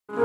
Thank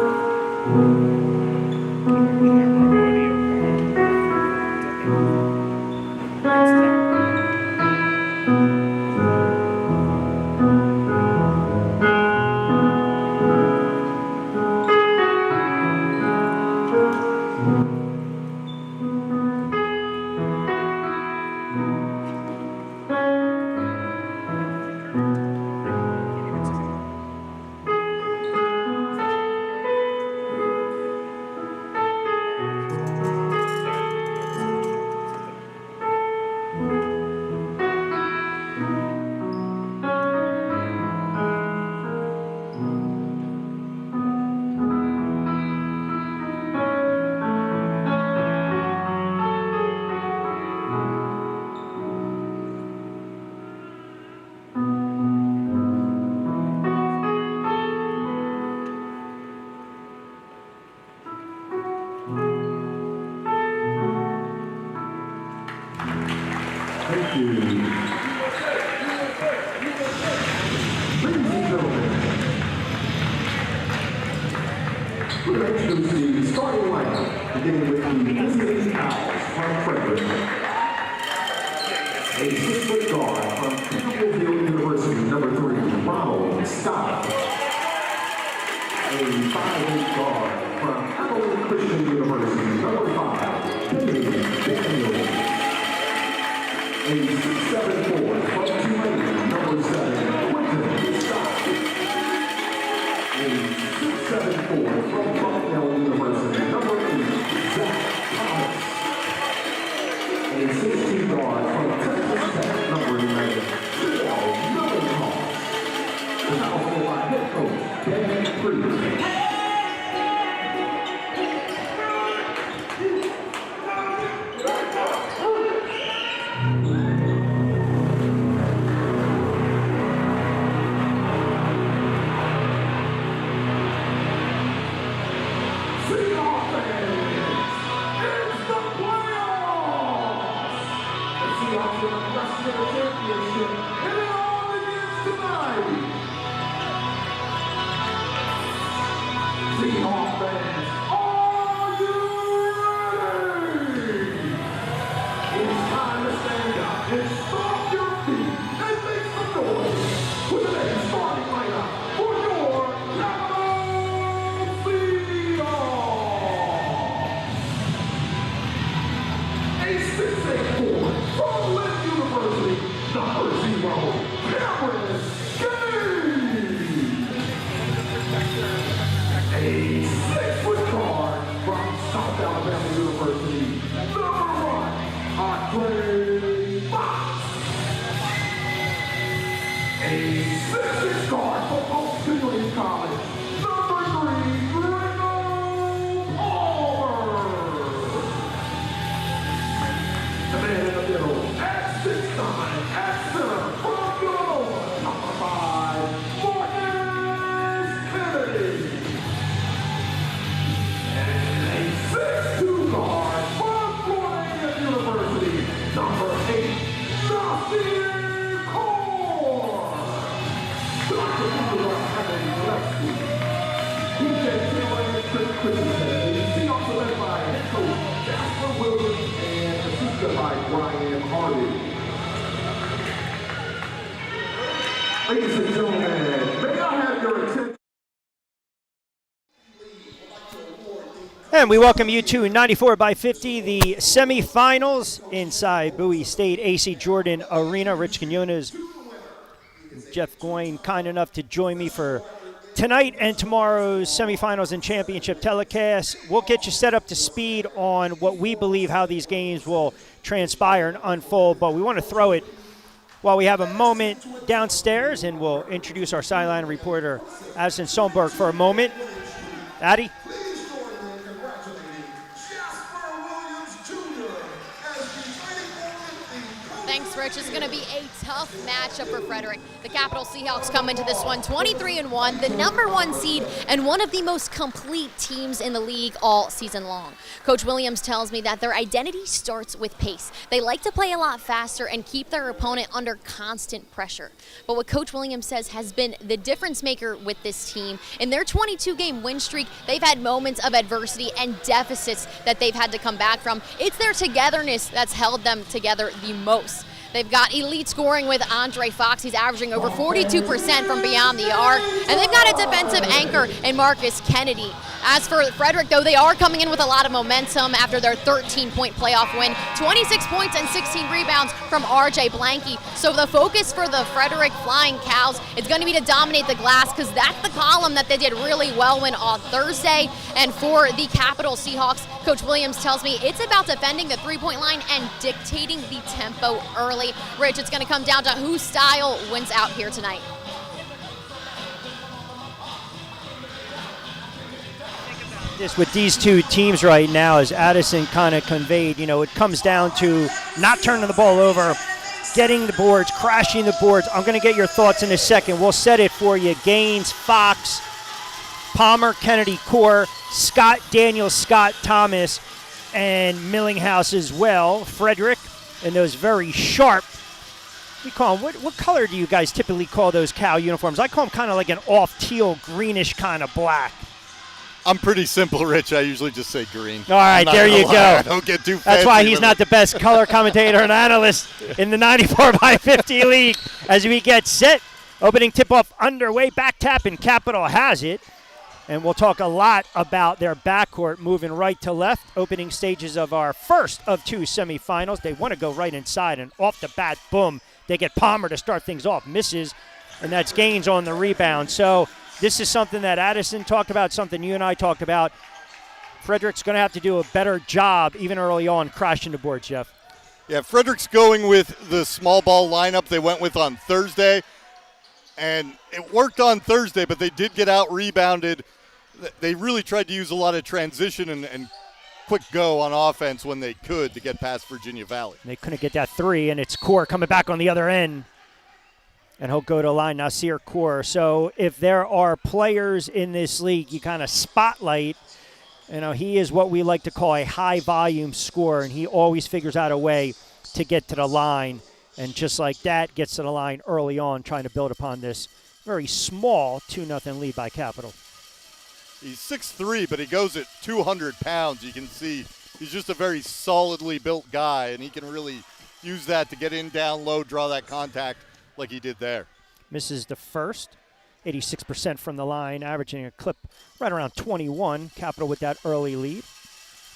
you. Ladies and gentlemen, we're going to introduce the starting lineup, beginning with the Seahawks from Frederick, a 6-foot guard from Campbellsville University, number 3, Ronald Scott, a 5'8" guard from Appleton Christian University, number 5, Daniel. A 6'7" forward from Tulane, number 7, Quentin Scott. A 6'7" forward from Bucknell University, number 8, Zach Thomas. A 16 guard from Texas Tech, number 11, Phil Millicoff. The house by head coach, Dan Priest. Seahawks fans, are you ready? It's time to stand up and stomp your feet and make some noise with today's starting lineup for your Capital Seahawks. A 6'8" forward from Lynn University, number 0, Cameron a 6-foot guard from South Alabama University, number 1, Andre Fox. A 6'6" guard from Oakland College, number 3, Randall Palmer. The man in the middle, at 6'9", at center, from Villanova, number 5, Marcus Kennedy. Guard from Tulane University, number 8, Nasir Kaur. Dr. Cooper having left week. DJ Taylor and Chris Christensen. The Seahawks are led by head coach Jasper Williams and assisted by Brian Hardy. Ladies and gentlemen, may I have your attention? And we welcome you to 94x50, the semifinals inside Bowie State AC Jordan Arena. Rich Quinones, Jeff Goyne, kind enough to join me for tonight and tomorrow's semifinals and championship telecast. We'll get you set up to speed on what we believe how these games will transpire and unfold, but we want to throw it while we have a moment downstairs, and we'll introduce our sideline reporter, Addison Sonberg, for a moment. Addie? Thanks, Rich. It's going to be a tough matchup for Frederick. The Capital Seahawks come into this one 23-1, the #1 seed, and one of the most complete teams in the league all season long. Coach Williams tells me that their identity starts with pace. They like to play a lot faster and keep their opponent under constant pressure. But what Coach Williams says has been the difference maker with this team, in their 22-game win streak, they've had moments of adversity and deficits that they've had to come back from. It's their togetherness that's held them together the most. They've got elite scoring with Andre Fox. He's averaging over 42% from beyond the arc. And they've got a defensive anchor in Marcus Kennedy. As for Frederick, though, they are coming in with a lot of momentum after their 13-point playoff win. 26 points and 16 rebounds from R.J. Blanky. So the focus for the Frederick Flying Cows is going to be to dominate the glass, because that's the column that they did really well in on Thursday. And for the Capital Seahawks, Coach Williams tells me it's about defending the three-point line and dictating the tempo early. Rich, it's going to come down to whose style wins out here tonight. This with these two teams right now, as Addison kind of conveyed, it comes down to not turning the ball over, getting the boards, crashing the boards. I'm going to get your thoughts in a second. We'll set it for you. Gaines, Fox, Palmer, Kennedy, Core, Scott, Daniels, Scott, Thomas, and Millinghouse as well. Frederick, and those very sharp, we call them, what color do you guys typically call those cow uniforms? I call them kind of like an off teal, greenish kind of black. I'm pretty simple, Rich. I usually just say green. All right, there you go. I don't get too fancy. That's why he's not the best color commentator and analyst in the 94x50 league. As we get set, opening tip-off underway, back tap, and Capital has it. And we'll talk a lot about their backcourt moving right to left, opening stages of our first of two semifinals. They want to go right inside, and off the bat, boom, they get Palmer to start things off. Misses, and that's Gaines on the rebound. So this is something that Addison talked about, something you and I talked about. Frederick's going to have to do a better job, even early on, crashing the board, Jeff. Yeah, Frederick's going with the small ball lineup they went with on Thursday. And it worked on Thursday, but they did get out-rebounded. They really tried to use a lot of transition and quick go on offense when they could to get past Virginia Valley. They couldn't get that three, and it's Core coming back on the other end. And he'll go to line, Nasir Core. So if there are players in this league you kind of spotlight, he is what we like to call a high-volume scorer, and he always figures out a way to get to the line. And just like that, gets to the line early on, trying to build upon this very small 2-0 lead by Capital. He's 6'3", but he goes at 200 pounds. You can see he's just a very solidly built guy, and he can really use that to get in down low, draw that contact like he did there. Misses the first, 86% from the line, averaging a clip right around 21. Capital with that early lead.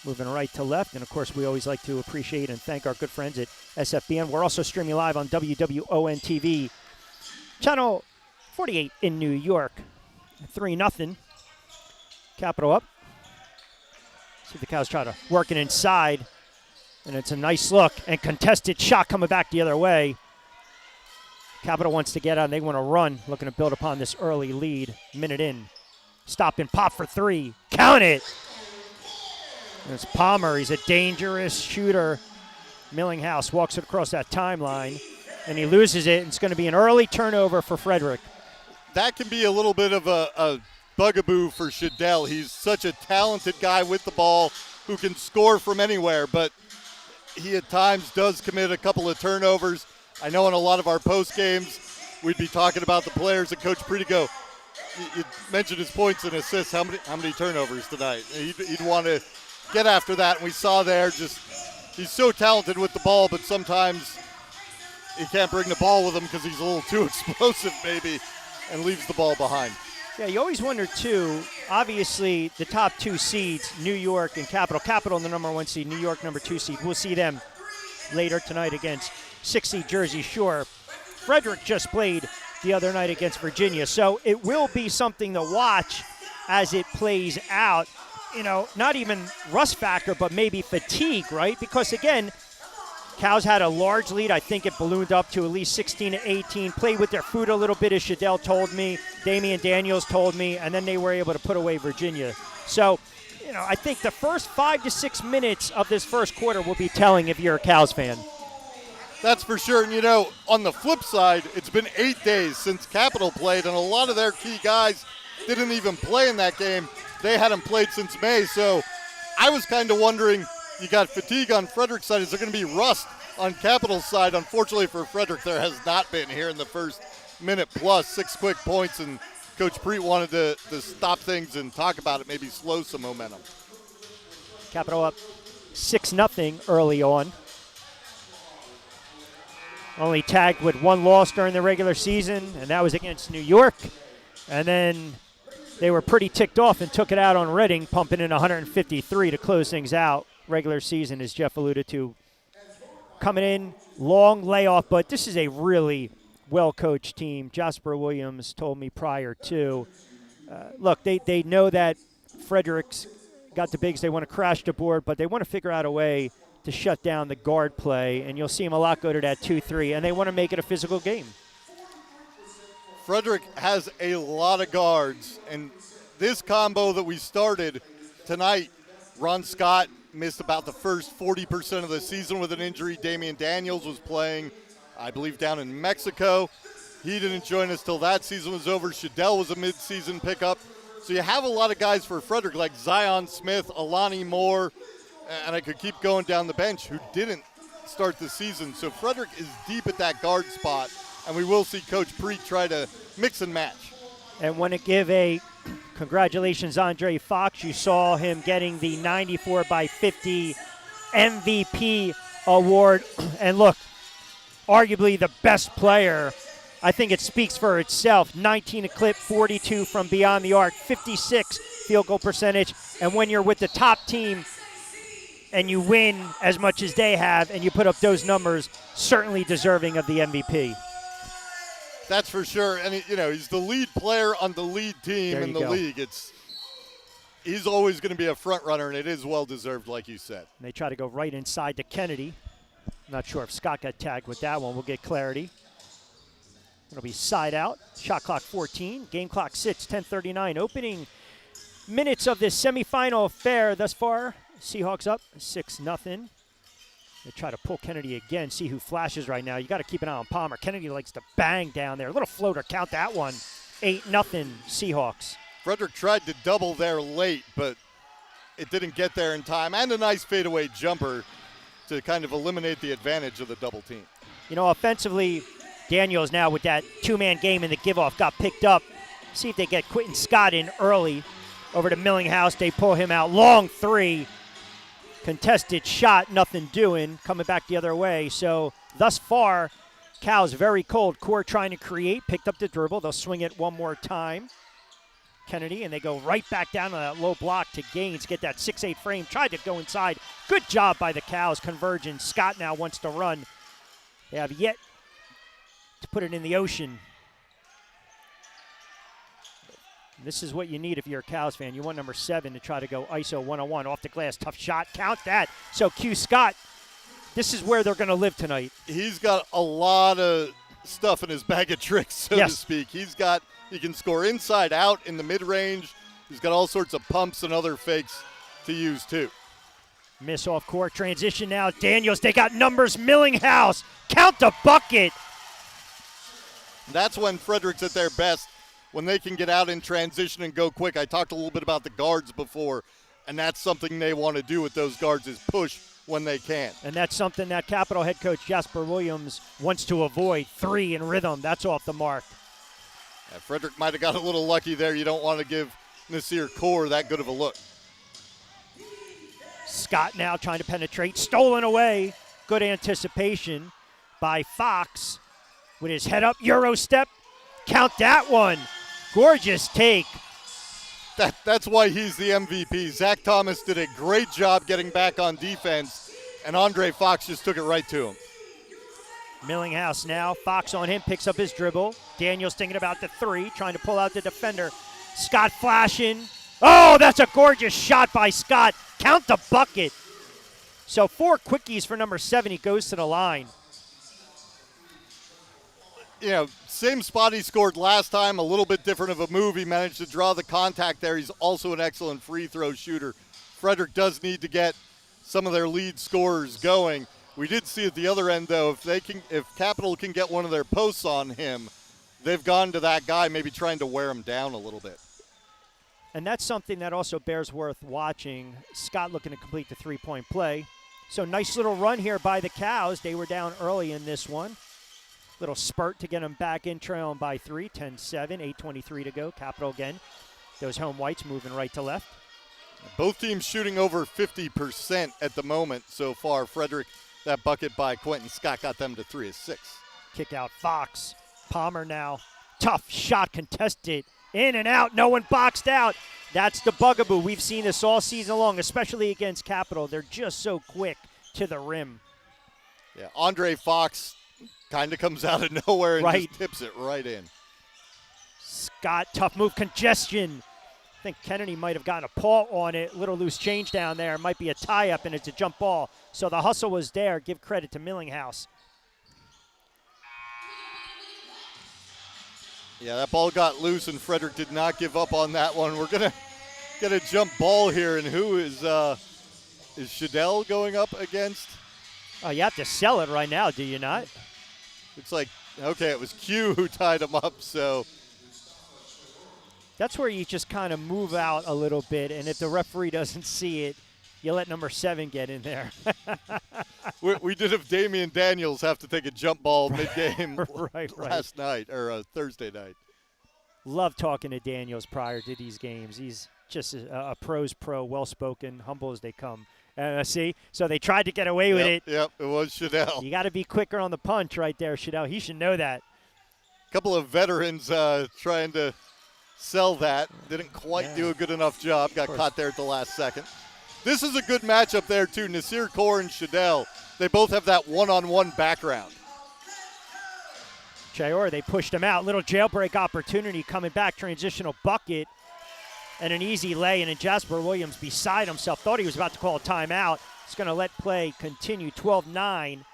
Moving right to left, and of course we always like to appreciate and thank our good friends at SFBN. We're also streaming live on WWON TV, channel 48 in New York. 3-0. Capital up. See if the Cows try to work it inside, and it's a nice look, and contested shot coming back the other way. Capital wants to get out, and they want to run, looking to build upon this early lead. Minute in. Stop and pop for three. Count it. It's Palmer. He's a dangerous shooter. Millinghouse walks it across that timeline, and he loses it. It's going to be an early turnover for Frederick. That can be a little bit of a bugaboo for Shadell. He's such a talented guy with the ball who can score from anywhere, but he at times does commit a couple of turnovers. I know in a lot of our post games, we'd be talking about the players, and Coach Pritigo, you mentioned his points and assists. How many turnovers tonight? He'd want to get after that, and we saw there he's so talented with the ball, but sometimes he can't bring the ball with him because he's a little too explosive maybe and leaves the ball behind. Yeah, you always wonder, too, obviously the top two seeds, New York and Capital. Capital in the #1 seed, New York #2 seed. We'll see them later tonight against 6 seed Jersey Shore. Frederick just played the other night against Virginia, so it will be something to watch as it plays out. Not even rust factor, but maybe fatigue, right? Because, again, Cows had a large lead. I think it ballooned up to at least 16-18. Played with their foot a little bit, as Shadell told me. Damian Daniels told me. And then they were able to put away Virginia. So, I think the first 5 to 6 minutes of this first quarter will be telling if you're a Cows fan. That's for sure. And, on the flip side, it's been 8 days since Capital played, and a lot of their key guys didn't even play in that game. They hadn't played since May. So I was kind of wondering, you got fatigue on Frederick's side. Is there going to be rust on Capital's side? Unfortunately for Frederick, there has not been here in the first minute plus. 6 quick points, and Coach Preet wanted to stop things and talk about it, maybe slow some momentum. Capital up 6-0 early on. Only tagged with one loss during the regular season, and that was against New York. And then they were pretty ticked off and took it out on Reading, pumping in 153 to close things out. Regular season, as Jeff alluded to, coming in, long layoff, but this is a really well-coached team. Jasper Williams told me prior to. Look, they know that Frederick's got the bigs. They want to crash the board, but they want to figure out a way to shut down the guard play, and you'll see them a lot go to that 2-3, and they want to make it a physical game. Frederick has a lot of guards, and this combo that we started tonight, Ron Scott missed about the first 40% of the season with an injury. Damian Daniels was playing, I believe, down in Mexico. He didn't join us till that season was over. Shadell was a mid-season pickup. So you have a lot of guys for Frederick, like Zion Smith, Alani Moore, and I could keep going down the bench, who didn't start the season. So Frederick is deep at that guard spot, and we will see Coach Preet try to mix and match. And want to give a congratulations, Andre Fox. You saw him getting the 94/50 MVP award. And look, arguably the best player. I think it speaks for itself. 19 a clip, 42 from beyond the arc, 56 field goal percentage. And when you're with the top team and you win as much as they have and you put up those numbers, certainly deserving of the MVP. That's for sure. And, he's the lead player on the lead team in the league. He's always going to be a front runner, and it is well-deserved, like you said. And they try to go right inside to Kennedy. I'm not sure if Scott got tagged with that one. We'll get clarity. It'll be side out. Shot clock 14. Game clock sits, 10:39. Opening minutes of this semifinal affair thus far. Seahawks up 6-0. They try to pull Kennedy again, see who flashes right now. You got to keep an eye on Palmer. Kennedy likes to bang down there. A little floater, count that one. 8-0 Seahawks. Frederick tried to double there late, but it didn't get there in time. And a nice fadeaway jumper to kind of eliminate the advantage of the double team. Offensively, Daniels now with that two-man game in the give-off got picked up. See if they get Quentin Scott in early. Over to Millinghouse, they pull him out. Long three. Contested shot, nothing doing. Coming back the other way. So thus far, Cal's very cold. Core trying to create. Picked up the dribble. They'll swing it one more time. Kennedy, and they go right back down to that low block to Gaines. Get that 6'8 frame. Tried to go inside. Good job by the Cows. Convergence. Scott now wants to run. They have yet to put it in the ocean. This is what you need if you're a Cows fan. You want number 7 to try to go ISO 101 off the glass. Tough shot. Count that. So Q Scott, this is where they're going to live tonight. He's got a lot of stuff in his bag of tricks, so to speak. He can score inside out in the mid-range. He's got all sorts of pumps and other fakes to use too. Miss off court. Transition now. Daniels, they got numbers. Millinghouse. Count the bucket. That's when Frederick's at their best, when they can get out in transition and go quick. I talked a little bit about the guards before, and that's something they want to do with those guards is push when they can. And that's something that Capital head coach Jasper Williams wants to avoid. 3 in rhythm. That's off the mark. Yeah, Frederick might have got a little lucky there. You don't want to give Nasir Kaur that good of a look. Scott now trying to penetrate. Stolen away. Good anticipation by Fox with his head up. Euro step. Count that one. Gorgeous take. That's why he's the MVP. Zach Thomas did a great job getting back on defense, and Andre Fox just took it right to him. Millinghouse now. Fox on him, picks up his dribble. Daniels thinking about the 3, trying to pull out the defender. Scott flashing. Oh, that's a gorgeous shot by Scott. Count the bucket. So 4 quickies for number 7. He goes to the line. Same spot he scored last time, a little bit different of a move. He managed to draw the contact there. He's also an excellent free throw shooter. Frederick does need to get some of their lead scorers going. We did see at the other end, though, if Capital can get one of their posts on him, they've gone to that guy, maybe trying to wear him down a little bit. And that's something that also bears worth watching. Scott looking to complete the three-point play. So nice little run here by the Cows. They were down early in this one. Little spurt to get them back in, trailing by 3, 10-7, 8:23 to go. Capital again. Those home whites moving right to left. Both teams shooting over 50% at the moment so far. Frederick, that bucket by Quentin Scott got them to 3 of 6. Kick out Fox. Palmer now. Tough shot contested. In and out. No one boxed out. That's the bugaboo. We've seen this all season long, especially against Capital. They're just so quick to the rim. Yeah, Andre Fox kind of comes out of nowhere and just tips it right in. Scott, tough move. Congestion. I think Kennedy might have gotten a paw on it. Little loose change down there. Might be a tie-up, and it's a jump ball. So the hustle was there. Give credit to Millinghouse. Yeah, that ball got loose, and Frederick did not give up on that one. We're going to get a jump ball here, and who is Shadell going up against? Oh, you have to sell it right now, do you not? It's like, okay, it was Q who tied him up, so. That's where you just kind of move out a little bit, and if the referee doesn't see it, you let number 7 get in there. we did have Damian Daniels have to take a jump ball mid-game last night, or Thursday night. Love talking to Daniels prior to these games. He's just a pro's pro, well-spoken, humble as they come. See? So they tried to get away with it. Yep, it was Shadell. You got to be quicker on the punch right there, Shadell. He should know that. A couple of veterans trying to sell that. Didn't quite do a good enough job. Got caught there at the last second. This is a good matchup there, too. Nasir Kaur and Shadell. They both have that one-on-one background. Chayor, they pushed him out. Little jailbreak opportunity coming back. Transitional bucket. And an easy lay, and Jasper Williams beside himself. Thought he was about to call a timeout. He's going to let play continue. 12-9.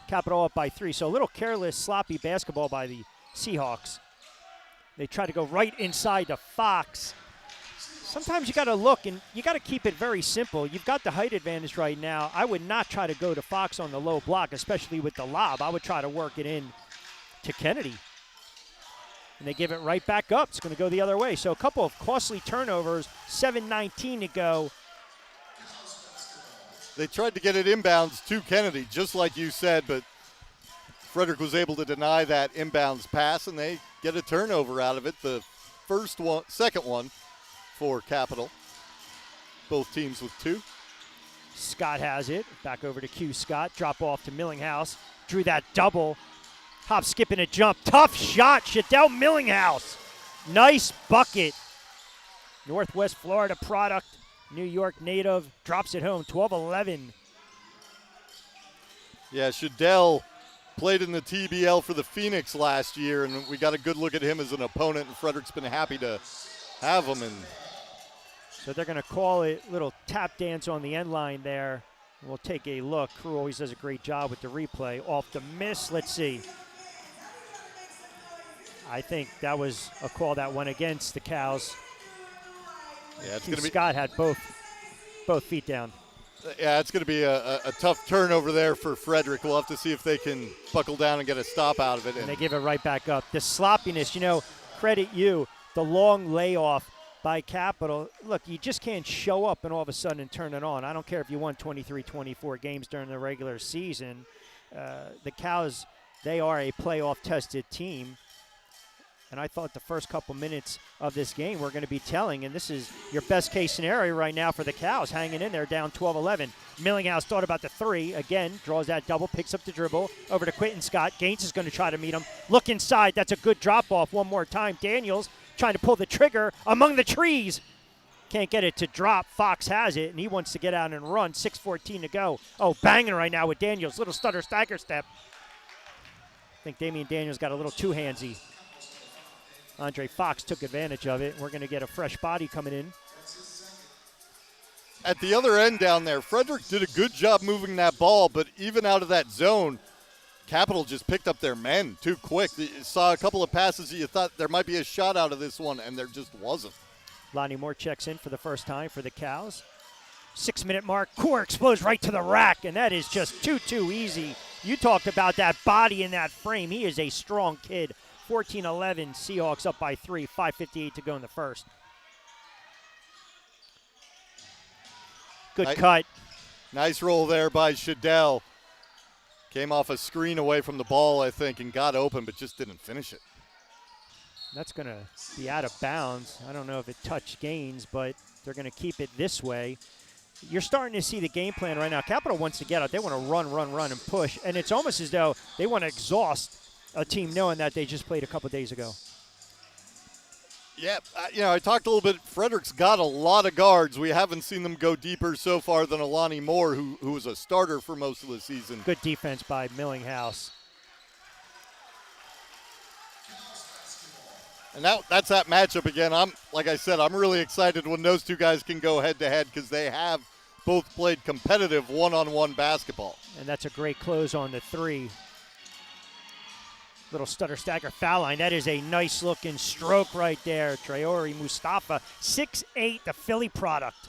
Capital up by 3. So a little careless, sloppy basketball by the Seahawks. They try to go right inside to Fox. Sometimes you got to look, and you got to keep it very simple. You've got the height advantage right now. I would not try to go to Fox on the low block, especially with the lob. I would try to work it in to Kennedy. And they give it right back up. It's going to go the other way. So a couple of costly turnovers, 7:19 to go. They tried to get it inbounds to Kennedy, just like you said, but Frederick was able to deny that inbounds pass, and they get a turnover out of it. The second one for Capital. Both teams with 2. Scott has it. Back over to Q Scott. Drop off to Millinghouse. Drew that double. Hop, skip, and a jump. Tough shot. Shadell Millinghouse. Nice bucket. Northwest Florida product. New York native. Drops it home. 12-11. Yeah, Shadell played in the TBL for the Phoenix last year, and we got a good look at him as an opponent, and Frederick's been happy to have him. And so they're going to call it little tap dance on the end line there. We'll take a look. Crew always does a great job with the replay. Off the miss. Let's see. I think that was a call that went against the Cows. Yeah, it's going to be. Scott had both feet down. Yeah, it's going to be a tough turnover there for Frederick. We'll have to see if they can buckle down and get a stop out of it. And they give it right back up. The sloppiness, credit you. The long layoff by Capital. Look, you just can't show up and all of a sudden turn it on. I don't care if you won 23, 24 games during the regular season. The Cows, they are a playoff-tested team. And I thought the first couple minutes of this game were going to be telling, and this is your best-case scenario right now for the Cows, hanging in there down 12-11. Millinghouse thought about the 3. Again, draws that double, picks up the dribble, over to Quentin Scott. Gaines is going to try to meet him. Look inside. That's a good drop-off one more time. Daniels trying to pull the trigger among the trees. Can't get it to drop. Fox has it, and he wants to get out and run. 6:14 to go. Oh, banging right now with Daniels. Little stutter stagger step. I think Damian Daniels got a little too handsy. Andre Fox took advantage of it. We're going to get a fresh body coming in. At the other end down there, Frederick did a good job moving that ball, but even out of that zone, Capital just picked up their men too quick. You saw a couple of passes that you thought there might be a shot out of this one, and there just wasn't. Lonnie Moore checks in for the first time for the Cows. 6-minute mark. Core explodes right to the rack, and that is just too easy. You talked about that body and that frame. He is a strong kid. 14-11, Seahawks up by 3, 5:58 to go in the first. Good cut. Nice roll there by Shadell. Came off a screen away from the ball, I think, and got open, but just didn't finish it. That's going to be out of bounds. I don't know if it touched Gaines, but they're going to keep it this way. You're starting to see the game plan right now. Capital wants to get out. They want to run, and push. And it's almost as though they want to exhaust a team knowing that they just played a couple days ago. Yeah, I talked a little bit. Frederick's got a lot of guards. We haven't seen them go deeper so far than Alani Moore, who was a starter for most of the season. Good defense by Millinghouse. And that's that matchup again. Like I said, I'm really excited when those two guys can go head-to-head because they have both played competitive one-on-one basketball. And that's a great close on the 3. Little stutter stagger foul line. That is a nice looking stroke right there. Traore Mustafa, 6'8", the Philly product.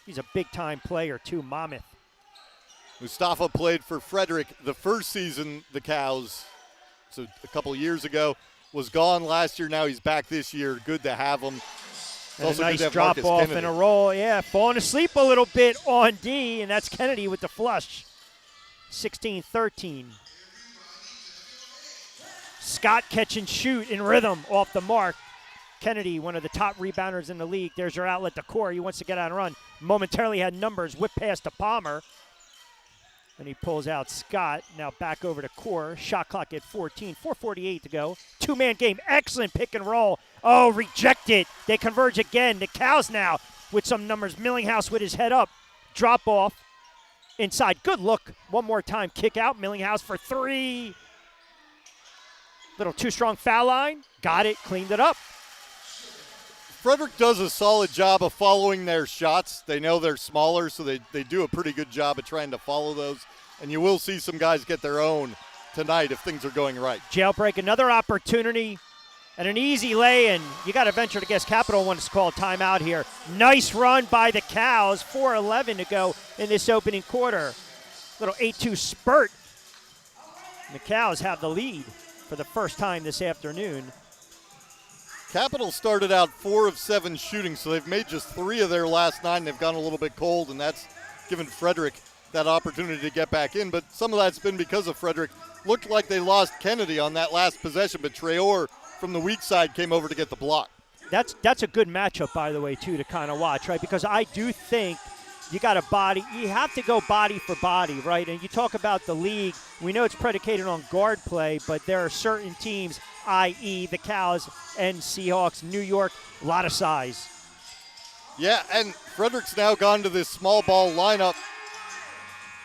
He's a big time player too, Monmouth. Mustafa played for Frederick the first season, the Cows, so a couple years ago. Was gone last year. Now he's back this year. Good to have him. And a nice drop off and a roll. Yeah, falling asleep a little bit on D, and that's Kennedy with the flush. 16-13. Scott catch and shoot in rhythm off the mark. Kennedy, one of the top rebounders in the league. There's your outlet to Core. He wants to get out and run. Momentarily had numbers. Whip pass to Palmer. And he pulls out Scott. Now back over to Core. Shot clock at 14. 4:48 to go. Two-man game. Excellent pick and roll. Oh, rejected. They converge again. The Cows now with some numbers. Millinghouse with his head up. Drop off. Inside. Good look. One more time. Kick out. Millinghouse for 3. Little too strong foul line. Got it. Cleaned it up. Frederick does a solid job of following their shots. They know they're smaller, so they do a pretty good job of trying to follow those. And you will see some guys get their own tonight if things are going right. Jailbreak, another opportunity, and an easy lay, and you got to venture to guess Capital wants to call timeout here. Nice run by the Cows. 4:11 to go in this opening quarter. Little 8-2 spurt. And the Cows have the lead for the first time this afternoon. Capital started out 4 of 7 shooting, so they've made just 3 of their last 9. They've gone a little bit cold, and that's given Frederick that opportunity to get back in. But some of that's been because of Frederick. Looked like they lost Kennedy on that last possession, but Traore from the weak side came over to get the block. That's a good matchup, by the way, too, to kind of watch, right? Because I do think you got you have to go body for body, right? And you talk about the league. We know it's predicated on guard play, but there are certain teams, i.e. the Cows and Seahawks, New York, a lot of size. Yeah, and Frederick's now gone to this small ball lineup.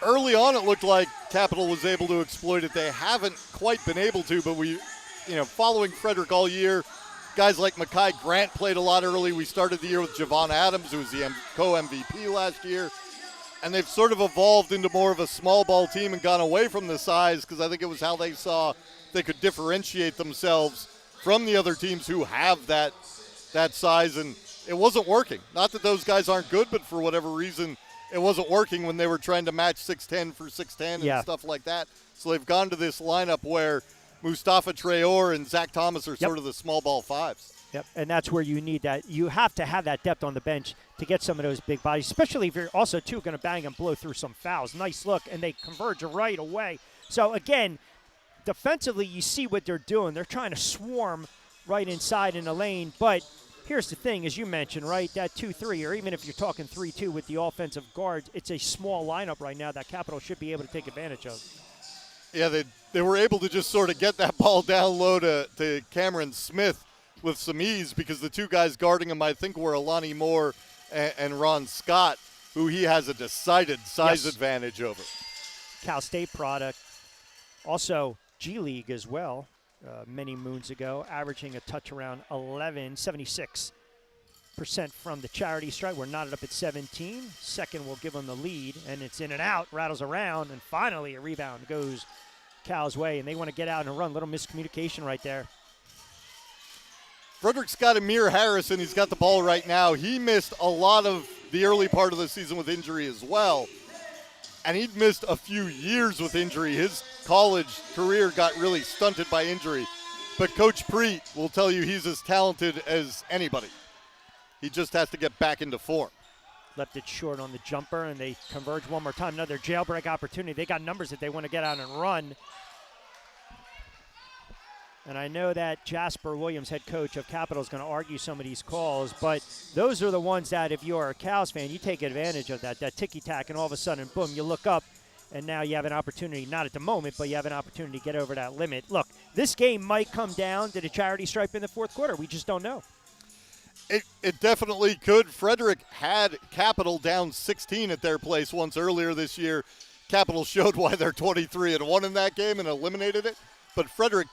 Early on, it looked like Capital was able to exploit it. They haven't quite been able to, but following Frederick all year, guys like Mekhi Grant played a lot early. We started the year with Javon Adams, who was the co-MVP last year. And they've sort of evolved into more of a small ball team and gone away from the size because I think it was how they saw they could differentiate themselves from the other teams who have that size, and it wasn't working. Not that those guys aren't good, but for whatever reason, it wasn't working when they were trying to match 6'10 for 6'10 and stuff like that. So they've gone to this lineup where Mustafa Traore and Zach Thomas are sort of the small ball 5s. Yep, and that's where you need that. You have to have that depth on the bench to get some of those big bodies, especially if you're also, too, going to bang and blow through some fouls. Nice look, and they converge right away. So, again, defensively, you see what they're doing. They're trying to swarm right inside in the lane. But here's the thing, as you mentioned, right, that 2-3, or even if you're talking 3-2 with the offensive guards, it's a small lineup right now that Capital should be able to take advantage of. Yeah, they were able to just sort of get that ball down low to Cameron Smith with some ease because the two guys guarding him, I think, were Alani Moore and Ron Scott, who he has a decided size advantage over. Cal State product. Also, G League as well, many moons ago, averaging a touch around 11, 76% from the charity stripe. We're knotted up at 17. Second will give them the lead, and it's in and out, rattles around, and finally a rebound goes Cal's way, and they want to get out and run. Little miscommunication right there. Frederick's got Amir Harrison. He's got the ball right now. He missed a lot of the early part of the season with injury as well. And he'd missed a few years with injury. His college career got really stunted by injury. But Coach Preet will tell you he's as talented as anybody. He just has to get back into form. Left it short on the jumper, and they converge one more time. Another jailbreak opportunity. They got numbers that they want to get out and run. And I know that Jasper Williams, head coach of Capital, is going to argue some of these calls, but those are the ones that if you're a Cows fan, you take advantage of that ticky-tack, and all of a sudden, boom, you look up, and now you have an opportunity, not at the moment, but you have an opportunity to get over that limit. Look, this game might come down to the charity stripe in the fourth quarter. We just don't know. It definitely could. Frederick had Capital down 16 at their place once earlier this year. Capital showed why they're 23-1 in that game and eliminated it, but Frederick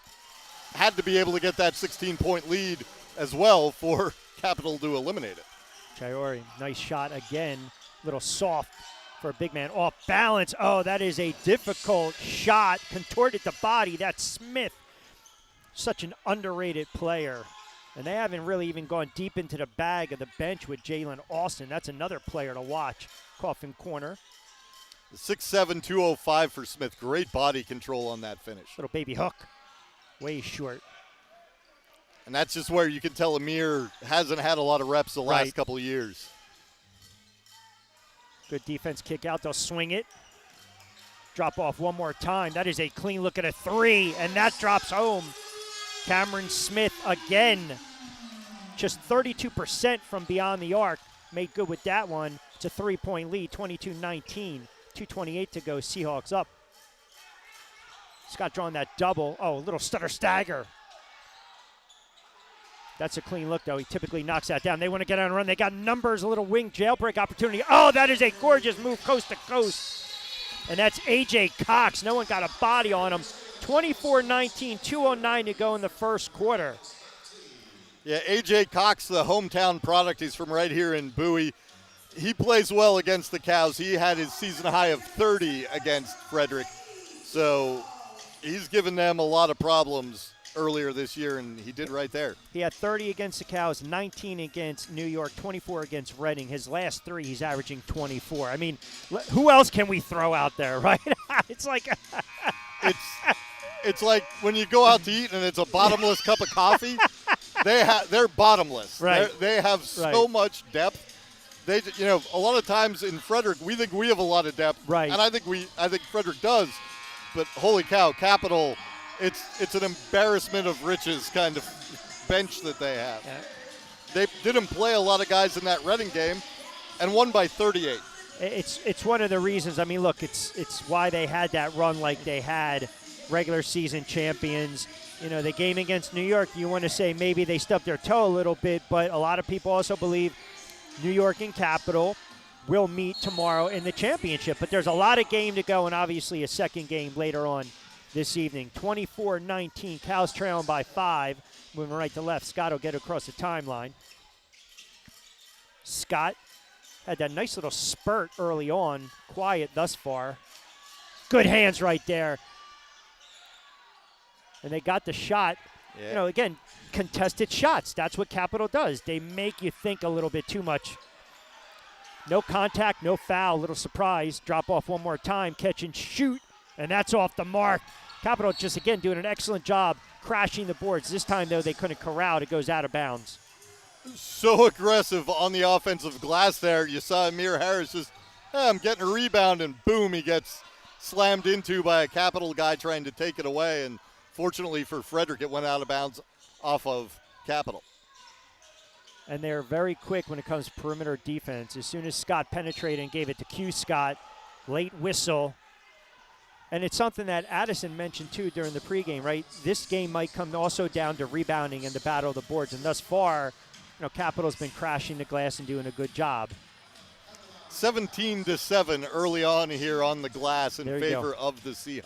had to be able to get that 16-point lead as well for Capital to eliminate it. Chayori, nice shot again. Little soft for a big man. Off balance. Oh, that is a difficult shot. Contorted the body. That's Smith. Such an underrated player. And they haven't really even gone deep into the bag of the bench with Jalen Austin. That's another player to watch. Coffin corner. 6'7", 205 for Smith. Great body control on that finish. Little baby hook. Way short. And that's just where you can tell Amir hasn't had a lot of reps the last couple of years. Good defense kick out. They'll swing it. Drop off one more time. That is a clean look at a three, and that drops home. Cameron Smith again. Just 32% from beyond the arc. Made good with that one. It's a three-point lead, 22-19. 2:28 to go. Seahawks up. Scott drawing that double. Oh, a little stutter stagger. That's a clean look, though. He typically knocks that down. They want to get on a run. They got numbers, a little wing jailbreak opportunity. Oh, that is a gorgeous move coast to coast. And that's A.J. Cox. No one got a body on him. 24-19, 2:09 to go in the first quarter. Yeah, A.J. Cox, the hometown product. He's from right here in Bowie. He plays well against the Cows. He had his season high of 30 against Frederick. So he's given them a lot of problems earlier this year, and he did right there. He had 30 against the Cows, 19 against New York, 24 against Reading. His last three, he's averaging 24. I mean, who else can we throw out there, right? It's like it's like when you go out to eat and it's a bottomless cup of coffee. They're bottomless. Right. They have so much depth. They, a lot of times in Frederick, we think we have a lot of depth, right? And I think Frederick does. But holy cow, Capital, it's an embarrassment of riches kind of bench that they have. Yeah. They didn't play a lot of guys in that Reading game, and won by 38. It's one of the reasons. I mean, look, it's why they had that run like they had. Regular season champions. The game against New York, you want to say maybe they stubbed their toe a little bit, but a lot of people also believe New York and Capital will meet tomorrow in the championship. But there's a lot of game to go, and obviously a second game later on this evening. 24-19, Cows trailing by 5. Moving right to left, Scott will get across the timeline. Scott had that nice little spurt early on, quiet thus far. Good hands right there. And they got the shot. Yeah. Again, contested shots. That's what Capital does. They make you think a little bit too much. No contact, no foul. Little surprise. Drop off one more time. Catch and shoot. And that's off the mark. Capital just, again, doing an excellent job crashing the boards. This time, though, they couldn't corral. It goes out of bounds. So aggressive on the offensive glass there. You saw Amir Harris just, I'm getting a rebound, and boom, he gets slammed into by a Capital guy trying to take it away. And fortunately for Frederick, it went out of bounds off of Capital. And they're very quick when it comes to perimeter defense. As soon as Scott penetrated and gave it to Q Scott, late whistle. And it's something that Addison mentioned, too, during the pregame, right? This game might come also down to rebounding and the battle of the boards. And thus far, Capital's been crashing the glass and doing a good job. 17-7 early on here on the glass in favor of the Seahawks.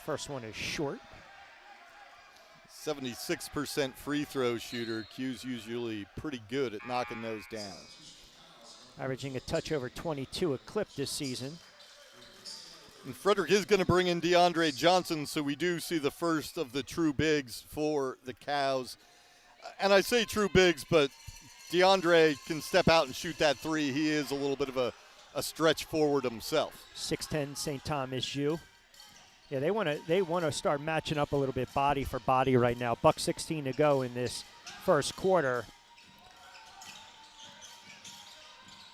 First one is short. 76% free throw shooter. Q's usually pretty good at knocking those down. Averaging a touch over 22 a clip this season. And Frederick is going to bring in DeAndre Johnson, so we do see the first of the true bigs for the Cows. And I say true bigs, but DeAndre can step out and shoot that three. He is a little bit of a stretch forward himself. 6'10" St. Thomas U. Yeah, they want to start matching up a little bit body for body right now. $1:16 to go in this first quarter.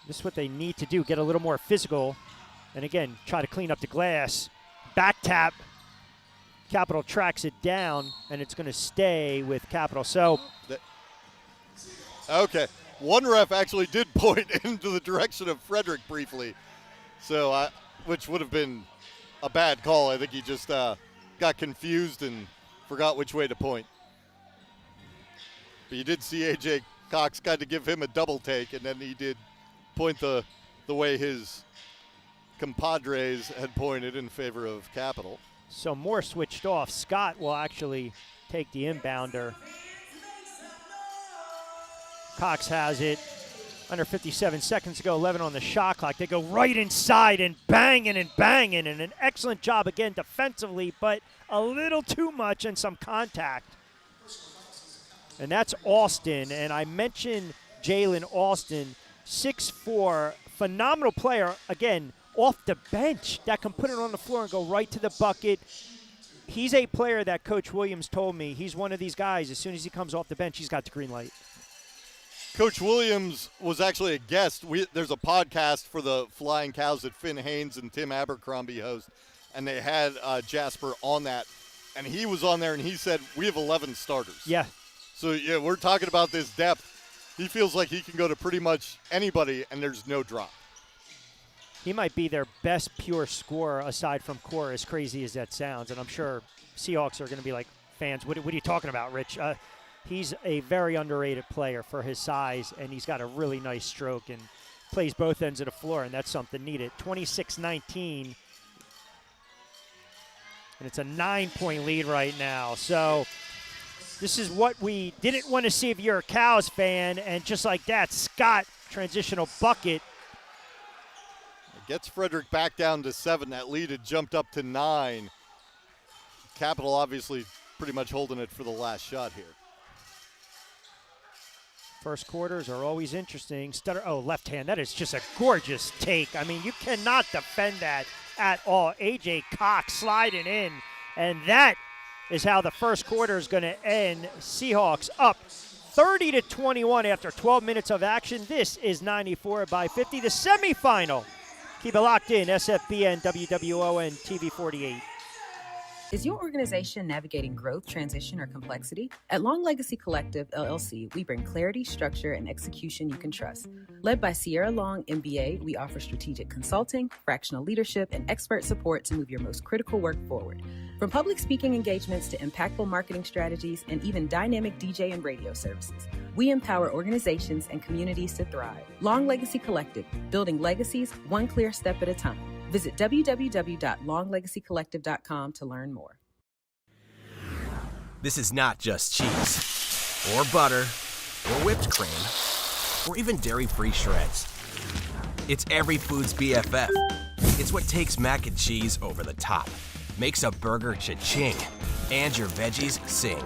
This is what they need to do, get a little more physical. And again, try to clean up the glass. Back tap. Capital tracks it down, and it's going to stay with Capital. So, okay. One ref actually did point into the direction of Frederick briefly, so which would have been a bad call. I think he just got confused and forgot which way to point. But you did see A.J. Cox kind of give him a double take, and then he did point the way his compadres had pointed in favor of Capital. So Moore switched off. Scott will actually take the inbounder. Cox has it. Under 57 seconds to go, 11 on the shot clock. They go right inside and banging, and an excellent job again defensively, but a little too much and some contact. And that's Austin, and I mentioned Jalen Austin, 6'4", phenomenal player, again, off the bench that can put it on the floor and go right to the bucket. He's a player that Coach Williams told me he's one of these guys, as soon as he comes off the bench, he's got the green light. Coach Williams was actually a guest. There's a podcast for the Flying Cows that Finn Haynes and Tim Abercrombie host, and they had Jasper on that, and he was on there, and he said, we have 11 starters. Yeah. So, yeah, we're talking about this depth. He feels like he can go to pretty much anybody, and there's no drop. He might be their best pure scorer aside from Core, as crazy as that sounds, and I'm sure Seahawks are going to be like, fans, what are you talking about, Rich? He's a very underrated player for his size, and he's got a really nice stroke and plays both ends of the floor, and that's something needed. 26-19, and it's a 9-point lead right now. So this is what we didn't want to see if you're a Cows fan, and just like that, Scott, transitional bucket. It gets Frederick back down to 7. That lead had jumped up to 9. Capital obviously pretty much holding it for the last shot here. First quarters are always interesting. Left hand. That is just a gorgeous take. I mean, you cannot defend that at all. A.J. Cox sliding in, and that is how the first quarter is going to end. Seahawks up 30-21 after 12 minutes of action. This is 94-50, the semifinal. Keep it locked in. SFBN, WWON, TV 48. Is your organization navigating growth, transition, or complexity? At Long Legacy Collective, LLC, we bring clarity, structure, and execution you can trust. Led by Sierra Long, MBA, we offer strategic consulting, fractional leadership, and expert support to move your most critical work forward. From public speaking engagements to impactful marketing strategies and even dynamic DJ and radio services, we empower organizations and communities to thrive. Long Legacy Collective, building legacies one clear step at a time. Visit www.longlegacycollective.com to learn more. This is not just cheese, or butter, or whipped cream, or even dairy-free shreds. It's every food's BFF. It's what takes mac and cheese over the top, makes a burger cha-ching, and your veggies sing.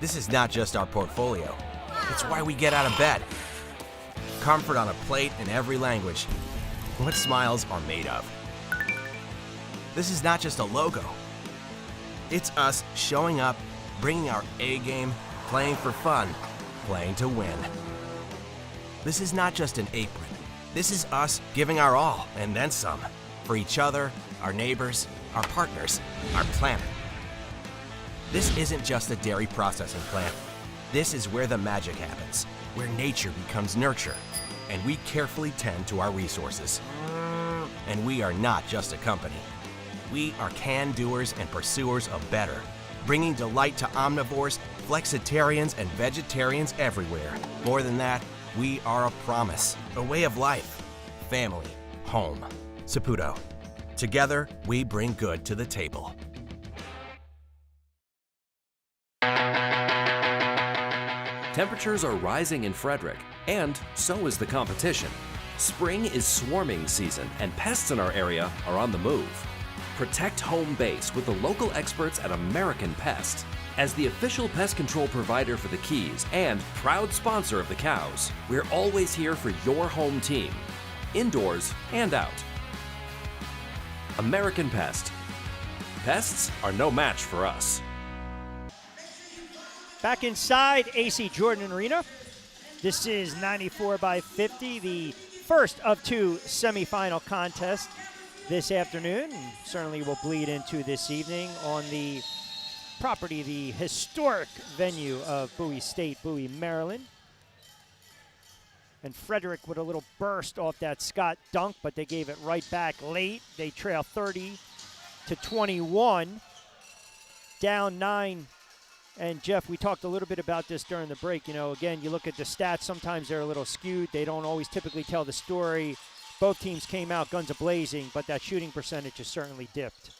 This is not just our portfolio. It's why we get out of bed. Comfort on a plate in every language. What smiles are made of. This is not just a logo. It's us showing up, bringing our A game, playing for fun, playing to win. This is not just an apron. This is us giving our all and then some for each other, our neighbors, our partners, our planet. This isn't just a dairy processing plant. This is where the magic happens, where nature becomes nurture, and we carefully tend to our resources. And we are not just a company. We are can-doers and pursuers of better, bringing delight to omnivores, flexitarians, and vegetarians everywhere. More than that, we are a promise, a way of life, family, home. Saputo. Together, we bring good to the table. Temperatures are rising in Frederick, and so is the competition. Spring is swarming season, and pests in our area are on the move. Protect home base with the local experts at American Pest. As the official pest control provider for the Keys and proud sponsor of the Cows, we're always here for your home team, indoors and out. American Pest. Pests are no match for us. Back inside AC Jordan Arena. This is 94 by 50, the first of two semifinal contests this afternoon, and certainly will bleed into this evening on the property, the historic venue of Bowie State, Bowie, Maryland. And Frederick with a little burst off that Scott dunk, but they gave it right back late. They trail 30-21, down 9. And Jeff, we talked a little bit about this during the break. You know, again, you look at the stats, sometimes they're a little skewed. They don't always typically tell the story. Both teams came out guns a-blazing, but that shooting percentage has certainly dipped.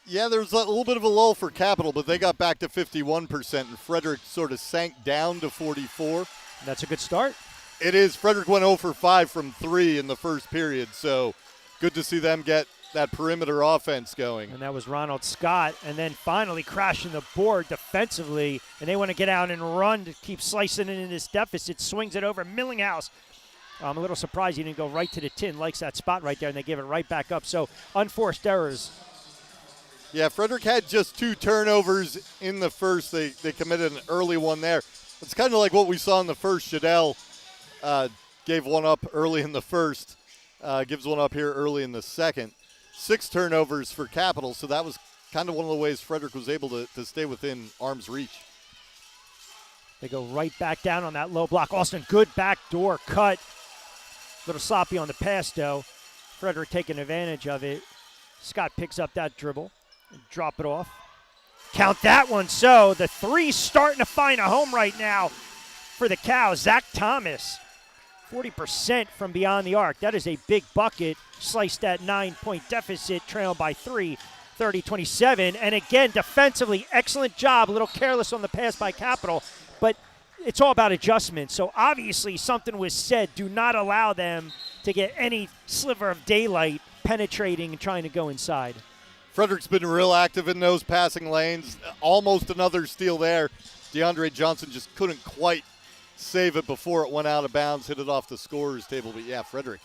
Yeah, there was a little bit of a lull for Capital, but they got back to 51%, and Frederick sort of sank down to 44. That's a good start. It is. Frederick went 0 for 5 from 3 in the first period, so good to see them get that perimeter offense going. And that was Ronald Scott, and then finally crashing the board defensively, and they want to get out and run to keep slicing it in this deficit. Swings it over Millinghouse. I'm a little surprised he didn't go right to the tin. Likes that spot right there, and they give it right back up. So unforced errors. Yeah, Frederick had just 2 turnovers in the first. They committed an early one there. It's kind of like what we saw in the first. Shadell gave one up early in the first, gives one up here early in the second. 6 turnovers for Capital, so that was kind of one of the ways Frederick was able to stay within arm's reach. They go right back down on that low block. Austin, good backdoor cut. A little sloppy on the pass, though. Frederick taking advantage of it. Scott picks up that dribble and drop it off. Count that one. So the 3's starting to find a home right now for the Cows. Zach Thomas, 40% from beyond the arc. That is a big bucket. Sliced that 9-point deficit, trailed by 3, 30-27. And again, defensively, excellent job. A little careless on the pass by Capital, but it's all about adjustment. So obviously something was said. Do not allow them to get any sliver of daylight penetrating and trying to go inside. Frederick's been real active in those passing lanes. Almost another steal there. DeAndre Johnson just couldn't quite save it before it went out of bounds, hit it off the scorer's table. But yeah, Frederick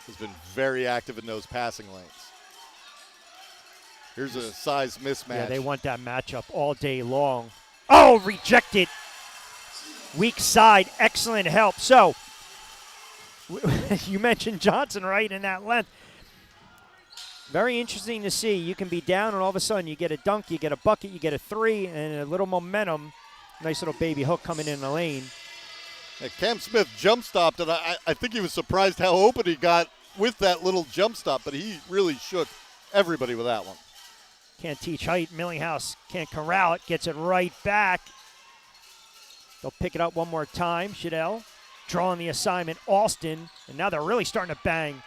has been very active in those passing lanes. Here's a size mismatch. Yeah, they want that matchup all day long. Oh, rejected. Weak side, excellent help. So, you mentioned Johnson, right, in that length. Very interesting to see. You can be down, and all of a sudden you get a dunk, you get a bucket, you get a 3, and a little momentum. Nice little baby hook coming in the lane. Yeah, Cam Smith jump stopped, and I think he was surprised how open he got with that little jump stop, but he really shook everybody with that one. Can't teach height. Millinghouse can't corral it. Gets it right back. They'll pick it up one more time. Shadell drawing the assignment. Alston, and now they're really starting to bang.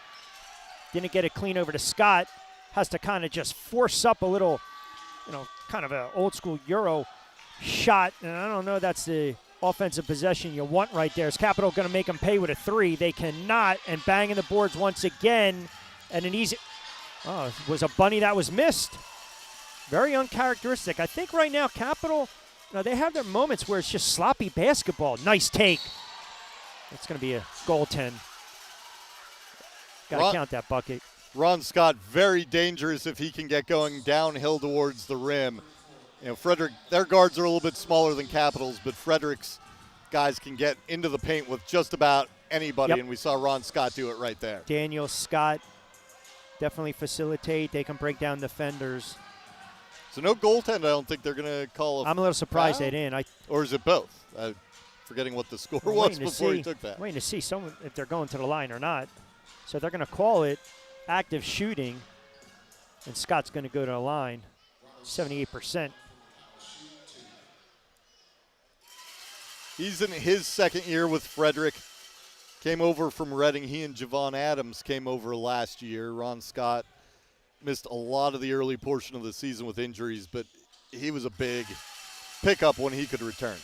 Didn't get it clean over to Scott. Has to kind of just force up a little, kind of an old school Euro shot. And I don't know that's the offensive possession you want right there. Is Capital going to make them pay with a 3? They cannot, and banging the boards once again. And an easy, it was a bunny that was missed. Very uncharacteristic. I think right now Capital, they have their moments where it's just sloppy basketball. Nice take. It's going to be a goaltend. Got to count that bucket. Ron Scott, very dangerous if he can get going downhill towards the rim. Frederick, their guards are a little bit smaller than Capital's, but Frederick's guys can get into the paint with just about anybody, and we saw Ron Scott do it right there. Daniel Scott definitely facilitate. They can break down defenders. So no goaltend, I don't think they're going to call I'm a little surprised they didn't. Or is it both? Forgetting what the score was before he took that. Waiting to see if they're going to the line or not. So they're going to call it active shooting, and Scott's going to go to the line, 78%. He's in his second year with Frederick. Came over from Reading. He and Javon Adams came over last year. Ron Scott missed a lot of the early portion of the season with injuries, but he was a big pickup when he could return.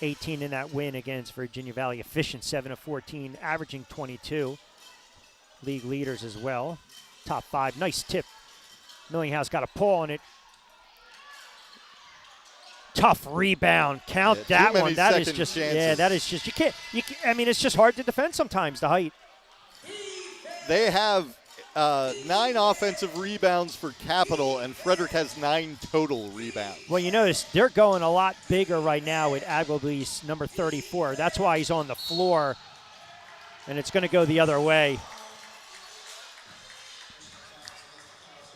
18 in that win against Virginia Valley. Efficient, 7 of 14, averaging 22. League leaders as well. Top 5. Nice tip. Millinghouse got a paw on it. Tough rebound. Count that one. That is just chances. Yeah, that is just you can't I mean, it's just hard to defend sometimes, the height. They have 9 offensive rebounds for Capital, and Frederick has 9 total rebounds. Well, you notice they're going a lot bigger right now with Agwable's number 34. That's why he's on the floor, and it's going to go the other way.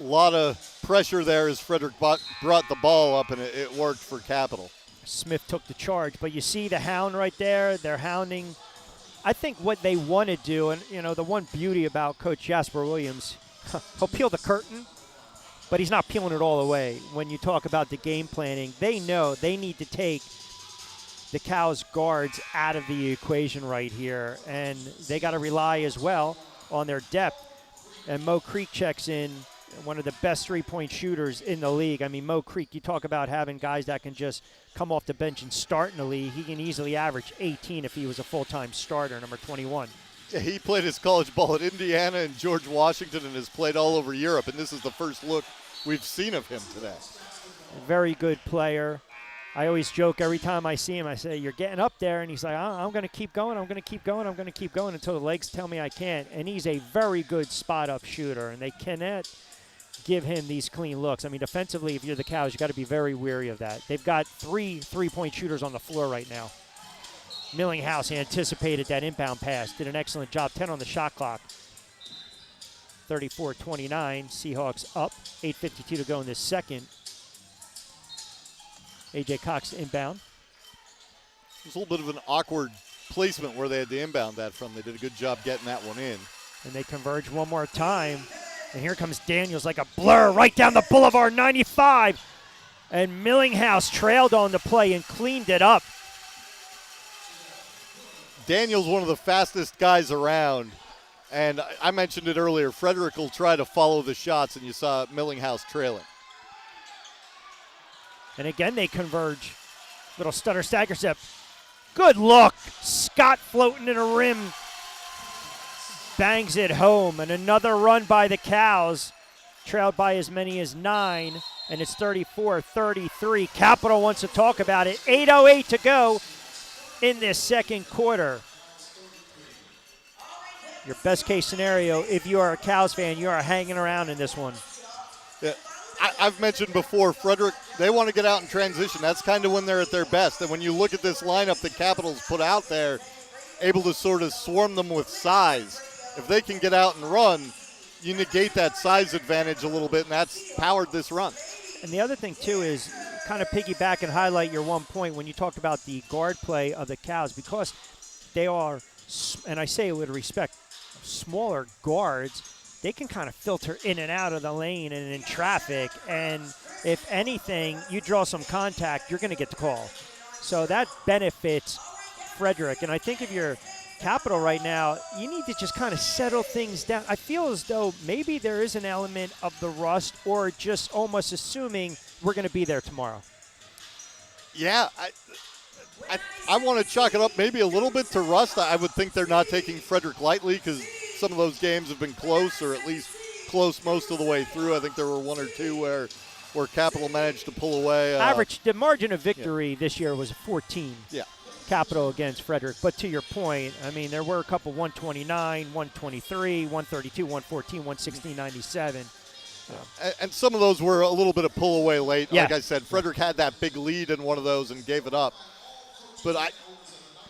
A lot of pressure there as Frederick brought the ball up, and it worked for Capital. Smith took the charge, but you see the hound right there. They're hounding. I think what they want to do, and you know, the one beauty about Coach Jasper Williams, he'll peel the curtain, but he's not peeling it all the way. When you talk about the game planning, they know they need to take the Cows guards out of the equation right here, and they got to rely as well on their depth. And Mo Creek checks in, one of the best three-point shooters in the league. I mean, Mo Creek, you talk about having guys that can just come off the bench and start in the league. He can easily average 18 if he was a full-time starter, number 21. Yeah, he played his college ball at Indiana and George Washington and has played all over Europe, and this is the first look we've seen of him today. A very good player. I always joke every time I see him, I say, you're getting up there, and he's like, I'm going to keep going, I'm going to keep going, I'm going to keep going until the legs tell me I can't. And he's a very good spot-up shooter, and they cannot give him these clean looks. I mean, defensively, if you're the Cows, you got to be very wary of that. They've got 3 three-point shooters on the floor right now. Millinghouse anticipated that inbound pass, did an excellent job, 10 on the shot clock. 34-29, Seahawks up, 8:52 to go in this second. A.J. Cox inbound. It was a little bit of an awkward placement where they had to inbound that from. They did a good job getting that one in. And they converge one more time. And here comes Daniels like a blur right down the Boulevard 95. And Millinghouse trailed on the play and cleaned it up. Daniels, one of the fastest guys around. And I mentioned it earlier, Frederick will try to follow the shots, and you saw Millinghouse trailing. And again, they converge. Little stutter stagger step. Good look. Scott floating in a rim. Bangs it home. And another run by the Cows. Trailed by as many as 9. And it's 34-33. Capital wants to talk about it. 8:08 to go in this second quarter. Your best case scenario, if you are a Cows fan, you are hanging around in this one. Yeah, I've mentioned before, Frederick, they want to get out in transition. That's kind of when they're at their best. And when you look at this lineup that Capitals put out there, able to sort of swarm them with size. If they can get out and run, you negate that size advantage a little bit, and that's powered this run. And the other thing, too, is kind of piggyback and highlight your one point when you talked about the guard play of the Cows, because they are, and I say it with respect, smaller guards. They can kind of filter in and out of the lane and in traffic, and if anything, you draw some contact, you're going to get the call. So that benefits Frederick. And I think if you're Capital right now, you need to just kind of settle things down. I feel as though maybe there is an element of the rust, or just almost assuming we're going to be there tomorrow. Yeah, I want to chalk it up maybe a little bit to rust. I would think they're not taking Frederick lightly because some of those games have been close, or at least close most of the way through. I think there were 1 or 2 where Capital managed to pull away. The margin of victory this year was 14. Yeah. Capital against Frederick. But to your point, I mean, there were a couple 129, 123, 132, 114, 116, 97. And some of those were a little bit of pull away late. Yeah. Like I said, Frederick had that big lead in one of those and gave it up. But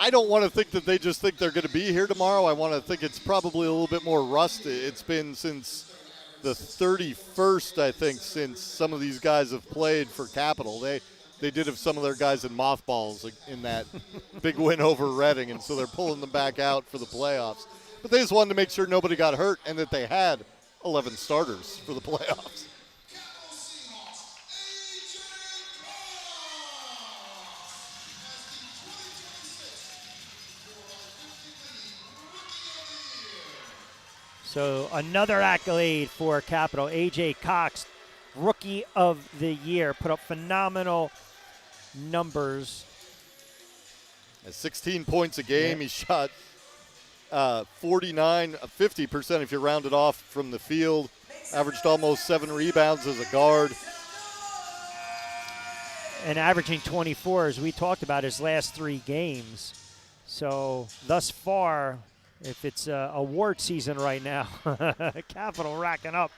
I don't want to think that they just think they're going to be here tomorrow. I want to think it's probably a little bit more rust. It's been since the 31st, I think, since some of these guys have played for Capital. They did have some of their guys in mothballs in that big win over Reading, and so they're pulling them back out for the playoffs. But they just wanted to make sure nobody got hurt and that they had 11 starters for the playoffs. So another accolade for Capital. A.J. Cox, Rookie of the Year, put up phenomenal numbers At 16 points a game, he shot 50% if you round it off from the field. Averaged almost 7 rebounds as a guard. And averaging 24, as we talked about, his last 3 games. So thus far, if it's award season right now, Capital racking up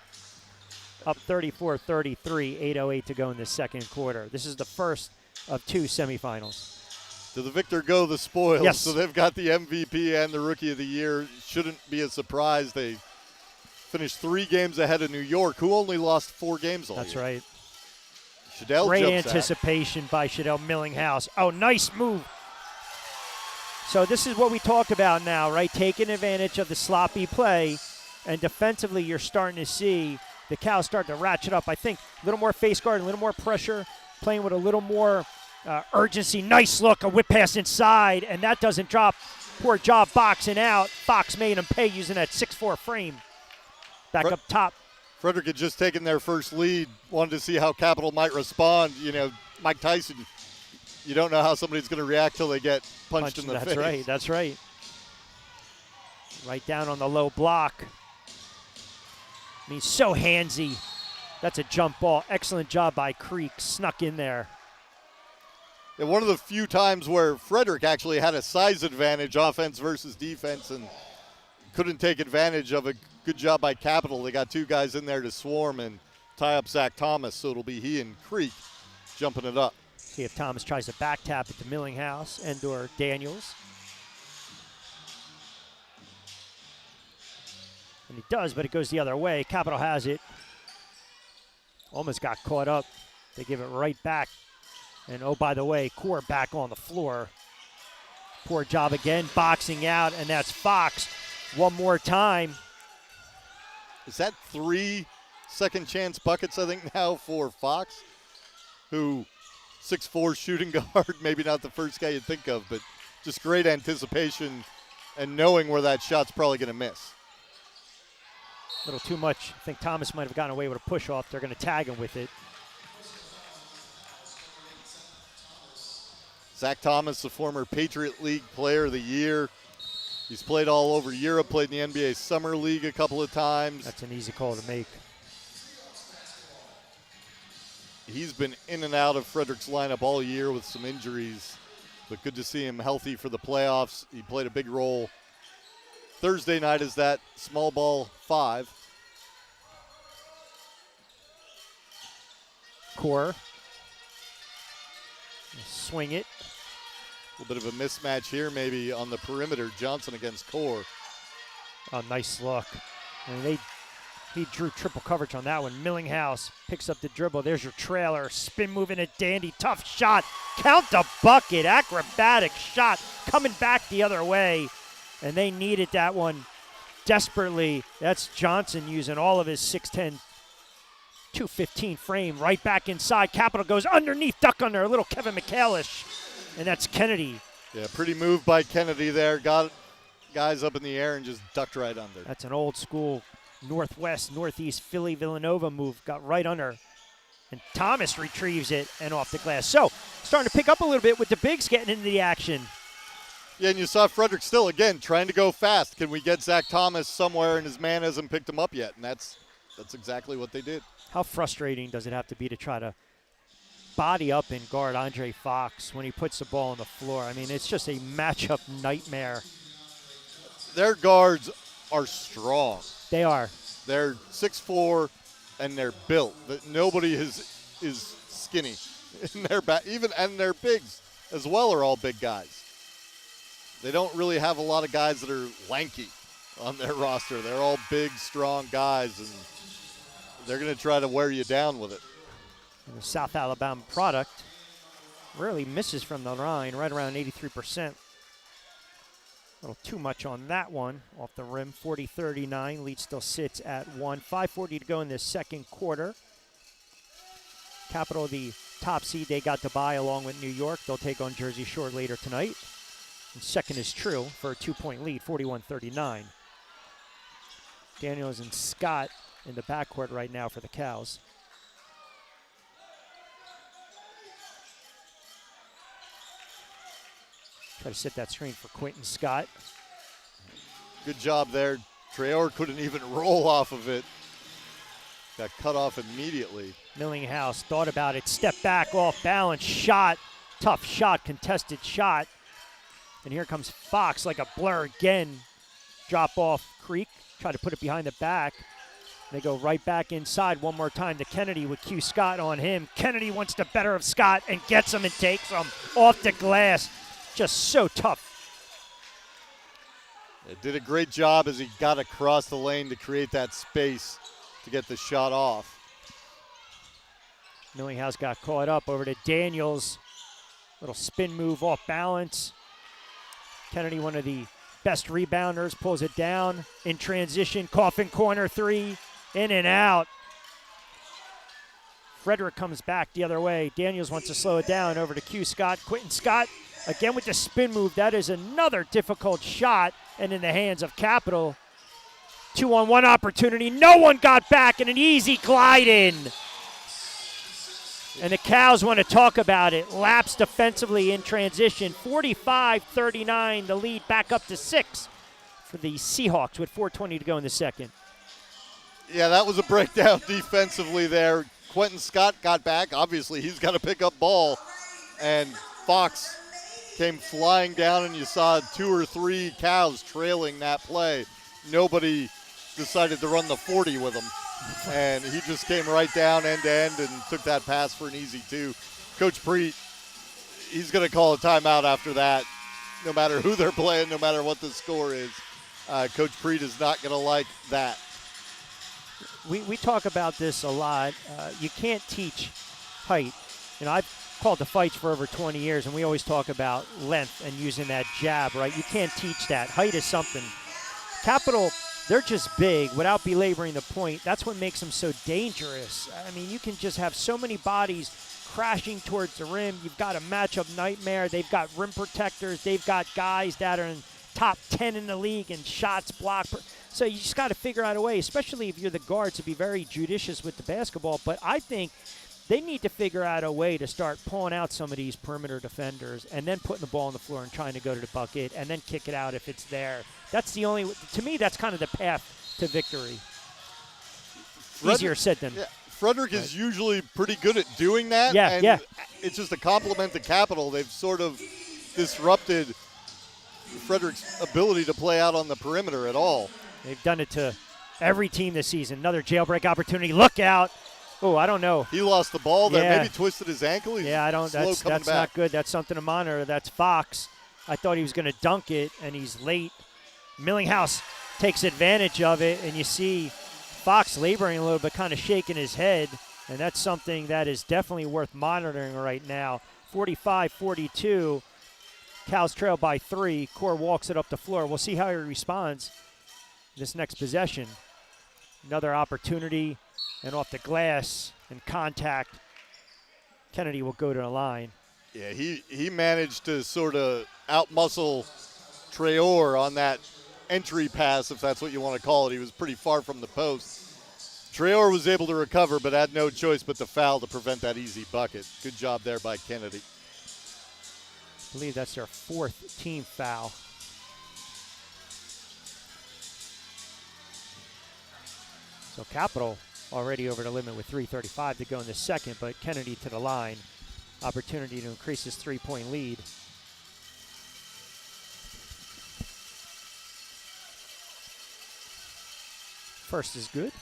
34-33, 8:08 to go in the second quarter. This is the first of 2 semifinals. To the victor go the spoils. Yes. So they've got the MVP and the Rookie of the Year. Shouldn't be a surprise. They finished 3 games ahead of New York, who only lost 4 games all That's year. right. Shadell Great jumps anticipation by Shadell Millinghouse. Oh, nice move. So this is what we talk about now, right? Taking advantage of the sloppy play, and defensively you're starting to see the Cows start to ratchet up. I think a little more face guard, a little more pressure, playing with a little more urgency. Nice look, a whip pass inside, and that doesn't drop. Poor job boxing out. Fox made him pay using that 6'4" frame. Back up top. Frederick had just taken their first lead, wanted to see how Capital might respond. You know, Mike Tyson, you don't know how somebody's going to react till they get punched in the face. That's right, that's right. Right down on the low block. I mean, so handsy. That's a jump ball. Excellent job by Creek. Snuck in there. And one of the few times where Frederick actually had a size advantage, offense versus defense, and couldn't take advantage of it. Good job by Capital. They got 2 guys in there to swarm and tie up Zach Thomas, so it'll be he and Creek jumping it up. See if Thomas tries to back tap it to Millinghouse and/or Daniels. And he does, but it goes the other way. Capital has it. Almost got caught up. They give it right back. And oh, by the way, Core back on the floor. Poor job again, boxing out, and that's Fox. One more time. Is that 3 second chance buckets, I think, now for Fox, who 6'4" shooting guard, maybe not the first guy you'd think of, but just great anticipation and knowing where that shot's probably going to miss. A little too much. I think Thomas might have gotten away with a push-off. They're going to tag him with it. Zach Thomas, the former Patriot League Player of the Year. He's played all over Europe, played in the NBA Summer League a couple of times. That's an easy call to make. He's been in and out of Frederick's lineup all year with some injuries, but good to see him healthy for the playoffs. He played a big role. Thursday night is that small ball 5. Core. Swing it. A little bit of a mismatch here maybe on the perimeter. Johnson against Core. Oh, nice look. I mean, he drew triple coverage on that one. Millinghouse picks up the dribble. There's your trailer. Spin move in a dandy. Tough shot. Count the bucket. Acrobatic shot. Coming back the other way. And they needed that one desperately. That's Johnson using all of his 6'10", 215 frame right back inside. Capital goes underneath, duck under, a little Kevin McCallish. And that's Kennedy. Yeah, pretty move by Kennedy there. Got guys up in the air and just ducked right under. That's an old school northwest, northeast Philly Villanova move. Got right under. And Thomas retrieves it and off the glass. So starting to pick up a little bit with the bigs getting into the action. Yeah, and you saw Frederick still, again, trying to go fast. Can we get Zach Thomas somewhere, and his man hasn't picked him up yet? And that's exactly what they did. How frustrating does it have to be to try to body up and guard Andre Fox when he puts the ball on the floor? I mean, it's just a matchup nightmare. Their guards are strong. They are. They're 6'4", and they're built. Nobody is skinny. And their bigs as well are all big guys. They don't really have a lot of guys that are lanky on their roster. They're all big, strong guys, and they're going to try to wear you down with it. And the South Alabama product really misses from the line, right around 83%. A little too much on that one off the rim. 40-39. Lead still sits at 1. 5:40 to go in the second quarter. Capital, the top seed, they got to bye along with New York. They'll take on Jersey Shore later tonight. And second is true for a 2-point lead, 41-39. Daniels and Scott in the backcourt right now for the Cows. Try to set that screen for Quentin Scott. Good job there. Traore couldn't even roll off of it. Got cut off immediately. Millinghouse thought about it, stepped back, off balance, shot. Tough shot, contested shot. And here comes Fox like a blur again. Drop off Creek, try to put it behind the back. They go right back inside one more time to Kennedy with Q Scott on him. Kennedy wants the better of Scott and gets him and takes him off the glass. Just so tough. It did a great job as he got across the lane to create that space to get the shot off. Millinghouse got caught up over to Daniels. Little spin move off balance. Kennedy, one of the best rebounders, pulls it down in transition. Coffin corner three, in and out. Frederick comes back the other way. Daniels wants to slow it down over to Q Scott. Quentin Scott again with the spin move. That is another difficult shot, and in the hands of Capital. 2-on-1 opportunity. No one got back, and an easy glide in. And the Cows want to talk about it. Lapsed defensively in transition. 45-39, the lead back up to 6 for the Seahawks with 4:20 to go in the second. Yeah, that was a breakdown defensively there. Quentin Scott got back. Obviously, he's got to pick up ball. And Fox came flying down, and you saw 2 or 3 Cows trailing that play. Nobody decided to run the 40 with him. And he just came right down end to end and took that pass for an easy 2. Coach Preet, he's going to call a timeout after that, no matter who they're playing, no matter what the score is. Coach Preet is not going to like that. We talk about this a lot. You can't teach height. You know, I've called the fights for over 20 years, and we always talk about length and using that jab, right? You can't teach that. Height is something. Capital, they're just big without belaboring the point. That's what makes them so dangerous. I mean, you can just have so many bodies crashing towards the rim. You've got a matchup nightmare. They've got rim protectors. They've got guys that are in top 10 in the league in shots blocked. So you just got to figure out a way, especially if you're the guard, to be very judicious with the basketball. But I think they need to figure out a way to start pulling out some of these perimeter defenders and then putting the ball on the floor and trying to go to the bucket and then kick it out if it's there. That's the only, to me, that's kind of the path to victory. Easier said than. Yeah, Frederick is usually pretty good at doing that. Yeah, and yeah. It's just a compliment to Capital. They've sort of disrupted Frederick's ability to play out on the perimeter at all. They've done it to every team this season. Another jailbreak opportunity. Look out. Oh, I don't know. He lost the ball there. Yeah. Maybe twisted his ankle. He's I don't. slow That's coming back. not good. That's something to monitor. That's Fox. I thought he was going to dunk it, and he's late. Millinghouse takes advantage of it, and you see Fox laboring a little bit, kind of shaking his head, and that's something that is definitely worth monitoring right now. 45-42. Cows trail by 3. Core walks it up the floor. We'll see how he responds this next possession. Another opportunity, and off the glass and contact. Kennedy will go to the line. Yeah, he managed to sort of outmuscle Traore on that entry pass, if that's what you want to call it. He was pretty far from the post. Traore was able to recover, but had no choice but to foul to prevent that easy bucket. Good job there by Kennedy. I believe that's their 4th team foul. So Capital already over the limit with 3:35 to go in the second, but Kennedy to the line. Opportunity to increase his 3-point lead. First is good.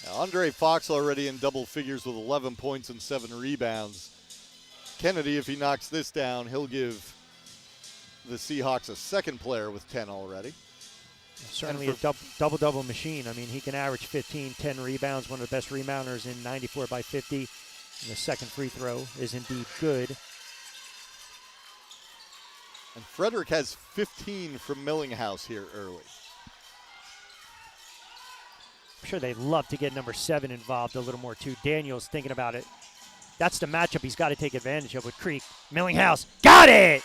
Now, Andre Fox already in double figures with 11 points and 7 rebounds. Kennedy, if he knocks this down, he'll give the Seahawks a second player with 10 already. Certainly a double-double machine. I mean, he can average 15, 10 rebounds, one of the best rebounders in 94/50. And the second free throw is indeed good. And Frederick has 15 from Millinghouse here early. I'm sure they'd love to get number 7 involved a little more, too. Daniels thinking about it. That's the matchup he's got to take advantage of with Creek. Millinghouse, got it!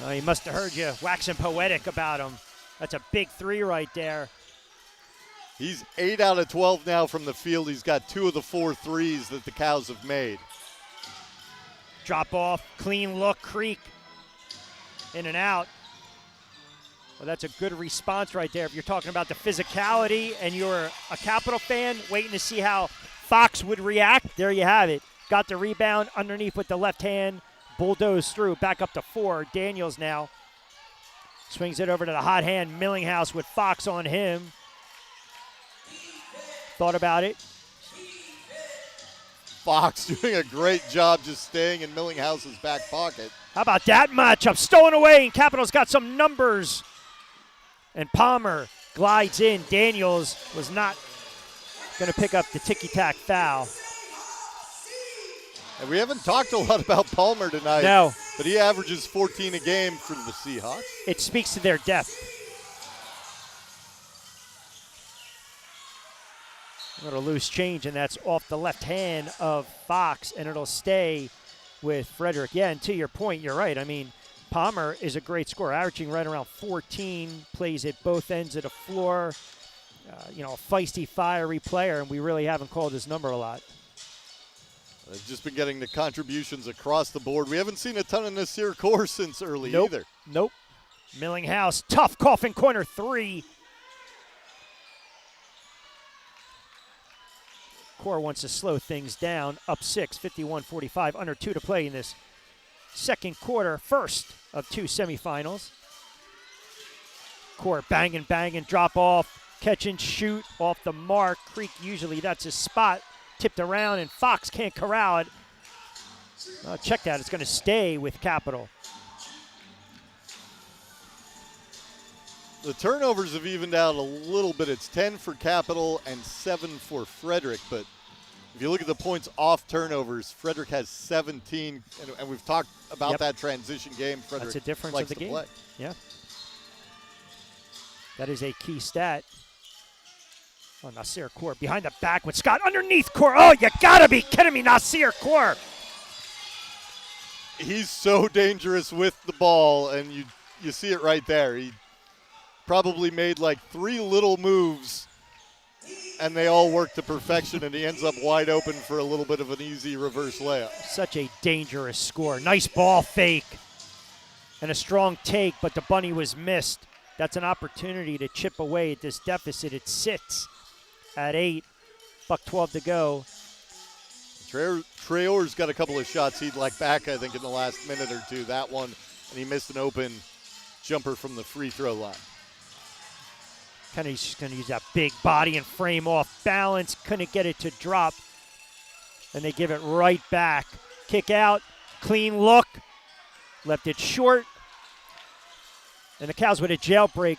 Oh, he must have heard you waxing poetic about him. That's a big 3 right there. He's 8 out of 12 now from the field. He's got 2 of the 4 threes that the Cows have made. Drop off, clean look, Creek. In and out. Well, that's a good response right there. If you're talking about the physicality and you're a Capital fan, waiting to see how Fox would react, there you have it. Got the rebound underneath with the left hand, bulldozed through, back up to 4. Daniels now swings it over to the hot hand, Millinghouse with Fox on him. Thought about it. Fox doing a great job just staying in Millinghouse's back pocket. How about that matchup? Stolen away, and Capitals got some numbers. And Palmer glides in. Daniels was not going to pick up the ticky-tack foul. And we haven't talked a lot about Palmer tonight. No. But he averages 14 a game for the Seahawks. It speaks to their depth. A little loose change, and that's off the left hand of Fox, and it'll stay with Frederick. Yeah, and to your point, you're right. I mean, Palmer is a great scorer, averaging right around 14, plays at both ends of the floor. A feisty, fiery player, and we really haven't called his number a lot. They've just been getting the contributions across the board. We haven't seen a ton of Nasir Kaur since early either. Nope. Millinghouse, tough coffin corner 3. Kaur wants to slow things down. Up 6, 51-45, under 2 to play in this second quarter, first of 2 semifinals. Kaur banging, drop off, catch and shoot off the mark. Creek, usually that's his spot. Tipped around, and Fox can't corral it. Check that. It's going to stay with Capital. The turnovers have evened out a little bit. It's 10 for Capital and 7 for Frederick. But if you look at the points off turnovers, Frederick has 17. And we've talked about that transition game. Frederick That's a difference likes of the to game. play. Yeah. That is a key stat. Oh, Nasir Kaur behind the back with Scott underneath Kaur. Oh, you gotta be kidding me, Nasir Kaur. He's so dangerous with the ball, and you see it right there. He probably made like 3 little moves, and they all work to perfection, and he ends up wide open for a little bit of an easy reverse layup. Such a dangerous score. Nice ball fake and a strong take, but the bunny was missed. That's an opportunity to chip away at this deficit. It sits at 8, $1:12 to go. Traor's got a couple of shots he'd like back, I think, in the last minute or two. That one, and he missed an open jumper from the free throw line. Kennedy's just going to use that big body and frame off balance. Couldn't get it to drop. And they give it right back. Kick out, clean look. Left it short. And the Cows with a jailbreak.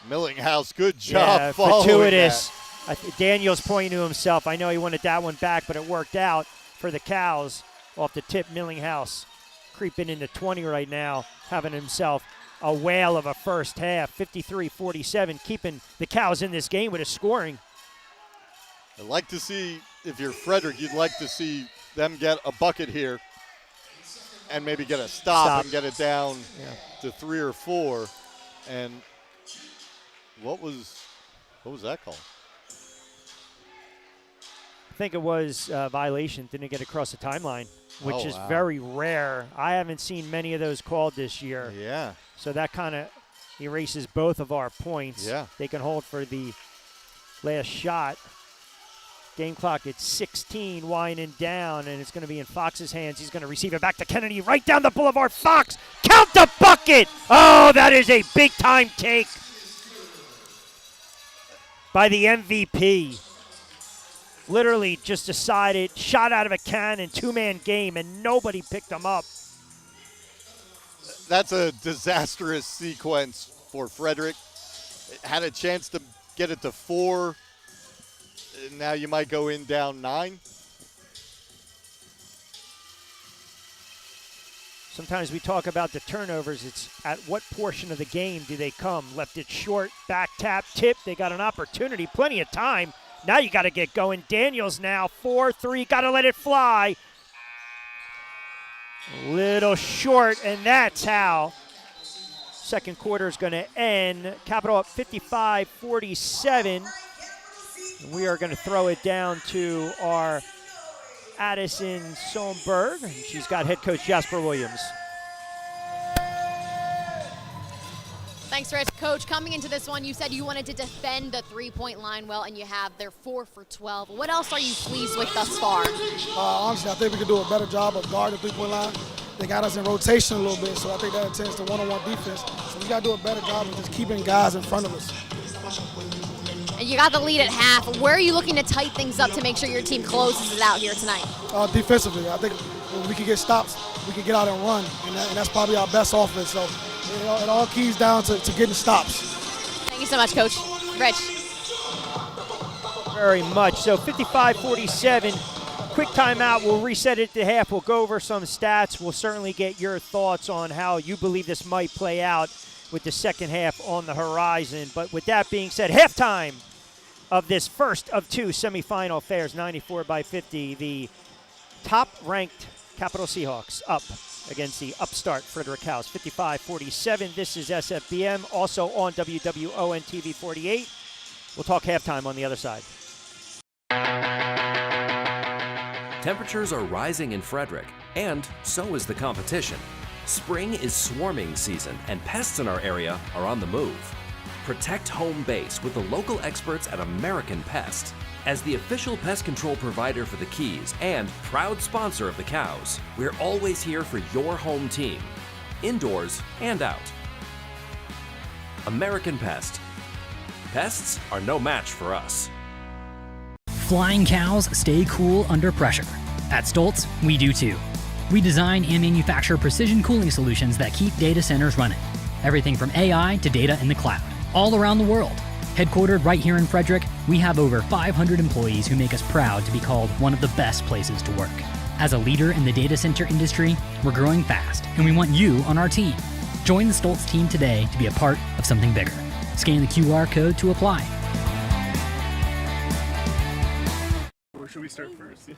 Millinghouse, good job. Fortuitous. Daniels pointing to himself. I know he wanted that one back, but it worked out for the Cows off the tip. Millinghouse creeping into 20 right now, having himself a whale of a first half. 53-47, keeping the Cows in this game with a scoring. I'd like to see, if you're Frederick, you'd like to see them get a bucket here and maybe get a stop. And get it down to 3 or 4. And what was that call? I think it was a violation. Didn't get across the timeline, which is very rare. I haven't seen many of those called this year. Yeah. So that kind of erases both of our points. Yeah. They can hold for the last shot. Game clock at 16, winding down, and it's going to be in Fox's hands. He's going to receive it back to Kennedy, right down the boulevard. Fox, count the bucket! Oh, that is a big-time take by the MVP. Literally just decided, shot out of a cannon, 2-man game, and nobody picked him up. That's a disastrous sequence for Frederick. Had a chance to get it to 4. Now you might go in down 9. Sometimes we talk about the turnovers. It's at what portion of the game do they come? Left it short, back tap, tip. They got an opportunity, plenty of time. Now you got to get going. Daniels now, 4-3, got to let it fly. Little short, and that's how second quarter is going to end. Capital up 55-47. We are going to throw it down to our Addison Solberg. She's got head coach Jasper Williams. Thanks, Rich. Coach, coming into this one, you said you wanted to defend the three-point line well, and you have. They're 4 for 12. What else are you pleased with thus far? Honestly, I think we could do a better job of guarding the three-point line. They got us in rotation a little bit, so I think that intends to one-on-one defense. So we got to do a better job of just keeping guys in front of us. And you got the lead at half. Where are you looking to tighten things up to make sure your team closes it out here tonight? Defensively, I think when we can get stops, we can get out and run, and that's probably our best offense. So it all keys down to getting stops. Thank you so much, Coach. Rich. Very much. So 55-47. Quick timeout. We'll reset it to half. We'll go over some stats. We'll certainly get your thoughts on how you believe this might play out with the second half on the horizon. But with that being said, halftime of this first of two semifinal affairs, 94-50. The top-ranked Capital Seahawks up against the upstart Frederick House, 55-47. This is SFBM, also on WWON TV 48. We'll talk halftime on the other side. Temperatures are rising in Frederick, and so is the competition. Spring is swarming season, and pests in our area are on the move. Protect home base with the local experts at American Pest. As the official pest control provider for the Keys and proud sponsor of the Cows, we're always here for your home team, indoors and out. American Pest. Pests are no match for us. Flying cows stay cool under pressure. At Stoltz, we do too. We design and manufacture precision cooling solutions that keep data centers running. Everything from AI to data in the cloud, all around the world. Headquartered right here in Frederick, we have over 500 employees who make us proud to be called one of the best places to work. As a leader in the data center industry, we're growing fast, and we want you on our team. Join the Stoltz team today to be a part of something bigger. Scan the QR code to apply. Where should we start first?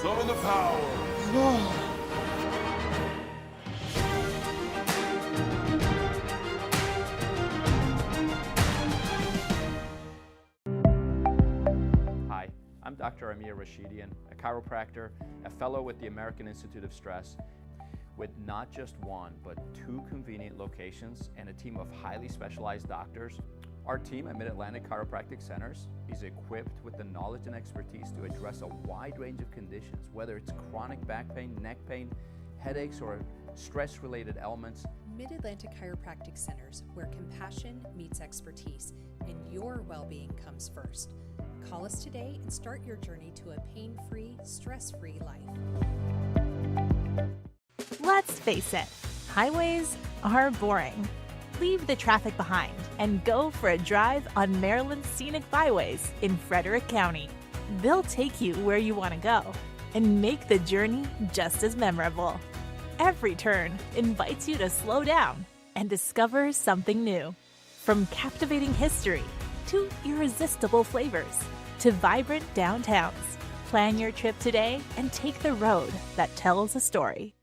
Summon the power. Hi, I'm Dr. Amir Rashidian, a chiropractor, a fellow with the American Institute of Stress. With not just one, but 2 convenient locations and a team of highly specialized doctors, our team at Mid-Atlantic Chiropractic Centers is equipped with the knowledge and expertise to address a wide range of conditions, whether it's chronic back pain, neck pain, headaches, or stress-related ailments. Mid-Atlantic Chiropractic Centers, where compassion meets expertise and your well-being comes first. Call us today and start your journey to a pain-free, stress-free life. Let's face it, highways are boring. Leave the traffic behind and go for a drive on Maryland's scenic byways in Frederick County. They'll take you where you want to go and make the journey just as memorable. Every turn invites you to slow down and discover something new. From captivating history to irresistible flavors to vibrant downtowns. Plan your trip today and take the road that tells a story.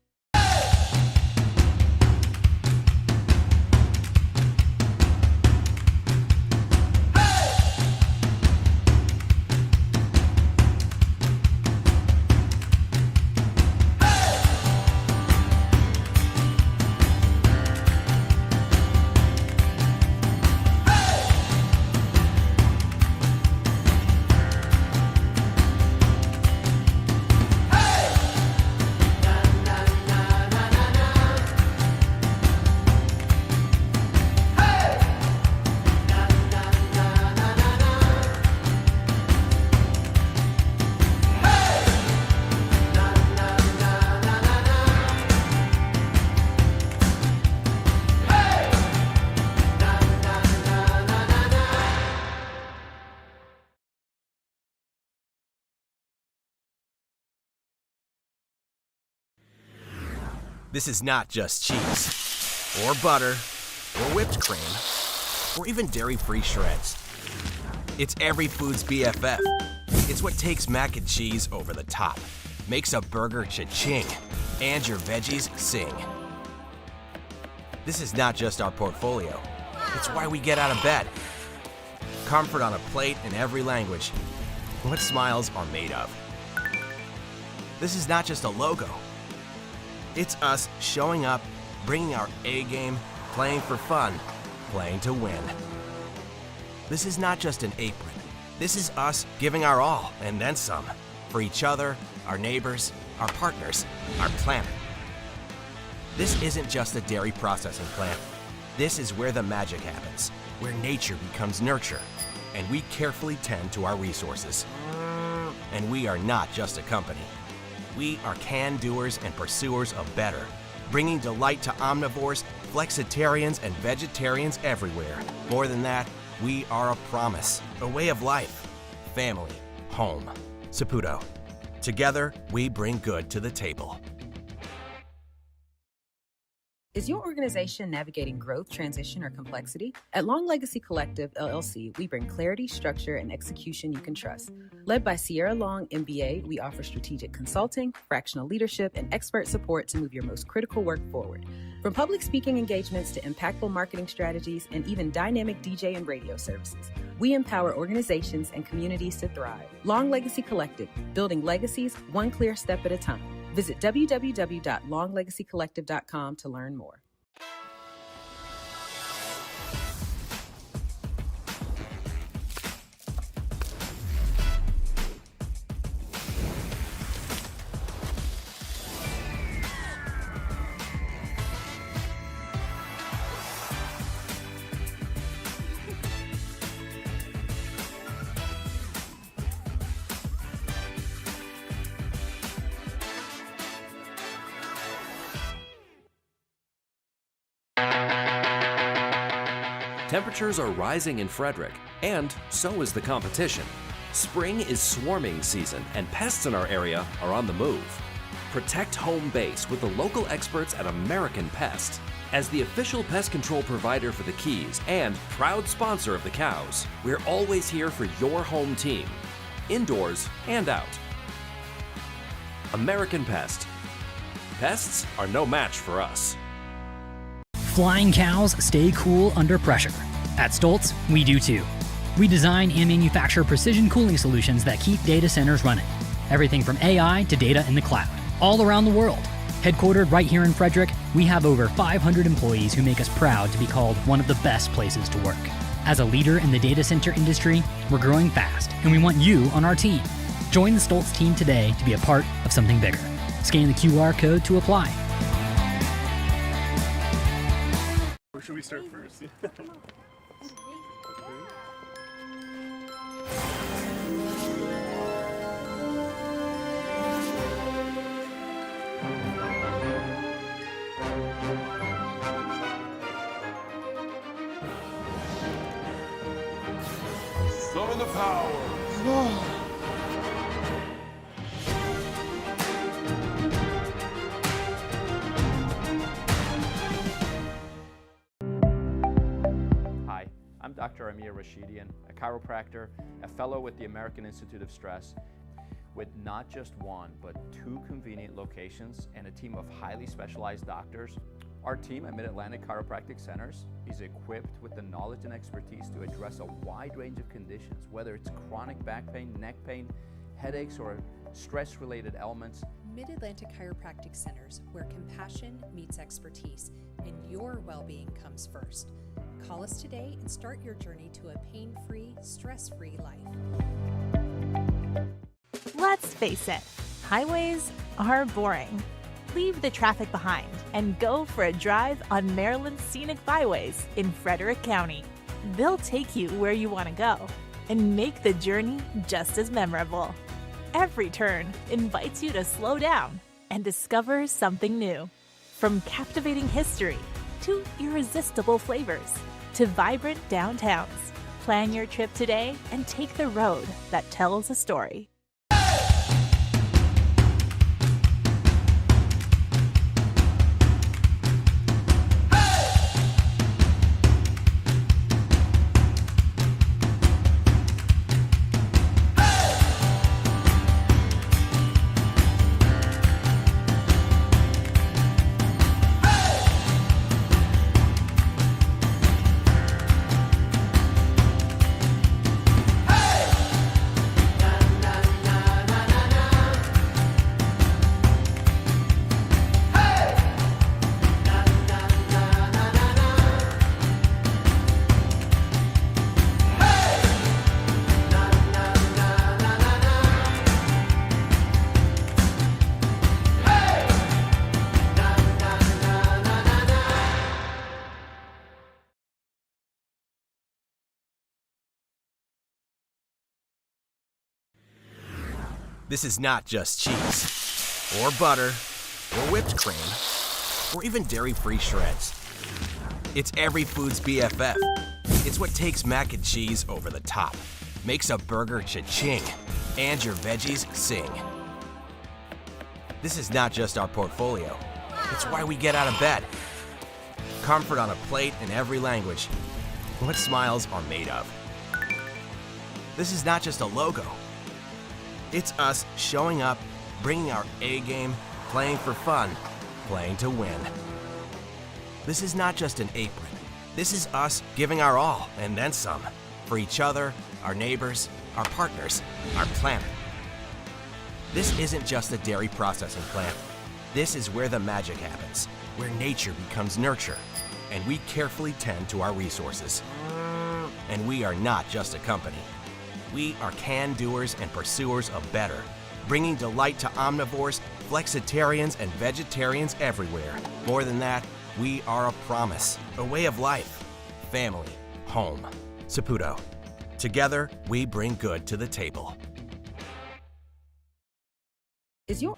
This is not just cheese, or butter, or whipped cream, or even dairy-free shreds. It's every food's BFF. It's what takes mac and cheese over the top, makes a burger cha-ching, and your veggies sing. This is not just our portfolio. It's why we get out of bed. Comfort on a plate in every language. What smiles are made of. This is not just a logo. It's us showing up, bringing our A game, playing for fun, playing to win. This is not just an apron. This is us giving our all and then some for each other, our neighbors, our partners, our planet. This isn't just a dairy processing plant. This is where the magic happens, where nature becomes nurture, and we carefully tend to our resources. And we are not just a company. We are can-doers and pursuers of better, bringing delight to omnivores, flexitarians, and vegetarians everywhere. More than that, we are a promise, a way of life, family, home. Saputo. Together, we bring good to the table. Is your organization navigating growth, transition, or complexity? At Long Legacy Collective, LLC, we bring clarity, structure, and execution you can trust. Led by Sierra Long, MBA, we offer strategic consulting, fractional leadership, and expert support to move your most critical work forward. From public speaking engagements to impactful marketing strategies and even dynamic DJ and radio services, we empower organizations and communities to thrive. Long Legacy Collective, building legacies one clear step at a time. Visit www.longlegacycollective.com to learn more. Temperatures are rising in Frederick, and so is the competition. Spring is swarming season, and pests in our area are on the move. Protect home base with the local experts at American Pest. As the official pest control provider for the Keys and proud sponsor of the Cows, we're always here for your home team, indoors and out. American Pest. Pests are no match for us. Flying cows stay cool under pressure. At Stoltz, we do too. We design and manufacture precision cooling solutions that keep data centers running. Everything from AI to data in the cloud, all around the world. Headquartered right here in Frederick, we have over 500 employees who make us proud to be called one of the best places to work. As a leader in the data center industry, we're growing fast, and we want you on our team. Join the Stoltz team today to be a part of something bigger. Scan the QR code to apply. Or should we start first? Summon the power. Hi, I'm Dr. Amir Rashidian, a chiropractor, a fellow with the American Institute of Stress, with not just one, but 2 convenient locations and a team of highly specialized doctors. Our team at Mid-Atlantic Chiropractic Centers is equipped with the knowledge and expertise to address a wide range of conditions, whether it's chronic back pain, neck pain, headaches, or stress-related ailments. Mid-Atlantic Chiropractic Centers, where compassion meets expertise and your well-being comes first. Call us today and start your journey to a pain-free, stress-free life. Let's face it, highways are boring. Leave the traffic behind and go for a drive on Maryland's scenic byways in Frederick County. They'll take you where you want to go and make the journey just as memorable. Every turn invites you to slow down and discover something new. From captivating history to irresistible flavors to vibrant downtowns. Plan your trip today and take the road that tells a story. This is not just cheese, or butter, or whipped cream, or even dairy-free shreds. It's every food's BFF. It's what takes mac and cheese over the top, makes a burger cha-ching, and your veggies sing. This is not just our portfolio. It's why we get out of bed. Comfort on a plate in every language. What smiles are made of. This is not just a logo. It's us showing up, bringing our A game, playing for fun, playing to win. This is not just an apron. This is us giving our all and then some for each other, our neighbors, our partners, our planet. This isn't just a dairy processing plant. This is where the magic happens, where nature becomes nurture, and we carefully tend to our resources. And we are not just a company. We are can-doers and pursuers of better, bringing delight to omnivores, flexitarians, and vegetarians everywhere. More than that, we are a promise, a way of life, family, home. Saputo. Together, we bring good to the table. Is your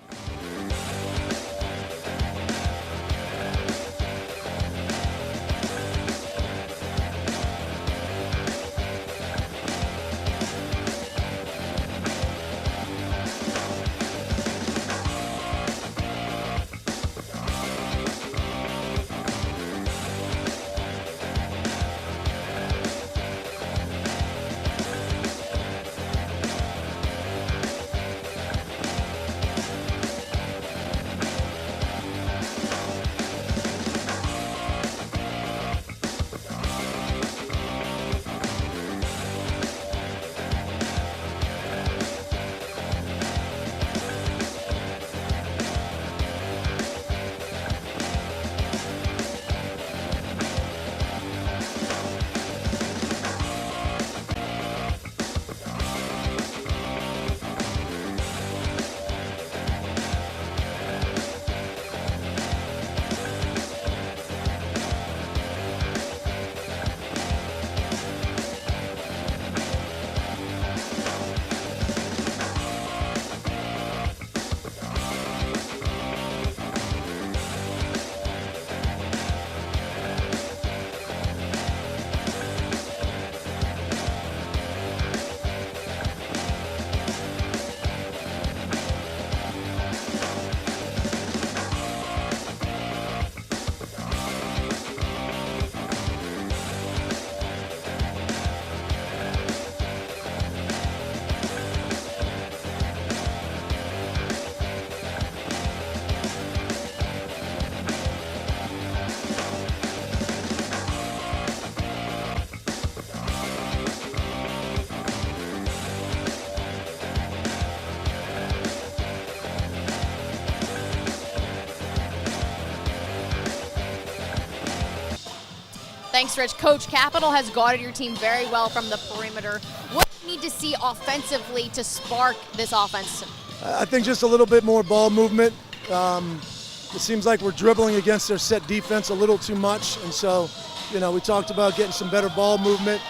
Thanks, Rich. Coach, Capital has guarded your team very well from the perimeter. What do you need to see offensively to spark this offense? I think just a little bit more ball movement. It seems like we're dribbling against their set defense a little too much, and so, we talked about getting some better ball movement,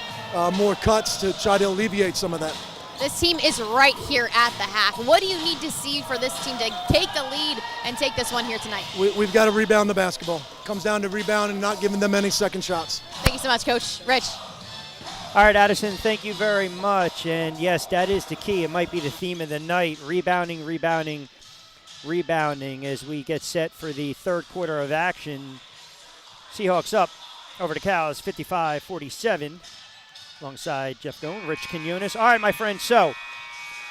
more cuts to try to alleviate some of that. This team is right here at the half. What do you need to see for this team to take the lead and take this one here tonight? We've got to rebound the basketball. Comes down to rebound and not giving them any second shots. Thank you so much, Coach. Rich. All right, Addison, thank you very much. And yes, that is the key. It might be the theme of the night, rebounding, rebounding, rebounding as we get set for the third quarter of action. Seahawks up over the Cows, 55-47. Alongside Jeff Goen, Rich Quinones. All right, my friends, so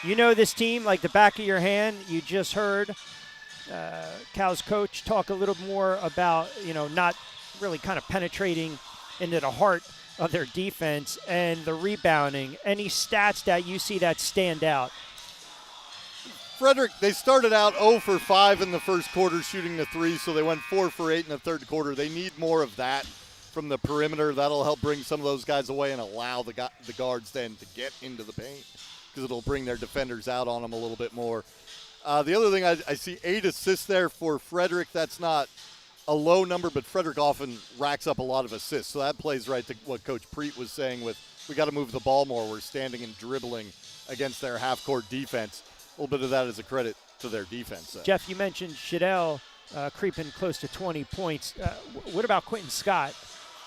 you know this team like the back of your hand. You just heard Cal's coach talk a little more about, not really kind of penetrating into the heart of their defense and the rebounding. Any stats that you see that stand out? Frederick, they started out 0 for 5 in the first quarter shooting the three, so they went 4 for 8 in the third quarter. They need more of that from the perimeter. That'll help bring some of those guys away and allow the guards then to get into the paint because it'll bring their defenders out on them a little bit more. The other thing, I see 8 assists there for Frederick. That's not a low number, but Frederick often racks up a lot of assists. So that plays right to what Coach Preet was saying with we got to move the ball more. We're standing and dribbling against their half-court defense. little bit of that is a credit to their defense. Jeff, you mentioned Shadell creeping close to 20 points. What about Quentin Scott?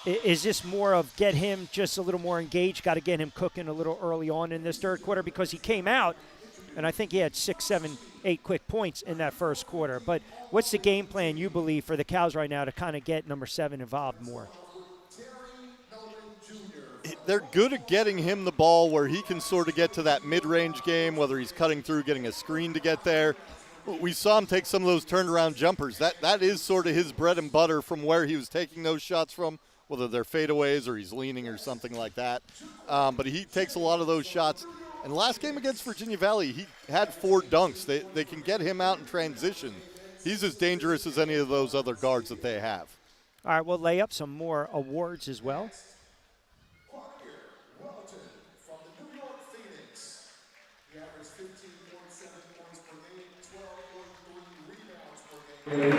Is this more of get him just a little more engaged, got to get him cooking a little early on in this third quarter? Because he came out, and I think he had 6, 7, 8 quick points in that first quarter. But what's the game plan, you believe, for the Cows right now to kind of get number 7 involved more? They're good at getting him the ball where he can sort of get to that mid-range game, whether he's cutting through, getting a screen to get there. We saw him take some of those turnaround jumpers. That is sort of his bread and butter from where he was taking those shots from, whether they're fadeaways or he's leaning or something like that. But he takes a lot of those shots. And last game against Virginia Valley, he had 4 dunks. They can get him out in transition. He's as dangerous as any of those other guards that they have. All right, we'll lay up some more awards as well. And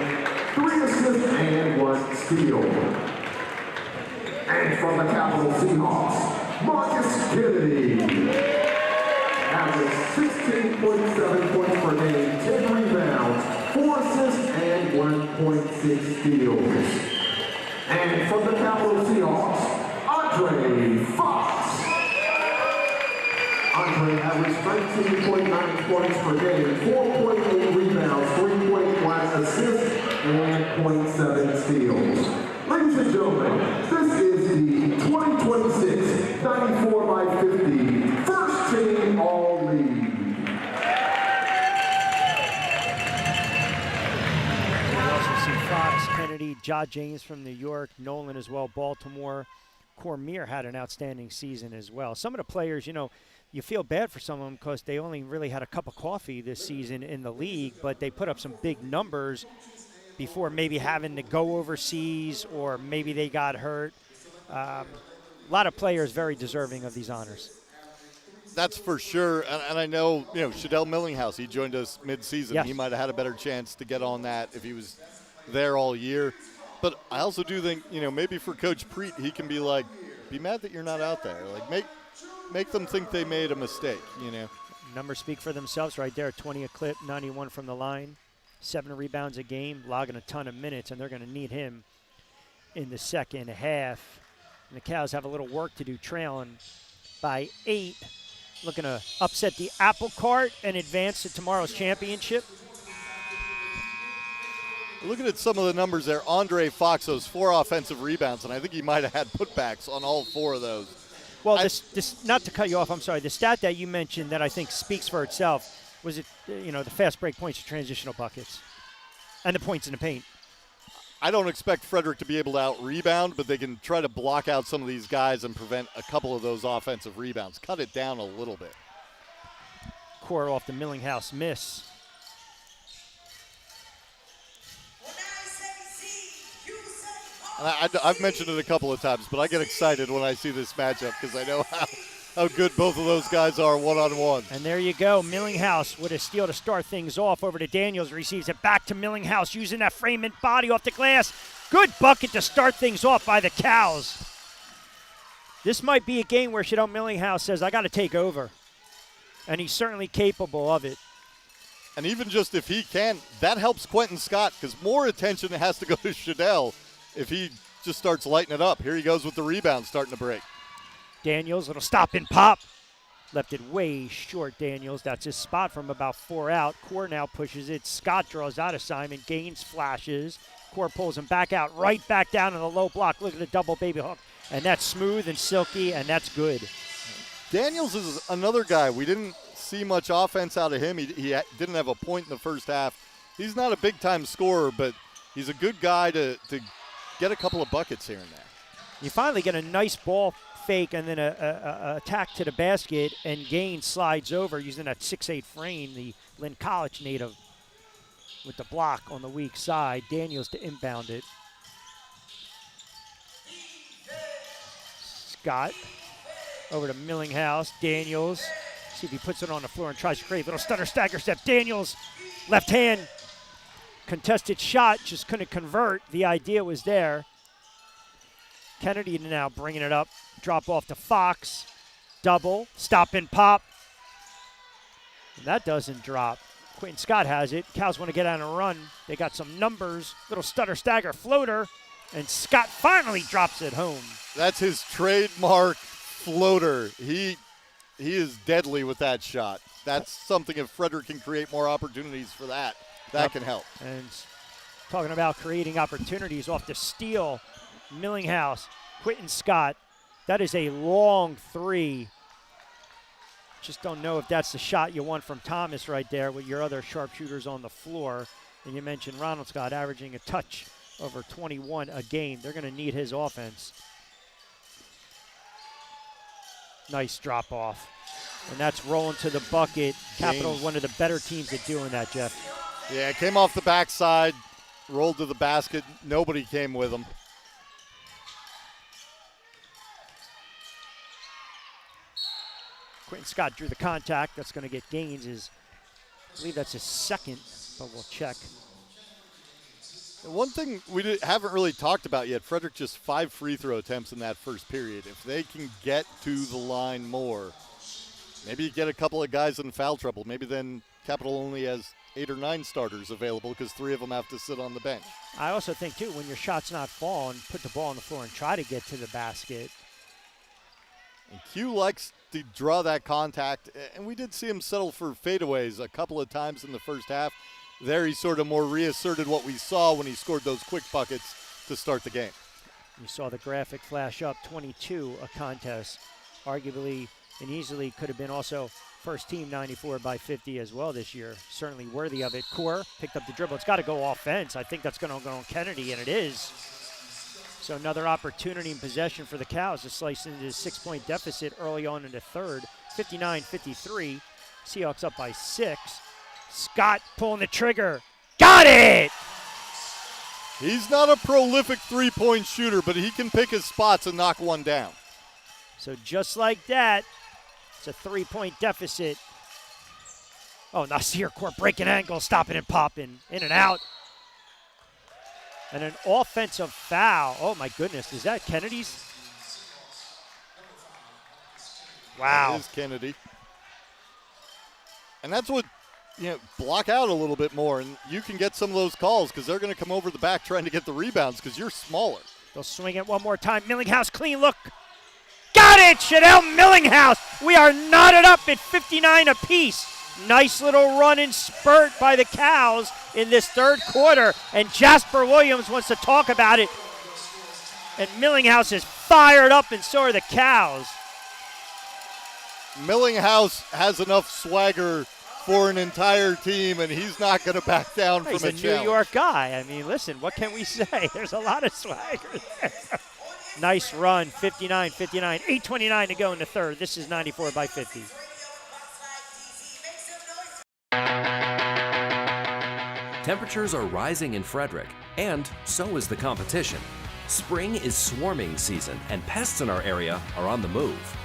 3 assists and 1 steal. And from the Capital Seahawks, Marcus Kennedy. Average 16.7 points per game, 10 rebounds, 4 assists, and 1.6 steals. And from the Capital Seahawks, Andre Fox. Andre averaged 19.9 points per game, 4.8 rebounds, 3.1 assists, and 0.7 steals. Ladies and gentlemen, this is the 2026 94 by 50 First Team All-League. We also see Fox, Kennedy, Ja James from New York, Nolan as well, Baltimore. Cormier had an outstanding season as well. Some of the players, you feel bad for some of them because they only really had a cup of coffee this season in the league, but they put up some big numbers before maybe having to go overseas or maybe they got hurt. A lot of players very deserving of these honors. That's for sure. And I know, Shadell Millinghouse, he joined us mid-season. Yes. He might have had a better chance to get on that if he was there all year. But I also do think, maybe for Coach Preet, he can be like, be mad that you're not out there. Like, make them think they made a mistake, Numbers speak for themselves right there. 20 a clip, 91 from the line, 7 rebounds a game, logging a ton of minutes, and they're going to need him in the second half. And the Cows have a little work to do, trailing by 8, looking to upset the apple cart and advance to tomorrow's championship. Looking at some of the numbers there, Andre Fox, those 4 offensive rebounds, and I think he might have had putbacks on all 4 of those. Well, this not to cut you off, I'm sorry. The stat that you mentioned that I think speaks for itself was it, the fast break points to transitional buckets and the points in the paint. I don't expect Frederick to be able to out-rebound, but they can try to block out some of these guys and prevent a couple of those offensive rebounds. Cut it down a little bit. Core off the Millinghouse miss. And I've mentioned it a couple of times, but I get excited when I see this matchup because I know how good both of those guys are one-on-one. And there you go. Millinghouse with a steal to start things off. Over to Daniels. Receives it back to Millinghouse using that frame and body off the glass. Good bucket to start things off by the Cows. This might be a game where Shadell Millinghouse says, I got to take over. And he's certainly capable of it. And even just if he can, that helps Quentin Scott because more attention has to go to Shadell if he just starts lighting it up. Here he goes with the rebound starting to break. Daniels, little stop and pop. Left it way short, Daniels. That's his spot from about 4 out. Core now pushes it. Scott draws out assignment. Gaines flashes. Core pulls him back out, right back down in the low block. Look at the double baby hook. And that's smooth and silky, and that's good. Daniels is another guy. We didn't see much offense out of him. He didn't have a point in the first half. He's not a big-time scorer, but he's a good guy to get a couple of buckets here and there. You finally get a nice ball fake and then a attack to the basket, and Gaines slides over using that 6'8 frame, the Lynn College native, with the block on the weak side. Daniels to inbound it. Scott over to Millinghouse. Daniels, see if he puts it on the floor and tries to create a little stutter stagger step. Daniels, left hand, contested shot, just couldn't convert. The idea was there. Kennedy now bringing it up. Drop off to Fox. Double. Stop and pop. That doesn't drop. Quentin Scott has it. Cows want to get on a run. They got some numbers. Little stutter stagger floater. And Scott finally drops it home. That's his trademark floater. He is deadly with that shot. That's something if Frederick can create more opportunities for that can help. And talking about creating opportunities off the steal, Millinghouse, Quentin Scott. That is a long three. Just don't know if that's the shot you want from Thomas right there with your other sharpshooters on the floor. And you mentioned Ronald Scott averaging a touch over 21 a game. They're going to need his offense. Nice drop off. And that's rolling to the bucket. Capital, one of the better teams at doing that, Jeff. Yeah, it came off the backside, rolled to the basket. Nobody came with him. Quentin Scott drew the contact. That's going to get Gaines. I believe that's his second, but we'll check. One thing we haven't really talked about yet, Frederick just 5 free throw attempts in that first period. If they can get to the line more, maybe you get a couple of guys in foul trouble. Maybe then Capital only has 8 or 9 starters available because 3 of them have to sit on the bench. I also think, too, when your shot's not falling, put the ball on the floor and try to get to the basket. And Q likes to draw that contact, and we did see him settle for fadeaways a couple of times in the first half. There he sort of more reasserted what we saw when he scored those quick buckets to start the game. You saw the graphic flash up, 22 a contest. Arguably and easily could have been also first team 94 by 50 as well this year. Certainly worthy of it. Core picked up the dribble. It's got to go offense. I think that's going to go on Kennedy, and it is. So another opportunity in possession for the Cows to slice into a 6-point deficit early on in the third. 59-53. Seahawks up by 6. Scott pulling the trigger. Got it! He's not a prolific three-point shooter, but he can pick his spots and knock one down. So just like that, it's a 3-point deficit. Oh, Nasir Court breaking ankle, stopping and popping, in and out. And an offensive foul. Oh, my goodness. Is that Kennedy's? Wow. That is Kennedy. And that's what, block out a little bit more, and you can get some of those calls because they're going to come over the back trying to get the rebounds because you're smaller. They'll swing it one more time. Millinghouse, clean look. Got it, Chanel Millinghouse. We are knotted up at 59 apiece. Nice little run and spurt by the Cows in this third quarter. And Jasper Williams wants to talk about it. And Millinghouse is fired up, and so are the Cows. Millinghouse has enough swagger for an entire team, and he's not going to back down from a challenge. He's a New York guy. I mean, listen, what can we say? There's a lot of swagger there. Nice run, 59-59. 8:29 to go in the third. This is 94 by 50. Temperatures are rising in Frederick, and so is the competition. Spring is swarming season, and pests in our area are on the move.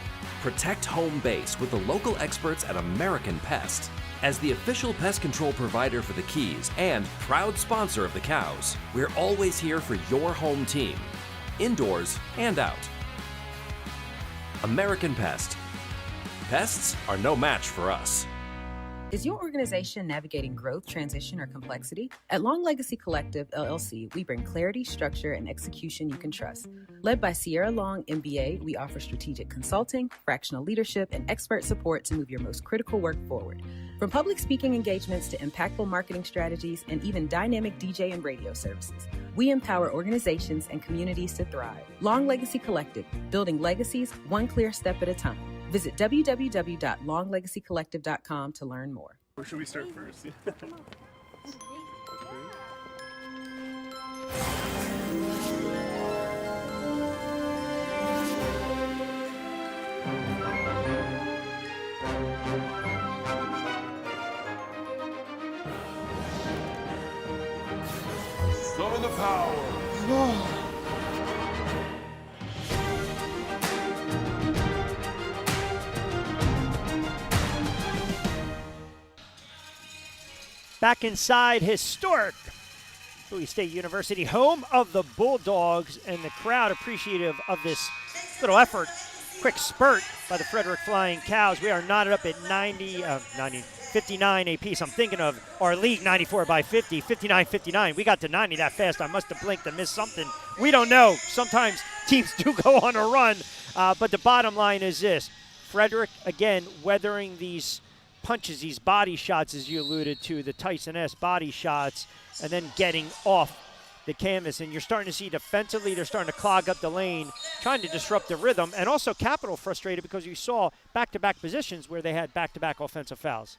Protect home base with the local experts at American Pest. As the official pest control provider for the Keys and proud sponsor of the Cows, we're always here for your home team, indoors and out. American Pest. Pests are no match for us. Is your organization navigating growth, transition, or complexity? At Long Legacy Collective, LLC, we bring clarity, structure, and execution you can trust. Led by Sierra Long, MBA, we offer strategic consulting, fractional leadership, and expert support to move your most critical work forward. From public speaking engagements to impactful marketing strategies and even dynamic DJ and radio services, we empower organizations and communities to thrive. Long Legacy Collective, building legacies one clear step at a time. Visit www.longlegacycollective.com to learn more. Where should we start first? Summon the power. Back inside historic Bowie State University, home of the Bulldogs, and the crowd appreciative of this little effort. Quick spurt by the Frederick Flying Cows. We are knotted up at 59 apiece. I'm thinking of our league 94 by 50, 59-59. We got to 90 that fast. I must have blinked and missed something. We don't know. Sometimes teams do go on a run. But the bottom line is this. Frederick, again, weathering these punches, these body shots, as you alluded to, the Tyson-esque body shots, and then getting off the canvas. And you're starting to see defensively, they're starting to clog up the lane, trying to disrupt the rhythm. And also Capital frustrated because you saw back-to-back positions where they had back-to-back offensive fouls.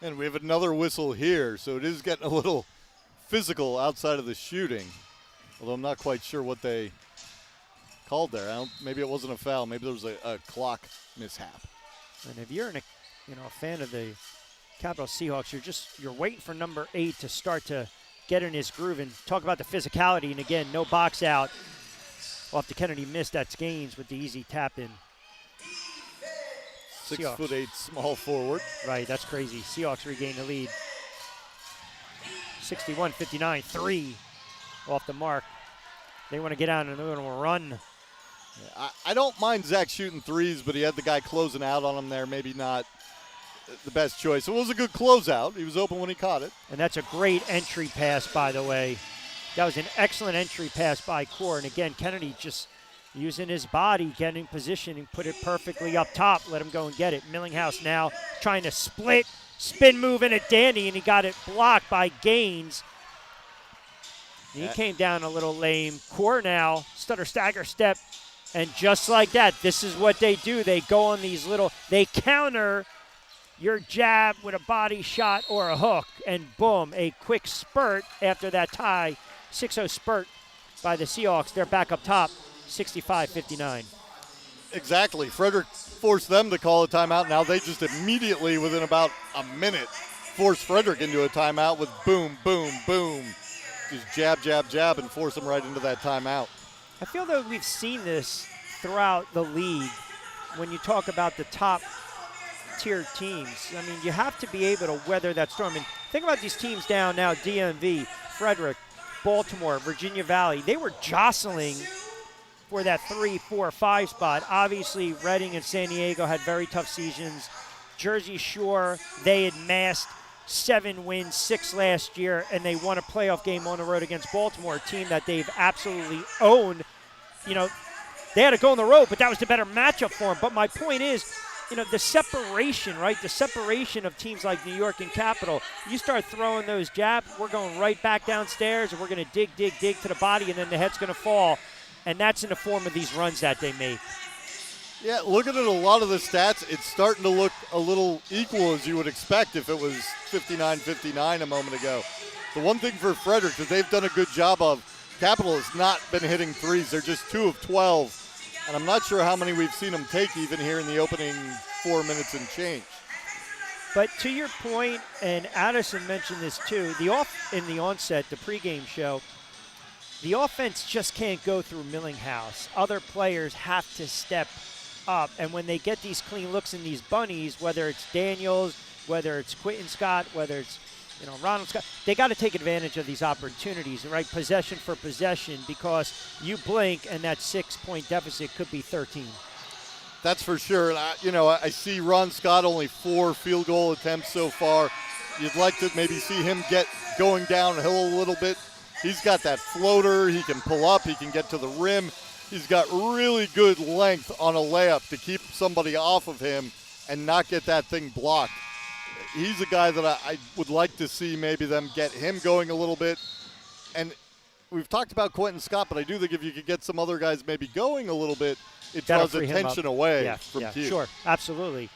And we have another whistle here, so it is getting a little physical outside of the shooting, although I'm not quite sure what they called there. Maybe it wasn't a foul. Maybe there was a clock mishap. And if you're a fan of the Capital Seahawks, you're waiting for number 8 to start to get in his groove and talk about the physicality. And again, no box out off the Kennedy miss. That's Gaines with the easy tap in. 6'8" small forward. Right, that's crazy. Seahawks regain the lead. 61-59, 3 off the mark. They want to get out and they're going to run. Yeah, I don't mind Zach shooting threes, but he had the guy closing out on him there. Maybe not the best choice. It was a good closeout. He was open when he caught it. And that's a great entry pass, by the way. That was an excellent entry pass by Core. And again, Kennedy just using his body, getting position, and put it perfectly up top. Let him go and get it. Millinghouse now trying to split, spin move in at Danny, and he got it blocked by Gaines. He came down a little lame. Core now, stutter stagger step. And just like that, this is what they do. They go on these they counter your jab with a body shot or a hook, and boom, a quick spurt after that tie. 6-0 spurt by the Seahawks. They're back up top, 65-59. Exactly. Frederick forced them to call a timeout. Now they just immediately, within about a minute, forced Frederick into a timeout with boom, boom, boom. Just jab, jab, jab, and force him right into that timeout. I feel that we've seen this throughout the league when you talk about the top-tier teams. I mean, you have to be able to weather that storm. And think about these teams down now, DMV, Frederick, Baltimore, Virginia Valley. They were jostling for that 3, 4, 5 spot. Obviously, Reading and San Diego had very tough seasons. Jersey Shore, they had massed 7 wins, 6 last year, and they won a playoff game on the road against Baltimore, a team that they've absolutely owned. You know, they had to go on the road, but that was the better matchup for them. But my point is, you know, the separation, right? The separation of teams like New York and Capital. You start throwing those jabs, we're going right back downstairs, and we're going to dig to the body, and then the head's going to fall. And that's in the form of these runs that they make. Yeah, looking at a lot of the stats, it's starting to look a little equal as you would expect if it was 59-59 a moment ago. The one thing for Frederick that they've done a good job of, Capital has not been hitting threes. They're just 2 of 12, and I'm not sure how many we've seen them take even here in the opening 4 minutes and change. But to your point, and Addison mentioned this too, in the onset, the pregame show, the offense just can't go through Millinghouse. Other players have to step up, and when they get these clean looks in these bunnies, whether it's Daniels, whether it's Quentin Scott, whether it's Ronald Scott, they got to take advantage of these opportunities, right? Possession for possession, because you blink and that 6-point deficit could be 13. That's for sure. And I see Ron Scott only 4 field goal attempts so far. You'd like to maybe see him get going downhill a little bit. He's got that floater. He can pull up. He can get to the rim. He's got really good length on a layup to keep somebody off of him and not get that thing blocked. He's a guy that I would like to see maybe them get him going a little bit. And we've talked about Quentin Scott, but I do think if you could get some other guys maybe going a little bit, it draws attention away from Q. Sure, absolutely.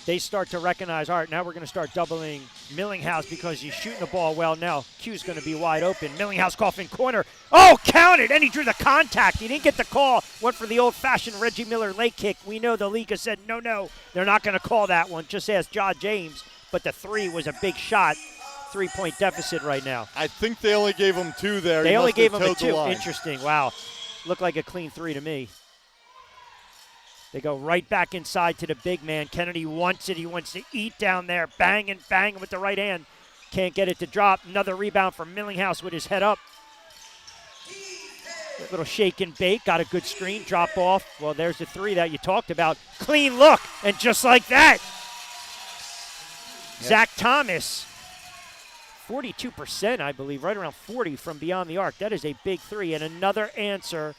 They start to recognize, all right, now we're going to start doubling Millinghouse because he's shooting the ball well. Now Q's going to be wide open. Millinghouse coffin corner. Oh, counted, and he drew the contact. He didn't get the call. Went for the old-fashioned Reggie Miller late kick. We know the league has said, no, they're not going to call that one. Just ask John James. But the 3 was a big shot. 3-point deficit right now. I think they only gave him 2 there. They only gave him a 2. Interesting. Wow. Looked like a clean 3 to me. They go right back inside to the big man. Kennedy wants it. He wants to eat down there. Banging with the right hand. Can't get it to drop. Another rebound from Millinghouse with his head up. A little shake and bake. Got a good screen. Drop off. Well, there's the 3 that you talked about. Clean look. And just like that, Zach Thomas, 42%, I believe, right around 40 from beyond the arc. That is a big three, and another answer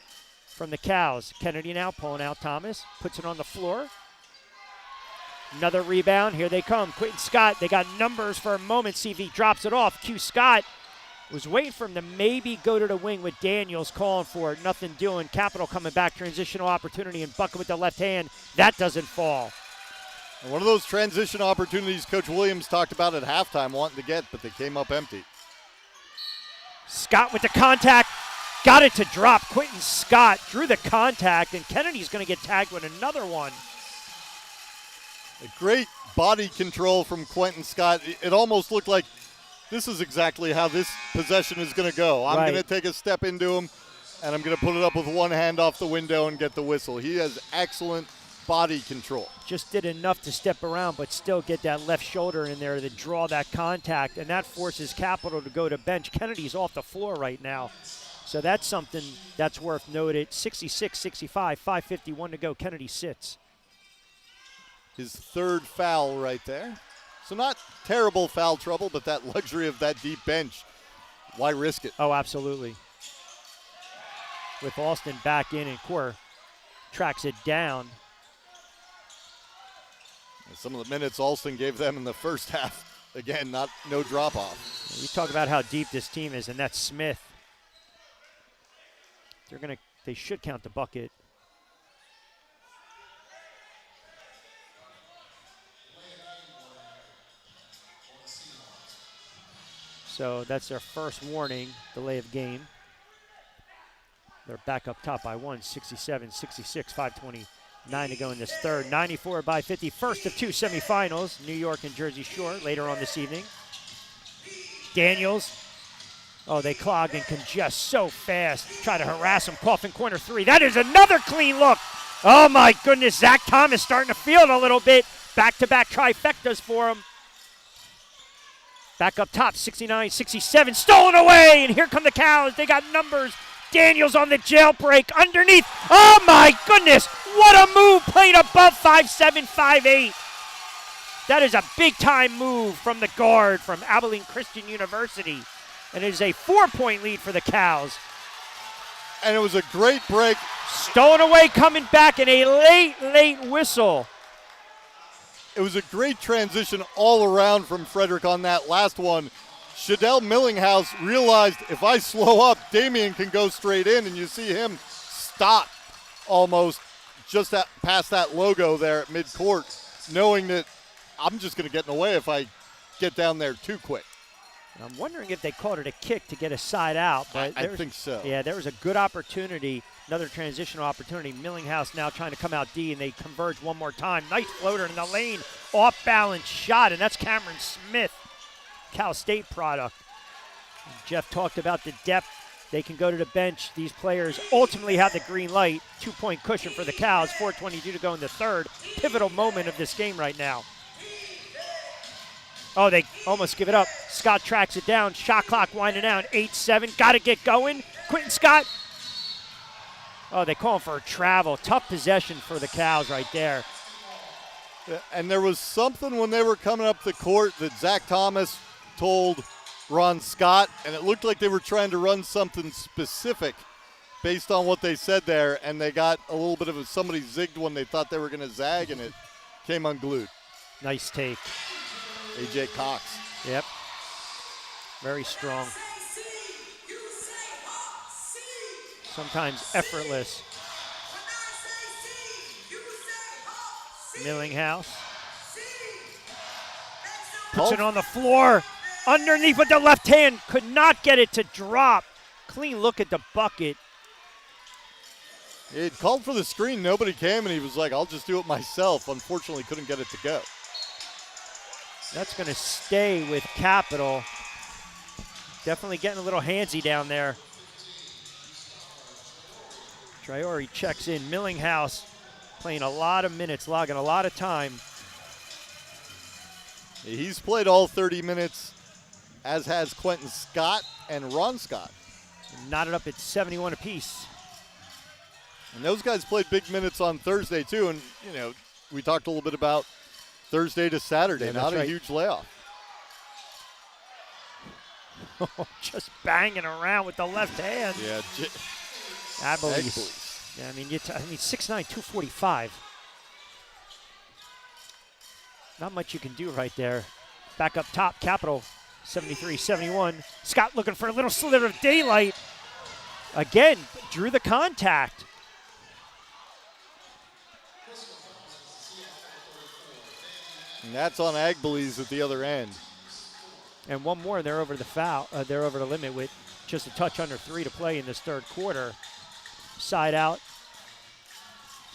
from the Cows. Kennedy now pulling out Thomas, puts it on the floor. Another rebound. Here they come. Quentin Scott, they got numbers for a moment. See if he drops it off. Q Scott was waiting for him to maybe go to the wing with Daniels calling for it. Nothing doing. Capital coming back. Transitional opportunity and bucket with the left hand. That doesn't fall. And one of those transition opportunities Coach Williams talked about at halftime wanting to get, but they came up empty. Scott with the contact. Got it to drop. Quentin Scott drew the contact, and Kennedy's going to get tagged with another one. A great body control from Quentin Scott. It almost looked like this is exactly how this possession is going to go. I'm going to take a step into him, and I'm going to put it up with one hand off the window and get the whistle. He has excellent body control. Just did enough to step around, but still get that left shoulder in there to draw that contact, and that forces Capital to go to bench. Kennedy's off the floor right now, so that's something that's worth noted. 66-65, 5:51 to go. Kennedy sits. His third foul right there. So not terrible foul trouble, but that luxury of that deep bench. Why risk it? Oh, absolutely. With Austin back in and Core tracks it down. Some of the minutes Alston gave them in the first half, again, no drop off. We talk about how deep this team is, and that's Smith. They should count the bucket. So that's their first warning, delay of game. They're back up top by one, 67-66, 5:29 to go in this third. 94 by 50, first of two semifinals, New York and Jersey Shore later on this evening. Daniels, they clog and congest so fast. Try to harass him, Coffin corner three. That is another clean look. Oh my goodness, Zach Thomas starting to feel it a little bit. Back-to-back trifectas for him. Back up top, 69-67, stolen away, and here come the Cows. They got numbers. Daniels on the jailbreak, underneath. Oh my goodness, what a move, playing above 5'7", 5'8". That is a big-time move from the guard from Abilene Christian University, and it is a 4-point lead for the Cows. And it was a great break. Stolen away, coming back, and a late whistle. It was a great transition all around from Frederick on that last one. Shadell Millinghouse realized if I slow up, Damian can go straight in, and you see him stop almost just past that logo there at midcourt, knowing that I'm just going to get in the way if I get down there too quick. I'm wondering if they called it a kick to get a side out. But I think so. Yeah, there was a good opportunity, another transitional opportunity. Millinghouse now trying to come out D, and they converge one more time. Nice floater in the lane, off-balance shot, and that's Cameron Smith, Cal State product. And Jeff talked about the depth. They can go to the bench. These players ultimately have the green light. 2-point cushion for the Cows, 4:22 to go in the third. Pivotal moment of this game right now. Oh, they almost give it up. Scott tracks it down. Shot clock winding down. 8-7. Got to get going. Quentin Scott. Oh, they call him for a travel. Tough possession for the Cows right there. And there was something when they were coming up the court that Zach Thomas told Ron Scott, and it looked like they were trying to run something specific based on what they said there, and they got a little bit of somebody zigged when they thought they were going to zag, and it came unglued. Nice take. A.J. Cox. Yep. Very strong. Sometimes effortless. Millinghouse. Puts it on the floor. Underneath with the left hand. Could not get it to drop. Clean look at the bucket. He called for the screen. Nobody came, and he was like, I'll just do it myself. Unfortunately, couldn't get it to go. That's going to stay with Capital. Definitely getting a little handsy down there. Traore checks in. Millinghouse playing a lot of minutes, logging a lot of time. He's played all 30 minutes, as has Quentin Scott and Ron Scott. Knotted up at 71 apiece. And those guys played big minutes on Thursday, too. And, we talked a little bit about Thursday to Saturday, Yeah, not that's a right. huge layoff. Just banging around with the left hand. Yeah, Agbeles. Yeah, I mean, 6'9", 245. Not much you can do right there. Back up top, Capital, 73-71. Scott looking for a little sliver of daylight. Again, drew the contact. And that's on Agbeles at the other end. And one more, they're over the foul. They're over the limit with just a touch under 3 to play in this third quarter. Side out.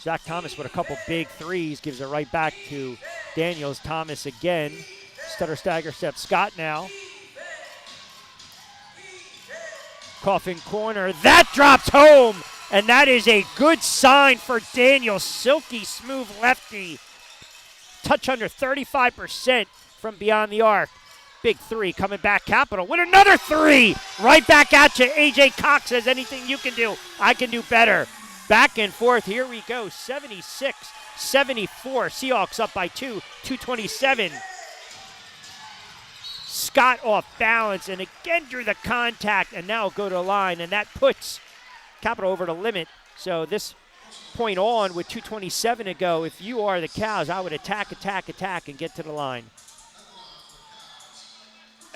Zach Thomas with a couple big threes, gives it right back to Daniels. Thomas again. Stutter stagger step. Scott now. Coffin corner. That drops home. And that is a good sign for Daniels. Silky smooth lefty. Touch under 35% from beyond the arc. Big three coming back, Capital with another three. Right back at you. A.J. Cox says, anything you can do, I can do better. Back and forth. Here we go. 76-74. Seahawks up by 2. 2:27. Scott off balance and again drew the contact and now go to the line. And that puts Capital over the limit. So this point on with 2:27 to go, if you are the Cows, I would attack, and get to the line.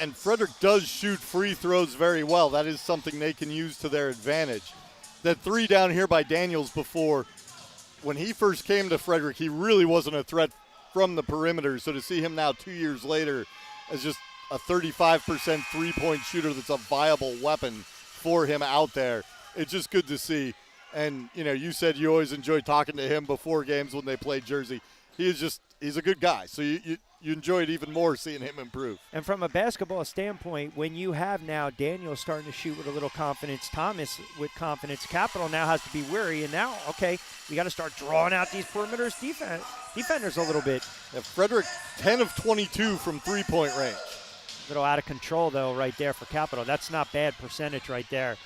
And Frederick does shoot free throws very well. That is something they can use to their advantage. That three down here by Daniels before, when he first came to Frederick, he really wasn't a threat from the perimeter. So to see him now 2 years later as just a 35% three-point shooter that's a viable weapon for him out there, it's just good to see. And, you know, you said you always enjoy talking to him before games when they play Jersey. He's a good guy. So you enjoy it even more seeing him improve. And from a basketball standpoint, when you have now Daniel starting to shoot with a little confidence, Thomas with confidence, Capital now has to be wary. And now, okay, we got to start drawing out these perimeters defenders a little bit. Yeah, Frederick, 10 of 22 from three-point range. A little out of control, though, right there for Capital. That's not bad percentage right there.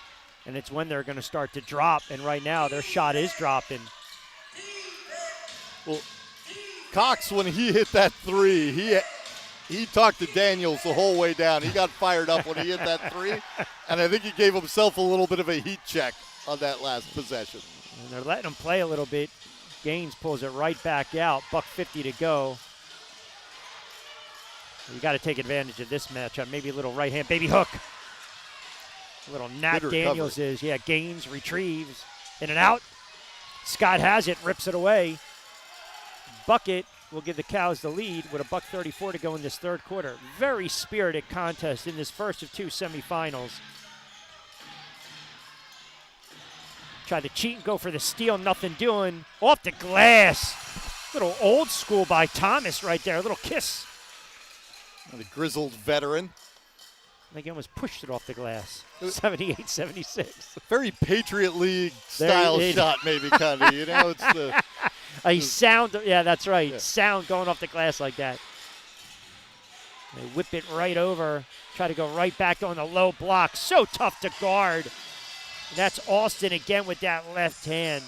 And it's when they're going to start to drop. And right now, their shot is dropping. Well, Cox, when he hit that three, he talked to Daniels the whole way down. He got fired up when he hit that three, and I think he gave himself a little bit of a heat check on that last possession. And they're letting him play a little bit. Gaines pulls it right back out. $1:50 to go. You got to take advantage of this matchup. Maybe a little right hand baby hook. A little Nat Daniels is. Yeah, Gaines retrieves. In and out. Scott has it, rips it away. Bucket will give the Cows the lead with $1:34 to go in this third quarter. Very spirited contest in this first of two semifinals. Tried to cheat and go for the steal, nothing doing. Off the glass. Little old school by Thomas right there. A little kiss. The grizzled veteran. I think he almost pushed it off the glass. 78-76. Very Patriot League style shot, maybe, kind of. You know, it's the a sound. Yeah, that's right. Yeah. Sound going off the glass like that. They whip it right over. Try to go right back on the low block. So tough to guard. And that's Austin again with that left hand.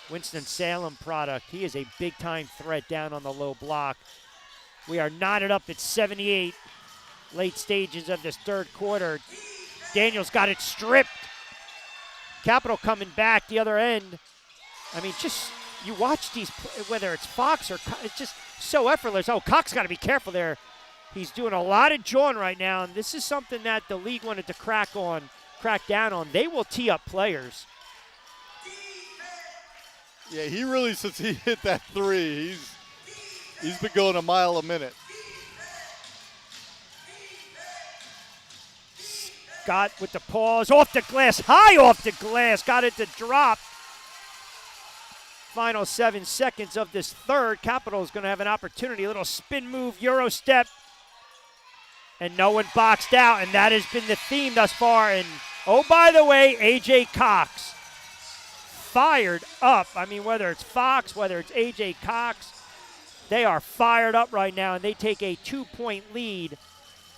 Winston-Salem product. He is a big-time threat down on the low block. We are knotted up at 78. Late stages of this third quarter. Daniels got it stripped. Capital coming back the other end. I mean, just you watch these, whether it's Fox or it's just so effortless. Oh, Cox got to be careful there. He's doing a lot of jawing right now, and this is something that the league wanted to crack down on. They will tee up players. Yeah, he really, since he hit that three, he's been going a mile a minute. Scott with the pause, off the glass, high off the glass, got it to drop. Final 7 seconds of this third. Capital is going to have an opportunity, a little spin move, Euro step, and no one boxed out, and that has been the theme thus far. And oh, by the way, A.J. Cox fired up. I mean, whether it's Fox, whether it's A.J. Cox, they are fired up right now, and they take a 2-point lead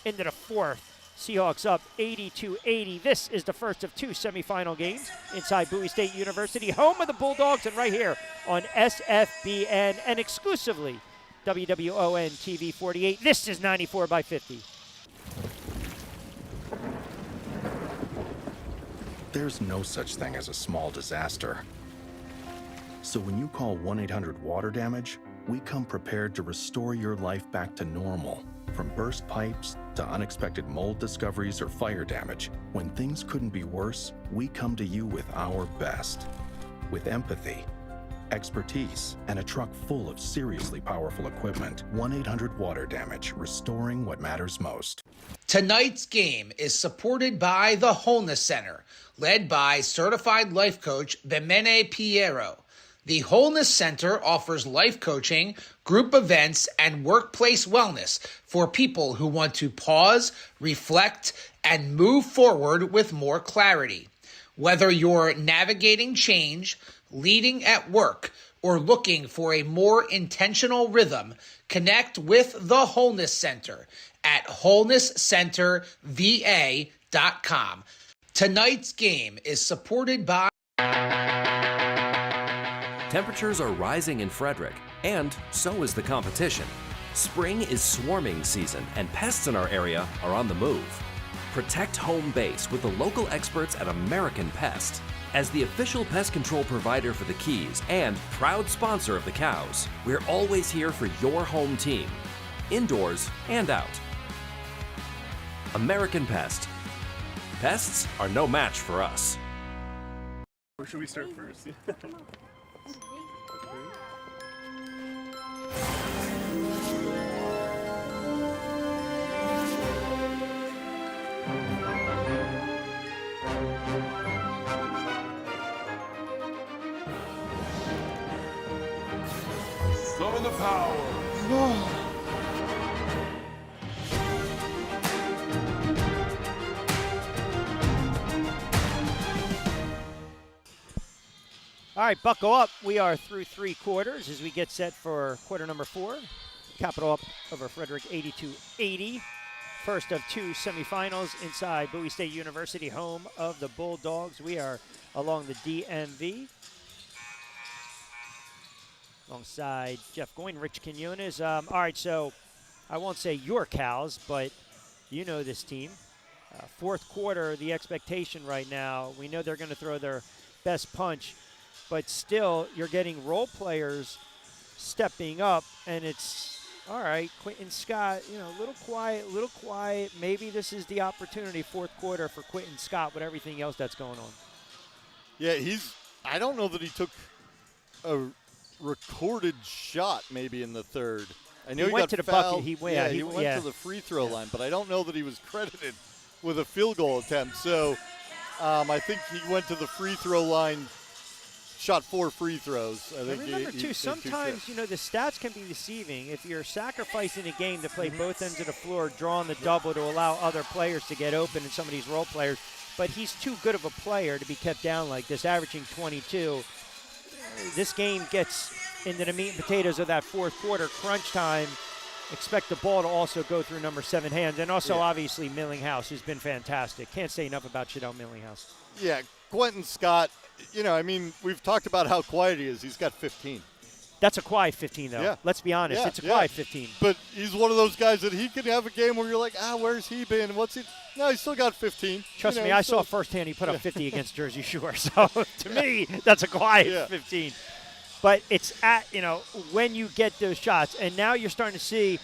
into the fourth. Seahawks up 80-80. This is the first of two semifinal games inside Bowie State University, home of the Bulldogs, and right here on SFBN and exclusively WWON TV 48. This is 94 by 50. There's no such thing as a small disaster. So when you call 1-800-WATER-DAMAGE, we come prepared to restore your life back to normal. From burst pipes to unexpected mold discoveries or fire damage, when things couldn't be worse, we come to you with our best. With empathy, expertise, and a truck full of seriously powerful equipment. 1-800-WATER-DAMAGE, restoring what matters most. Tonight's game is supported by the Wholeness Center, led by certified life coach Bemene Piero. The Wholeness Center offers life coaching, group events, and workplace wellness for people who want to pause, reflect, and move forward with more clarity. Whether you're navigating change, leading at work, or looking for a more intentional rhythm, connect with the Wholeness Center at wholenesscenterva.com. Tonight's game is supported by... Temperatures are rising in Frederick, and so is the competition. Spring is swarming season, and pests in our area are on the move. Protect home base with the local experts at American Pest. As the official pest control provider for the Keys and proud sponsor of the Cows, we're always here for your home team, indoors and out. American Pest. Pests are no match for us. Where should we start first? Summon the power. All right, buckle up. We are through 3 quarters as we get set for quarter number 4. Capital up over Frederick 82-80. First of 2 semifinals inside Bowie State University, home of the Bulldogs. We are along the DMV. Alongside Jeff Goyne, Rich Quinones. All right, so I won't say your Cows, but you know this team. Fourth quarter, the expectation right now, we know they're going to throw their best punch, but still you're getting role players stepping up, and it's, all right, Quentin Scott, you know, a little quiet. Maybe this is the opportunity, fourth quarter, for Quentin Scott with everything else that's going on. Yeah, I don't know that he took a recorded shot maybe in the third. I know he went got to the fouled. bucket. He went to the free throw line, but I don't know that he was credited with a field goal attempt. So I think he went to the free throw line, shot 4 free throws. I think remember, too, sometimes, you know, the stats can be deceiving. If you're sacrificing a game to play both ends of the floor, drawing the double to allow other players to get open and some of these role players, but he's too good of a player to be kept down like this, averaging 22. This game gets into the meat and potatoes of that fourth quarter, crunch time. Expect the ball to also go through number 7 hands. And also, obviously, Millinghouse has been fantastic. Can't say enough about Shadell Millinghouse. Yeah, Quentin Scott, you know, I mean, we've talked about how quiet he is. He's got 15. That's a quiet 15, though. Yeah. Let's be honest. It's a quiet 15. But he's one of those guys that he can have a game where you're like, where's he been? What's he? No, he's still got 15. Trust me, I saw firsthand he put up 50 against Jersey Shore. So, to me, that's a quiet 15. But it's when you get those shots. And now you're starting to see,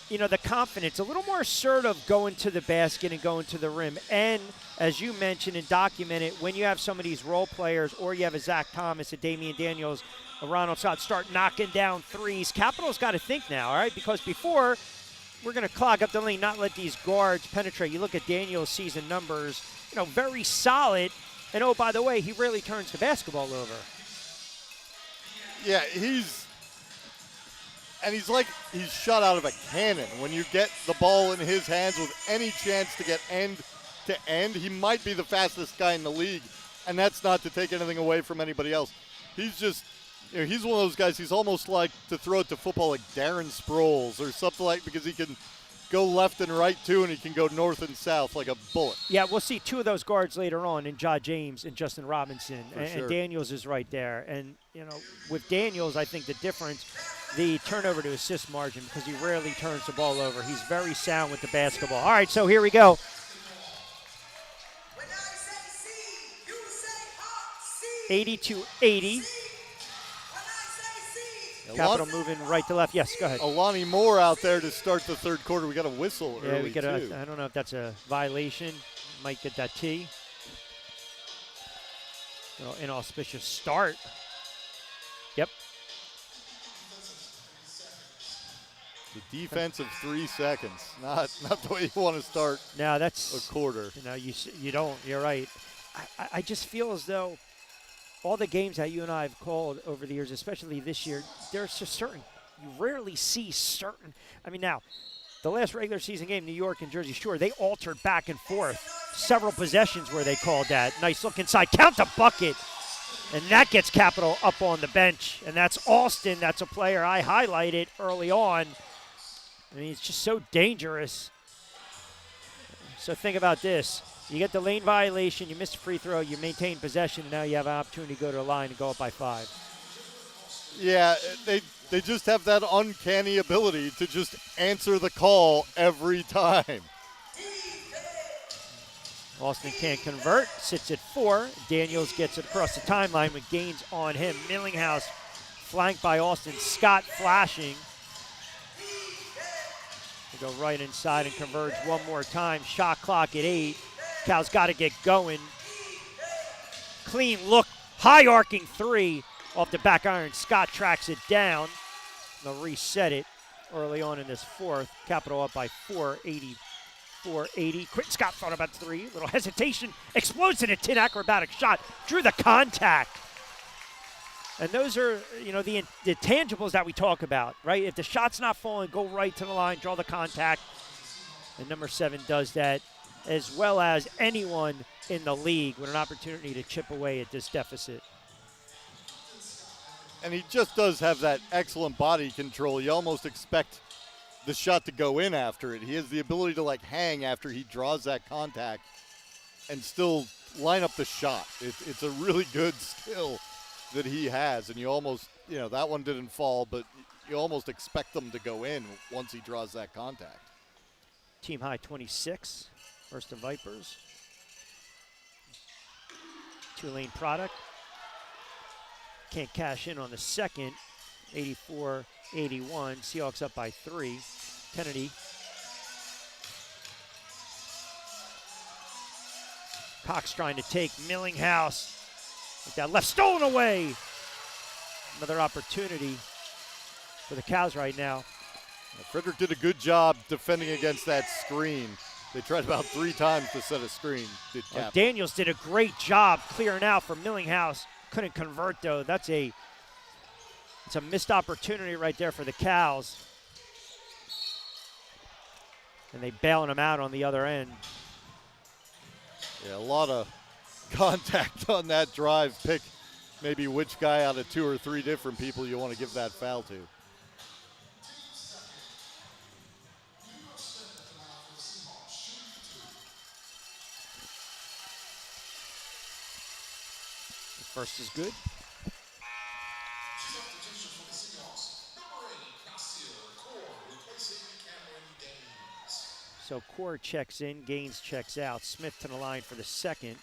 the confidence, a little more assertive going to the basket and going to the rim. And as you mentioned and documented, when you have some of these role players, or you have a Zach Thomas, a Damian Daniels, a Ronald Scott start knocking down threes, Capital's got to think now, all right? Because before, we're going to clog up the lane, not let these guards penetrate. You look at Daniels' season numbers, very solid. And, oh, by the way, he rarely turns the basketball over. Yeah, he's like he's shot out of a cannon. When you get the ball in his hands with any chance to get end to end, he might be the fastest guy in the league, and that's not to take anything away from anybody else. He's just, he's one of those guys, he's almost like, to throw it to football, like Darren Sproles or something like, because he can go left and right too, and he can go north and south like a bullet. Yeah, we'll see 2 of those guards later on in Ja James and Justin Robinson. And Daniels is right there. And, with Daniels, I think the difference, the turnover to assist margin because he rarely turns the ball over. He's very sound with the basketball. All right, so here we go. When I say C, you say 80-80. Capital moving right to left. Yes, go ahead. Alani Moore out there to start the third quarter. We got a whistle Yeah, early, we get too. I don't know if that's a violation. Might get that T. Inauspicious start. Yep. The defensive 3 seconds, not the way you want to start. No, that's a quarter. You don't. You're right. I just feel as though all the games that you and I have called over the years, especially this year, there's just certain, you rarely see certain. I mean, now, the last regular season game, New York and Jersey Shore, they altered back and forth. Several possessions where they called that. Nice look inside. Count the bucket. And that gets Capital up on the bench. And that's Austin. That's a player I highlighted early on. I mean, it's just so dangerous. So think about this. You get the lane violation, you miss a free throw, you maintain possession, and now you have an opportunity to go to the line and go up by 5. Yeah, they just have that uncanny ability to just answer the call every time. Austin can't convert, sits at 4. Daniels gets it across the timeline with Gaines on him. Millinghouse flanked by Austin. Scott flashing. They go right inside and converge one more time. Shot clock at 8. Cal's got to get going. Clean look, high arcing 3 off the back iron. Scott tracks it down. They'll reset it early on in this fourth. Capital up by 4, 84-80. Quentin Scott thought about 3. Little hesitation. Explodes in a 10 acrobatic shot. Drew the contact. And those are, the tangibles that we talk about, right? If the shot's not falling, go right to the line, draw the contact. And number 7 does that, as well as anyone in the league with an opportunity to chip away at this deficit. And he just does have that excellent body control. You almost expect the shot to go in after it. He has the ability to hang after he draws that contact and still line up the shot. It's a really good skill that he has, and you almost, that one didn't fall, but you almost expect them to go in once he draws that contact. Team high 26. First the Vipers. 2-lane product. Can't cash in on the second. 84-81. Seahawks up by 3. Kennedy. Cox trying to take Millinghouse. With that left stolen away. Another opportunity for the Cows right now. Frederick did a good job defending against that screen. They tried about 3 times to set a screen. Daniels did a great job clearing out for Millinghouse. Couldn't convert, though. It's a missed opportunity right there for the Cows. And they bailing him out on the other end. Yeah, a lot of contact on that drive. Pick maybe which guy out of 2 or 3 different people you want to give that foul to. First is good. So Core checks in, Gaines checks out. Smith to the line for the second.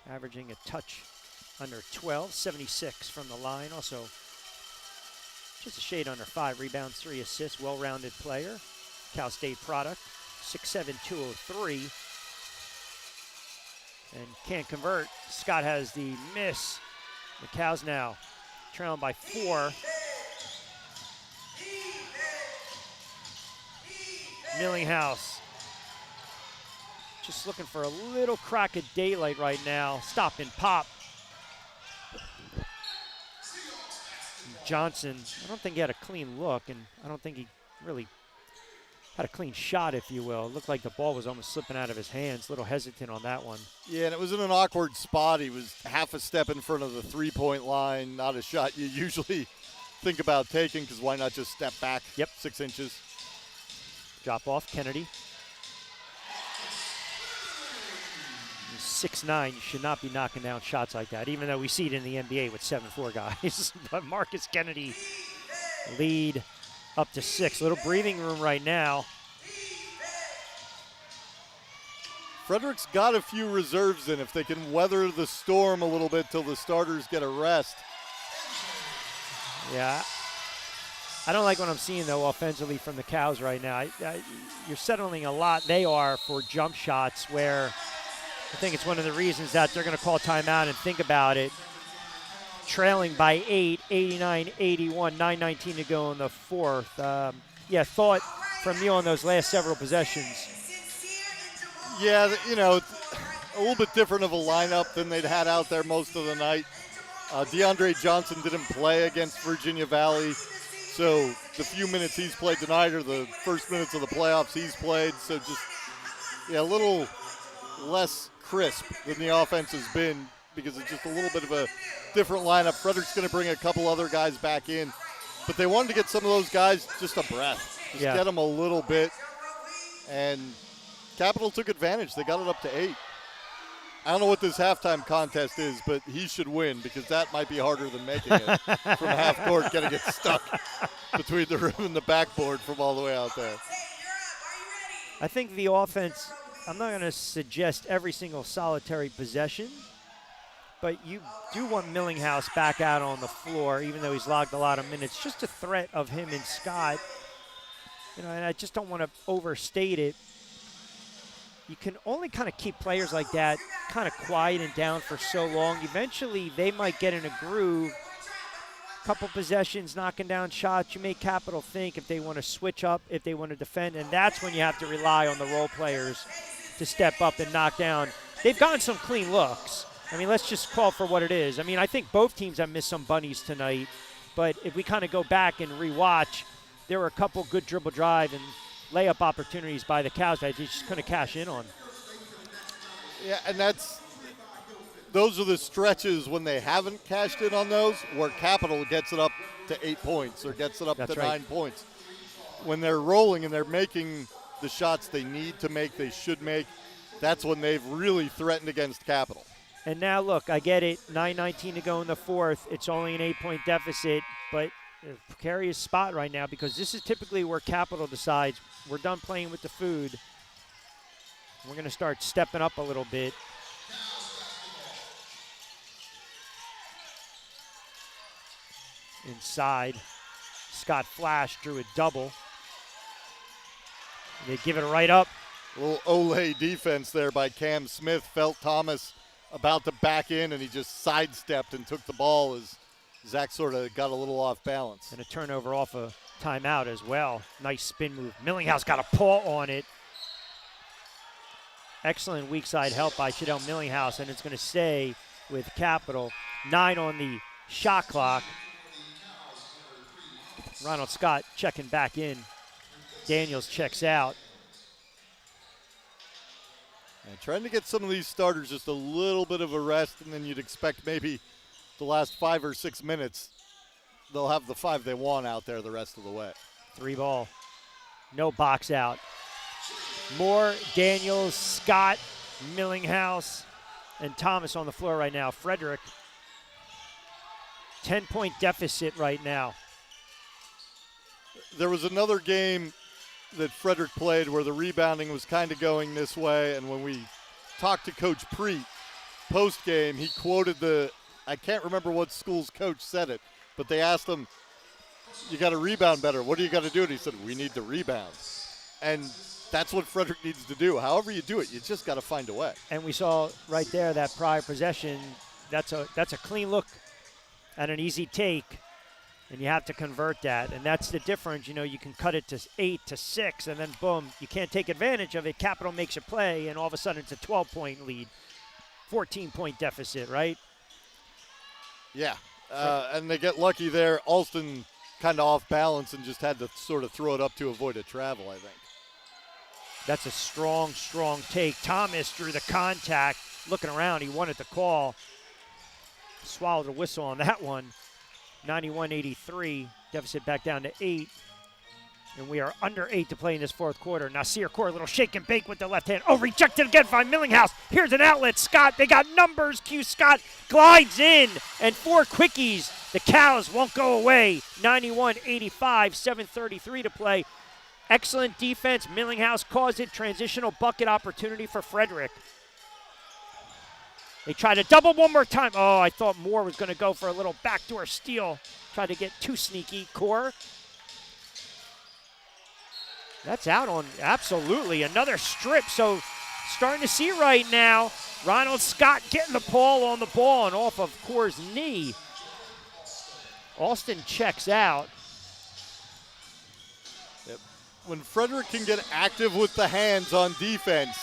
Averaging a touch under 12, 76 from the line. Also just a shade under 5 rebounds, 3 assists, well-rounded player. Cal State product, 6'7", 203. And can't convert. Scott has the miss. The Cows now trailing by 4. Millinghouse just looking for a little crack of daylight right now. Stop and pop. Johnson, I don't think he had a clean look, and I don't think he really had a clean shot, if you will. It looked like the ball was almost slipping out of his hands. A little hesitant on that one. Yeah, and it was in an awkward spot. He was half a step in front of the three-point line, not a shot you usually think about taking, because why not just step back 6 inches? Drop off, Kennedy. 6'9", you should not be knocking down shots like that, even though we see it in the NBA with 7'4" guys. But Marcus Kennedy Lead up to 6. Little breathing room right now. Frederick's got a few reserves in if they can weather the storm a little bit till the starters get a rest. Yeah. I don't like what I'm seeing, though, offensively from the Cows right now. You're settling a lot. They are for jump shots where I think it's one of the reasons that they're going to call timeout and think about it. Trailing by 8, 89-81, 9:19 to go in the fourth. Thought from you on those last several possessions. Yeah, you know, a little bit different of a lineup than they'd had out there most of the night. DeAndre Johnson didn't play against Virginia Valley, so the few minutes he's played tonight are the first minutes of the playoffs he's played. So just, a little less crisp than the offense has been because it's just a little bit of a different lineup. Frederick's going to bring a couple other guys back in, but they wanted to get some of those guys just a breath, get them a little bit, and Capital took advantage. They got it up to 8. I don't know what this halftime contest is, but he should win because that might be harder than making it from half court, getting it stuck between the rim and the backboard from all the way out there. I think the offense, I'm not going to suggest every single solitary possession, but you do want Millinghouse back out on the floor, even though he's logged a lot of minutes. Just a threat of him and Scott, and I just don't want to overstate it. You can only kind of keep players like that kind of quiet and down for so long. Eventually, they might get in a groove. Couple possessions, knocking down shots. You make Capital think if they want to switch up, if they want to defend, and that's when you have to rely on the role players to step up and knock down. They've gotten some clean looks. I mean, let's just call for what it is. I mean, I think both teams have missed some bunnies tonight, but if we kind of go back and rewatch, there were a couple good dribble drive and layup opportunities by the Cows that they just couldn't cash in on. Yeah, and those are the stretches when they haven't cashed in on those where Capital gets it up to 8 points or gets it up to 9 points. When they're rolling and they're making the shots they need to make, they should make, that's when they've really threatened against Capital. And now, look, I get it, 9:19 to go in the fourth. It's only an 8-point deficit, but a precarious spot right now because this is typically where Capital decides we're done playing with the food. We're going to start stepping up a little bit. Inside, Scott Flash drew a double. They give it right up. A little Olay defense there by Cam Smith. Felt Thomas about to back in, and he just sidestepped and took the ball as Zach sort of got a little off balance. And a turnover off a timeout as well. Nice spin move. Millinghouse got a paw on it. Excellent weak side help by Chadell Millinghouse, and it's going to stay with Capital. 9 on the shot clock. Ronald Scott checking back in. Daniels checks out. And trying to get some of these starters just a little bit of a rest, and then you'd expect maybe the last 5 or 6 minutes, they'll have the 5 they want out there the rest of the way. 3 ball. No box out. Moore, Daniels, Scott, Millinghouse, and Thomas on the floor right now. Frederick, 10-point deficit right now. There was another game that Frederick played where the rebounding was kind of going this way, and when we talked to Coach Preet post-game, he quoted I can't remember what school's coach said it, but they asked him, you got to rebound better. What do you got to do? And he said, we need to rebound. And that's what Frederick needs to do. However you do it, you just got to find a way. And we saw right there that prior possession, that's a clean look and an easy take, and you have to convert that. And that's the difference. You know, you can cut it to 8 to 6, and then boom, you can't take advantage of it. Capital makes a play, and all of a sudden it's a 12-point lead, 14-point deficit, right? Yeah, and they get lucky there. Alston kind of off balance and just had to sort of throw it up to avoid a travel, I think. That's a strong, strong take. Thomas drew the contact. Looking around, he wanted the call. Swallowed a whistle on that one. 91-83. Deficit back down to 8. And we are under 8 to play in this fourth quarter. Nasir Kaur, a little shake and bake with the left hand. Oh, rejected again by Millinghouse. Here's an outlet. Scott, they got numbers. Q Scott glides in. And 4 quickies. The Cows won't go away. 91-85, 7:33 to play. Excellent defense. Millinghouse caused it. Transitional bucket opportunity for Frederick. They tried to double one more time. Oh, I thought Moore was going to go for a little backdoor steal. Tried to get too sneaky. Kaur. That's out on absolutely another strip. So starting to see right now, Ronald Scott getting the ball on the ball and off of Kaur's knee. Austin checks out. Yep. When Frederick can get active with the hands on defense,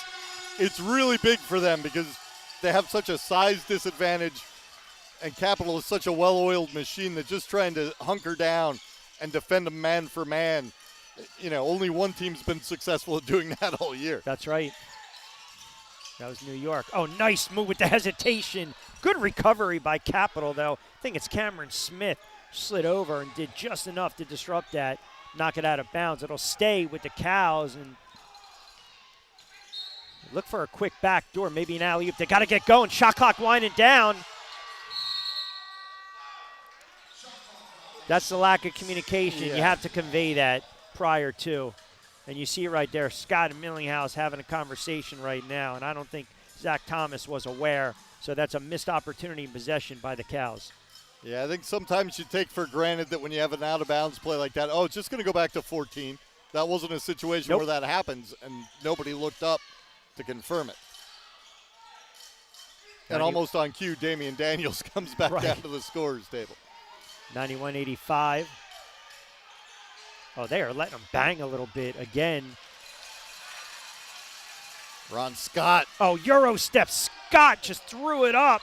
it's really big for them because they have such a size disadvantage, and Capital is such a well-oiled machine that just trying to hunker down and defend them man for man. You know, only one team's been successful at doing that all year. That's right. That was New York. Oh, nice move with the hesitation. Good recovery by Capital, though. I think it's Cameron Smith slid over and did just enough to disrupt that, knock it out of bounds. It'll stay with the Cows and look for a quick back door, maybe an alley-oop. They got to get going. Shot clock winding down. That's the lack of communication. Yeah. You have to convey that prior to. And you see right there, Scott and Millinghouse having a conversation right now, and I don't think Zach Thomas was aware. So that's a missed opportunity in possession by the Cows. Yeah, I think sometimes you take for granted that when you have an out-of-bounds play like that, oh, it's just going to go back to 14. That wasn't a situation where that happens, and nobody looked up to confirm it. And almost on cue, Damian Daniels comes back down to the scorer's table. 91-85. Oh, they are letting them bang a little bit again. Ron Scott. Oh, Euro step. Scott just threw it up.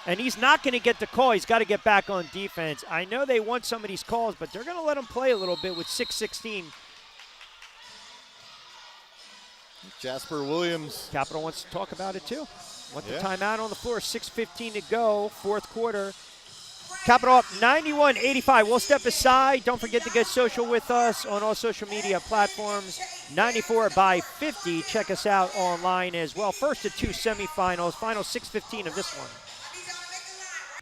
And he's not going to get the call. He's got to get back on defense. I know they want some of these calls, but they're going to let him play a little bit with 6:16. Jasper Williams. Capital wants to talk about it too. Want the timeout on the floor. 6:15 to go, fourth quarter. Capital up 91-85. We'll step aside. Don't forget to get social with us on all social media platforms. 94-50. Check us out online as well. First of 2 semifinals. Final 6:15 of this one.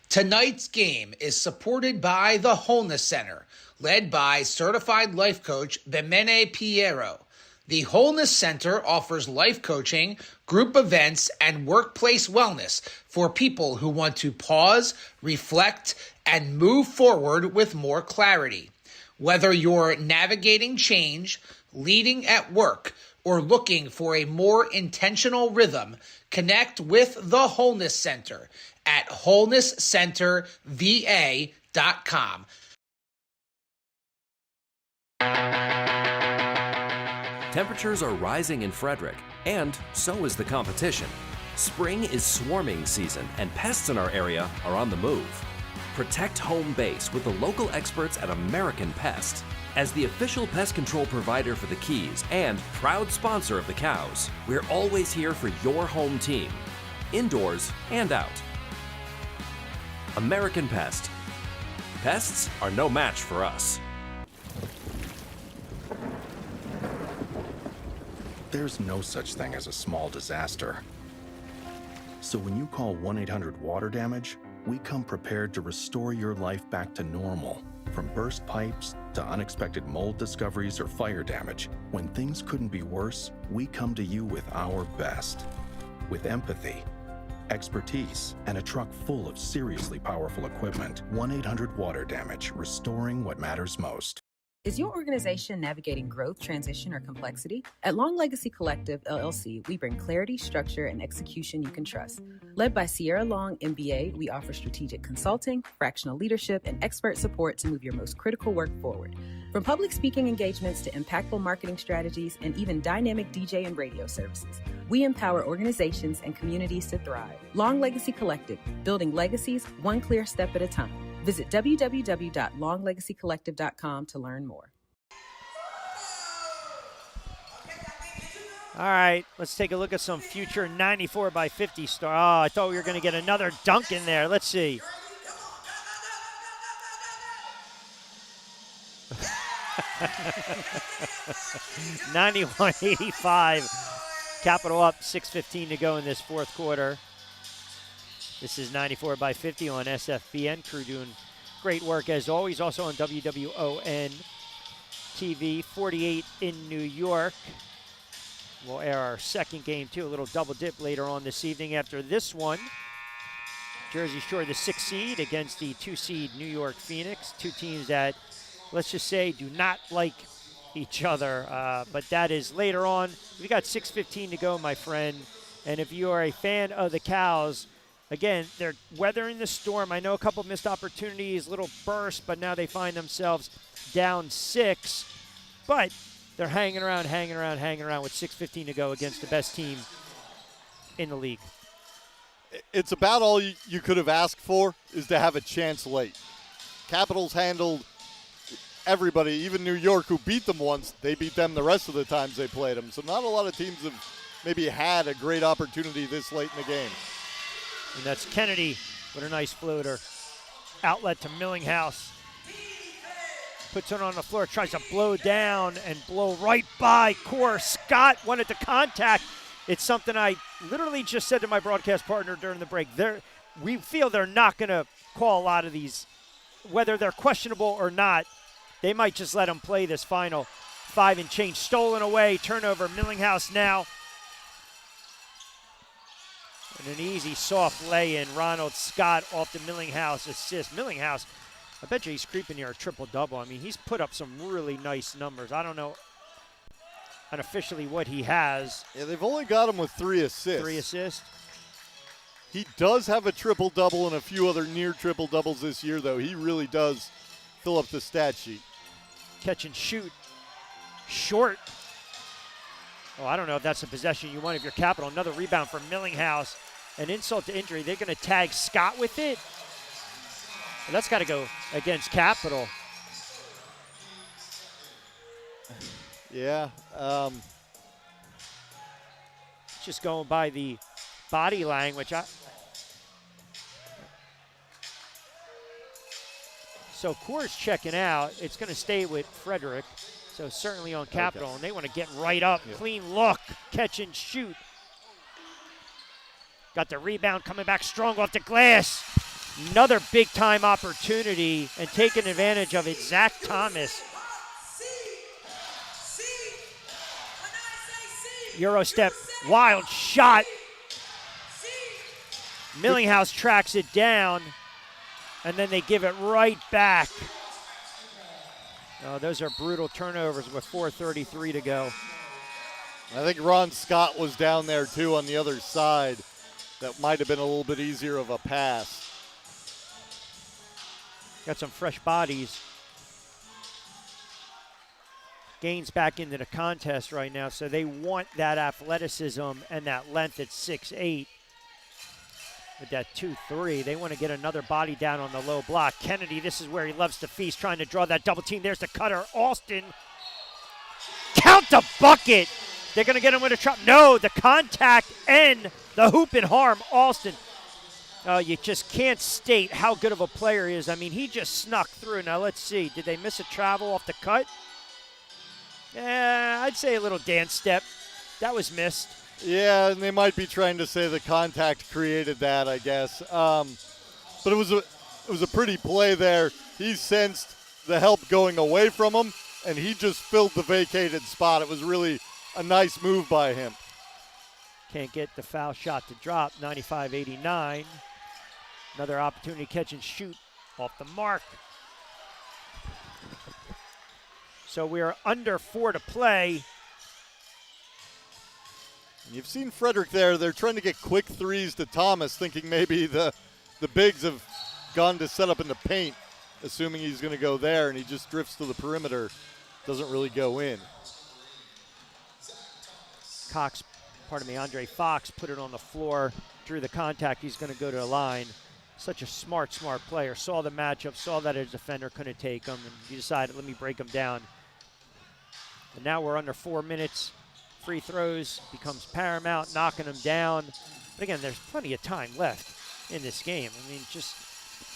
Tonight's game is supported by the Wholeness Center, led by certified life coach Bemene Piero. The Wholeness Center offers life coaching, group events, and workplace wellness for people who want to pause, reflect, and move forward with more clarity. Whether you're navigating change, leading at work, or looking for a more intentional rhythm, connect with the Wholeness Center at wholenesscenterva.com. Temperatures are rising in Frederick, and so is the competition. Spring is swarming season, and pests in our area are on the move. Protect home base with the local experts at American Pest. As the official pest control provider for the Keys and proud sponsor of the Cows, we're always here for your home team, indoors and out. American Pest. Pests are no match for us. There's no such thing as a small disaster. So when you call 1-800-WATER-DAMAGE, we come prepared to restore your life back to normal. From burst pipes to unexpected mold discoveries or fire damage, when things couldn't be worse, we come to you with our best. With empathy, expertise, and a truck full of seriously powerful equipment. 1-800-WATER-DAMAGE, restoring what matters most. Is your organization navigating growth, transition, or complexity? At Long Legacy Collective, LLC, we bring clarity, structure, and execution you can trust. Led by Sierra Long, MBA, we offer strategic consulting, fractional leadership, and expert support to move your most critical work forward. From public speaking engagements to impactful marketing strategies and even dynamic DJ and radio services, we empower organizations and communities to thrive. Long Legacy Collective, building legacies one clear step at a time. Visit www.longlegacycollective.com to learn more. All right, let's take a look at some future 94-50 star. Oh, I thought we were going to get another dunk in there. Let's see. 91-85. Capital up, 6:15 to go in this fourth quarter. This is 94 by 50 on SFBN. Crew doing great work as always. Also on WWON TV, 48 in New York. We'll air our second game too, a little double dip later on this evening after this one. Jersey Shore, the 6th seed against the 2 seed New York Phoenix. Two teams that, let's just say, do not like each other. But that is later on. We got 6:15 to go, my friend. And if you are a fan of the Cows, again, they're weathering the storm. I know a couple missed opportunities, little bursts, but now they find themselves down 6. But they're hanging around with 6:15 to go against the best team in the league. It's about all you could have asked for is to have a chance late. Capitals handled everybody, even New York, who beat them once. They beat them the rest of the times they played them. So not a lot of teams have maybe had a great opportunity this late in the game. And that's Kennedy with a nice floater. Outlet to Millinghouse. Puts it on the floor, tries to blow down and blow right by Core. Scott wanted to contact. It's something I literally just said to my broadcast partner during the break. We feel they're not going to call a lot of these, whether they're questionable or not. They might just let them play this final 5 and change. Stolen away, turnover, Millinghouse now. And an easy, soft lay-in. Ronald Scott off the Millinghouse assist. Millinghouse, I bet you he's creeping near a triple-double. I mean, he's put up some really nice numbers. I don't know unofficially what he has. Yeah, they've only got him with 3 assists. 3 assists. He does have a triple-double and a few other near triple-doubles this year, though. He really does fill up the stat sheet. Catch and shoot. Short. Oh, I don't know if that's a possession you want if you're Capital. Another rebound for Millinghouse. An insult to injury. They're going to tag Scott with it. Well, that's got to go against Capital. Yeah. Just going by the body language. So Core's checking out. It's going to stay with Frederick. So certainly on Capital. Okay. And they want to get right up. Yeah. Clean look. Catch and shoot. Got the rebound coming back strong off the glass. Another big-time opportunity and taking advantage of it. Zach Thomas. Euro step, wild shot. Millinghouse tracks it down, and then they give it right back. Oh, those are brutal turnovers with 4:33 to go. I think Ron Scott was down there, too, on the other side. That might have been a little bit easier of a pass. Got some fresh bodies. Gaines back into the contest right now, so they want that athleticism and that length at 6'8". With that 2-3, they want to get another body down on the low block. Kennedy, this is where he loves to feast, trying to draw that double team. There's the cutter. Alston, count the bucket. They're going to get him with a trap. No, the contact and the hoop and harm. Alston. You just can't state how good of a player he is. I mean, he just snuck through. Now, let's see. Did they miss a travel off the cut? Yeah, I'd say a little dance step. That was missed. Yeah, and they might be trying to say the contact created that, I guess. But it was a pretty play there. He sensed the help going away from him, and he just filled the vacated spot. It was really a nice move by him. Can't get the foul shot to drop. 95-89. Another opportunity to catch and shoot off the mark. So we're under 4 to play. You've seen Frederick there. They're trying to get quick threes to Thomas, thinking maybe the bigs have gone to set up in the paint, assuming he's going to go there, and he just drifts to the perimeter. Doesn't really go in. Andre Fox put it on the floor, drew the contact. He's going to go to the line. Such a smart player. Saw the matchup, saw that his defender couldn't take him, and he decided, let me break him down. And now we're under 4 minutes. Free throws becomes paramount, knocking him down. But again, there's plenty of time left in this game. I mean, just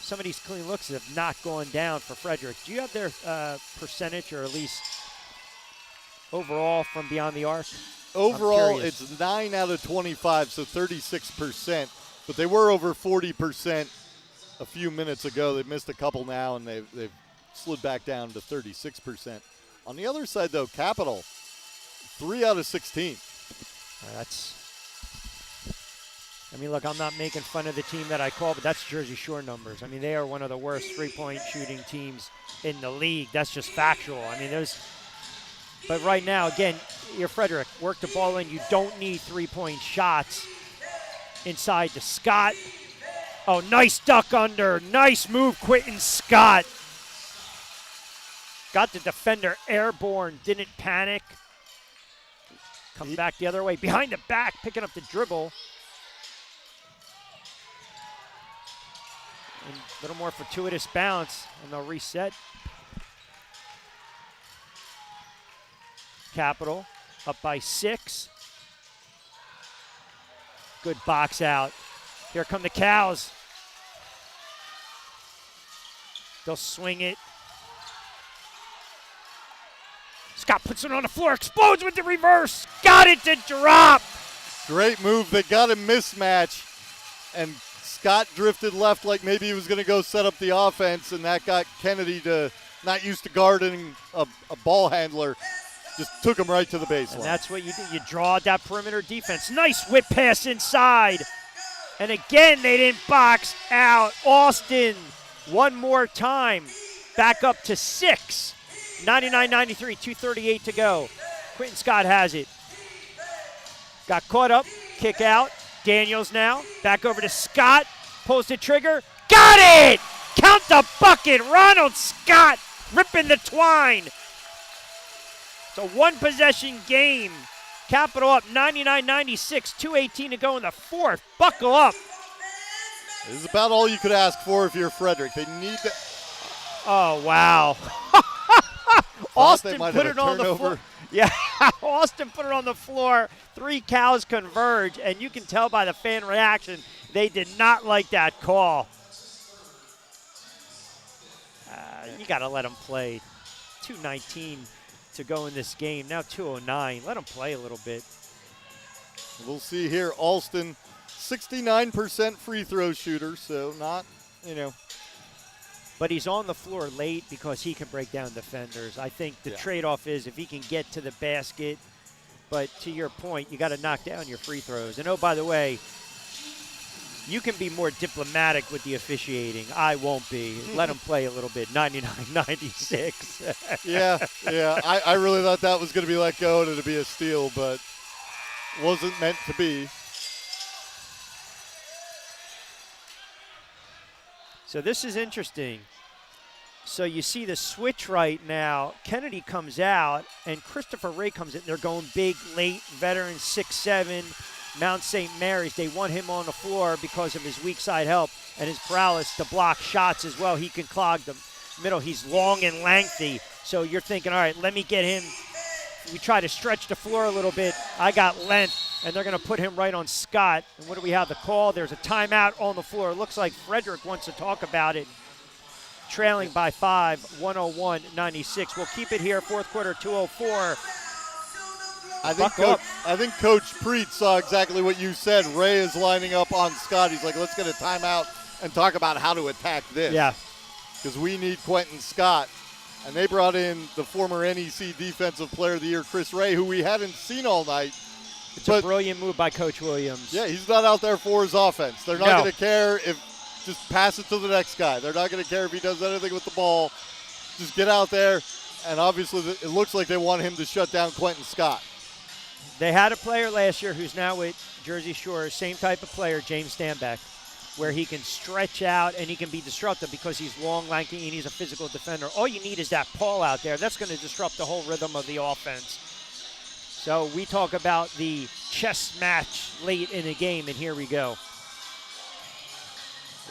some of these clean looks have not gone down for Frederick. Do you have their percentage, or at least overall from beyond the arc? Overall, it's 9 out of 25, so 36%. But they were over 40% a few minutes ago. They've missed a couple now, and they've slid back down to 36%. On the other side, though, Capital, 3 out of 16. I mean, look, I'm not making fun of the team that I call, but that's Jersey Shore numbers. I mean, they are one of the worst three-point shooting teams in the league. That's just factual. I mean, but right now, again, you're Frederick. Work the ball in. You don't need three-point shots inside to Scott. Oh, nice duck under. Nice move, Quentin Scott. Got the defender airborne, didn't panic. Comes back the other way. Behind the back, picking up the dribble. And a little more fortuitous bounce, and they'll reset. Capital up by 6. Good box out. Here come the Cows. They'll swing it. Scott puts it on the floor, explodes with the reverse. Got it to drop. Great move. They got a mismatch, and Scott drifted left like maybe he was going to go set up the offense, and that got Kennedy, to not used to guarding a ball handler, just took him right to the baseline. And that's what you do. You draw that perimeter defense. Nice whip pass inside. And again, they didn't box out. Austin, one more time. Back up to 6. 99-93, 2:38 to go. Quentin Scott has it. Got caught up, kick out. Daniels now, back over to Scott. Pulls the trigger. Got it! Count the bucket. Ronald Scott ripping the twine. It's a one-possession game. Capital up 99-96, 2:18 to go in the fourth. Buckle up. This is about all you could ask for if you're Frederick. They need to. Oh, wow. Austin put it on the floor. Yeah, Austin put it on the floor. 3 Cows converge, and you can tell by the fan reaction they did not like that call. You got to let them play. 2:19 to go in this game. Now 2:09. Let them play a little bit. We'll see here. Alston, 69% free throw shooter, so not, But he's on the floor late because he can break down defenders. I think the trade-off is if he can get to the basket. But to your point, you got to knock down your free throws. And, oh, by the way, you can be more diplomatic with the officiating. I won't be. Let him play a little bit. 99-96. Yeah. I really thought that was going to be let go and it'd be a steal, but wasn't meant to be. So this is interesting. So you see the switch right now. Kennedy comes out, and Christopher Ray comes in. They're going big, late, veteran, 6'7", Mount St. Mary's. They want him on the floor because of his weak side help and his prowess to block shots as well. He can clog the middle. He's long and lengthy. So you're thinking, all right, let me get him. We try to stretch the floor a little bit. I got length, and they're going to put him right on Scott. And what do we have? The call. There's a timeout on the floor. It looks like Frederick wants to talk about it. Trailing by 5, 101-96. We'll keep it here, fourth quarter, 2:04. I think Coach Preet saw exactly what you said. Ray is lining up on Scott. He's like, let's get a timeout and talk about how to attack this. Yeah. Because we need Quentin Scott. And they brought in the former NEC Defensive Player of the Year, Chris Ray, who we hadn't seen all night. It's a brilliant move by Coach Williams. Yeah, he's not out there for his offense. They're not going to care if just pass it to the next guy. They're not going to care if he does anything with the ball. Just get out there, and obviously it looks like they want him to shut down Quentin Scott. They had a player last year who's now with Jersey Shore, same type of player, James Stanback, where he can stretch out and he can be disruptive because he's long, lanky, and he's a physical defender. All you need is that Paul out there. That's going to disrupt the whole rhythm of the offense. So we talk about the chess match late in the game, and here we go.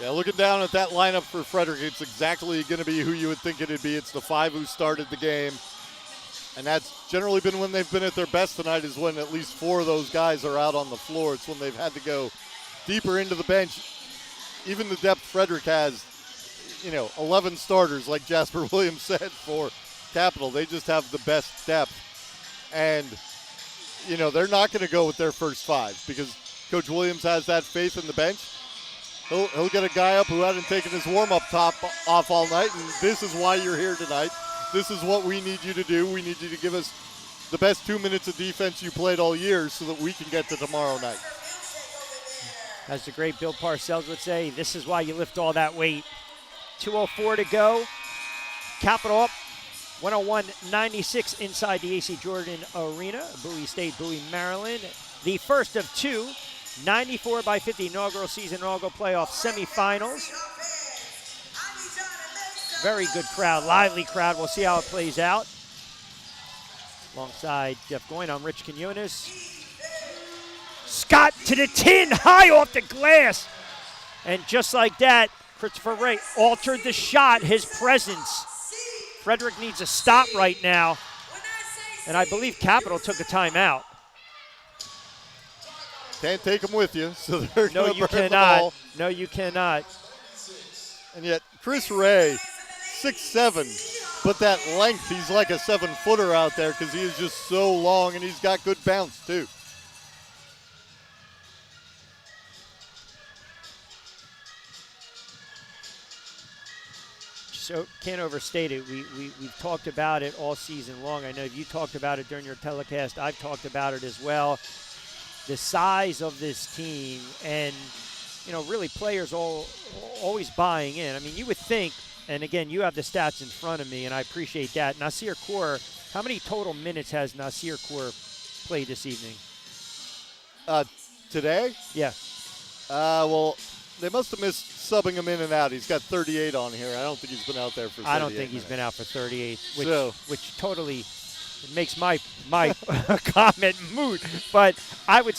Yeah, looking down at that lineup for Frederick, it's exactly going to be who you would think it'd be. It's the 5 who started the game. And that's generally been when they've been at their best tonight, is when at least 4 of those guys are out on the floor. It's when they've had to go deeper into the bench. Even the depth Frederick has, 11 starters, like Jasper Williams said, for Capital. They just have the best depth. And, they're not going to go with their first five because Coach Williams has that faith in the bench. He'll get a guy up who hadn't taken his warm-up top off all night, and this is why you're here tonight. This is what we need you to do. We need you to give us the best 2 minutes of defense you played all year so that we can get to tomorrow night. As the great Bill Parcells would say, this is why you lift all that weight. 2:04 to go. Capital up 101-96 inside the AC Jordan Arena, Bowie State, Bowie, Maryland. The first of two 94-50 inaugural playoff semifinals. Very good crowd, lively crowd. We'll see how it plays out. Alongside Jeff Goyne, I'm Rich Quinones. Scott to the tin, high off the glass. And just like that, Christopher Ray altered the shot, his presence. Frederick needs a stop right now. And I believe Capital took a timeout. Can't take them with you, so they're No, going to you burn the cannot. ball. No, you cannot. And yet, Chris Ray, 6'7", but that length, he's like a 7-footer out there because he is just so long, and he's got good bounce, too. So can't overstate it. We've talked about it all season long. I know you talked about it during your telecast. I've talked about it as well. The size of this team and, really players always buying in. I mean, you would think, and again, you have the stats in front of me, and I appreciate that. Nasir Kaur, how many total minutes has Nasir Kaur played this evening? Today? Yeah. Well, they must have missed subbing him in and out. He's got 38 on here. I don't think he's been out there for 38 I don't think minutes. he's been out for 38, which totally makes my comment moot. But I would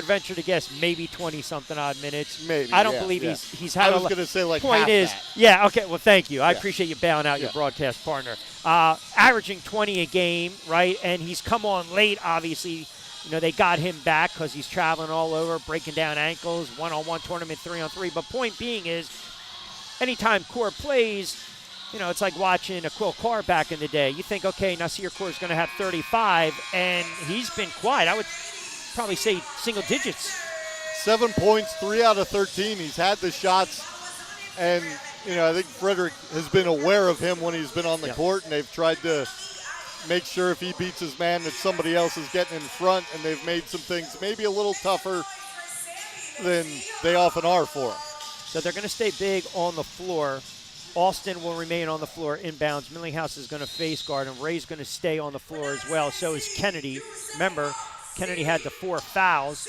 venture to guess maybe 20-something odd minutes. Maybe. I don't believe he's had. I was going to say like point half is, that. yeah, okay. Well, thank you. I appreciate you bailing out your broadcast partner. Averaging 20 a game, right? And he's come on late, obviously. They got him back because he's traveling all over, breaking down ankles, one-on-one tournament, 3-on-3. But point being is, anytime Kaur plays, it's like watching a Quill Carr back in the day. You think, okay, Nasir Kaur is going to have 35, and he's been quiet. I would probably say single digits. 7 points, 3 out of 13. He's had the shots, and, I think Frederick has been aware of him when he's been on the court, and they've tried to make sure if he beats his man that somebody else is getting in front, and they've made some things maybe a little tougher than they often are for him. So they're going to stay big on the floor. Austin will remain on the floor inbounds. Millinghouse is going to face guard, and Ray's going to stay on the floor as well. So is Kennedy. Remember, Kennedy had the 4 fouls.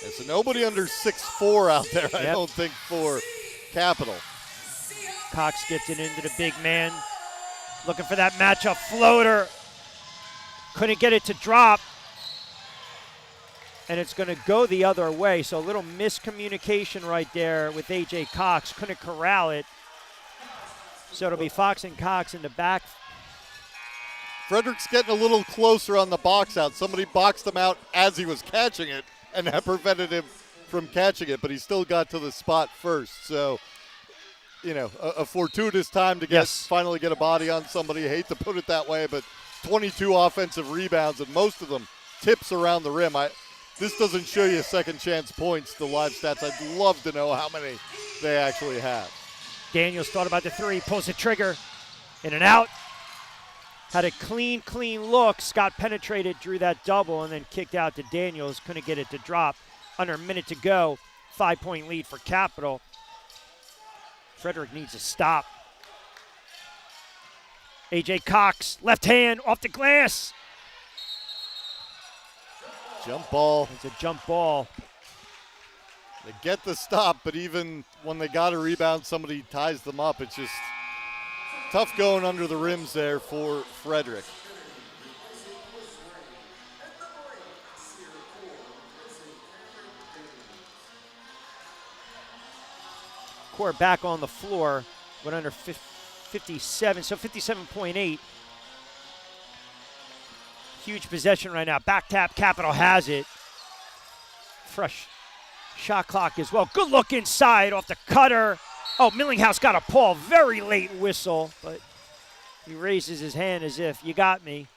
Yeah, so nobody under 6'4" out there, I don't think, for Capital. Cox gets it into the big man. Looking for that matchup floater. Couldn't get it to drop. And it's going to go the other way. So a little miscommunication right there with A.J. Cox. Couldn't corral it. So it'll be Fox and Cox in the back. Frederick's getting a little closer on the box out. Somebody boxed him out as he was catching it, and that prevented him from catching it. But he still got to the spot first. So, a fortuitous time to finally get a body on somebody. I hate to put it that way, but 22 offensive rebounds, and most of them tips around the rim. This doesn't show you second chance points, the live stats. I'd love to know how many they actually have. Daniels thought about the 3, pulls the trigger, in and out. Had a clean look. Scott penetrated, drew that double, and then kicked out to Daniels. Couldn't get it to drop. Under a minute to go. 5-point lead for Capital. Frederick needs a stop. A.J. Cox, left hand, off the glass. Jump ball. It's a jump ball. They get the stop, but even when they got a rebound, somebody ties them up. It's just tough going under the rims there for Frederick. Kaur back on the floor, went under 57, so 57.8. Huge possession right now. Back tap, Capital has it. Fresh shot clock as well. Good look inside off the cutter. Oh, Millinghouse got a Paul, very late whistle, but he raises his hand as if, you got me.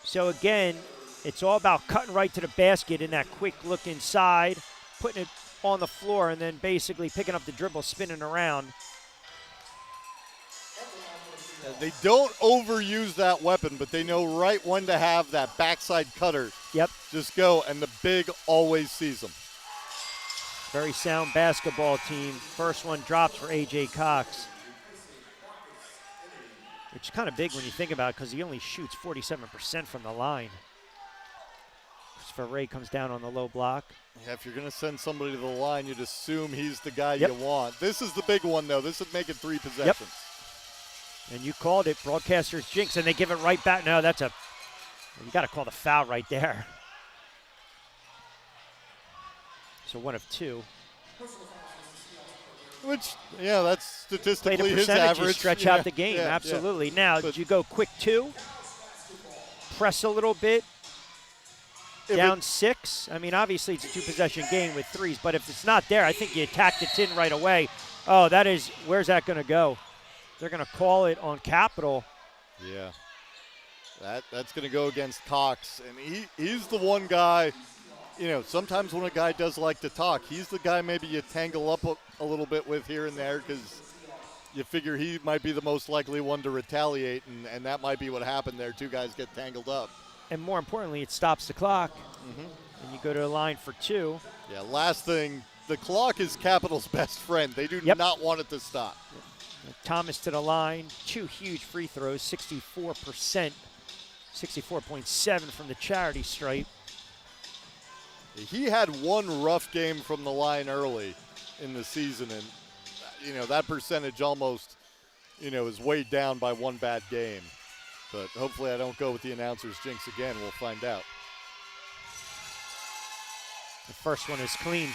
So again, it's all about cutting right to the basket in that quick look inside, putting it on the floor, and then basically picking up the dribble, spinning around. They don't overuse that weapon, but they know right when to have that backside cutter. Yep. Just go, and the big always sees them. Very sound basketball team. First one drops for A.J. Cox. Which is kind of big when you think about it because he only shoots 47% from the line. Christopher Ray comes down on the low block. Yeah, if you're going to send somebody to the line, you'd assume he's the guy you want. This is the big one, though. This would make it 3 possessions. Yep. And you called it, broadcaster's jinx, and they give it right back. No, that's you got to call the foul right there. So 1 of 2. Which, yeah, that's statistically his percentages average. Stretch out the game, absolutely. Now, did you go quick 2? Press a little bit? Down 6? I mean, obviously it's a 2-possession game with 3s, but if it's not there, I think you attack the tin right away. Oh, where's that going to go? They're going to call it on Capital. Yeah. That's going to go against Cox. And he's the one guy, sometimes when a guy does like to talk, he's the guy maybe you tangle up a little bit with here and there because you figure he might be the most likely one to retaliate, and that might be what happened there. 2 guys get tangled up. And more importantly, it stops the clock, and you go to the line for 2. Yeah, last thing, the clock is Capital's best friend. They do not want it to stop. Thomas to the line, 2 huge free throws, 64%, 64.7 from the charity stripe. He had 1 rough game from the line early in the season, and, that percentage almost, is weighed down by 1 bad game. But hopefully I don't go with the announcer's jinx again. We'll find out. The first one is clean.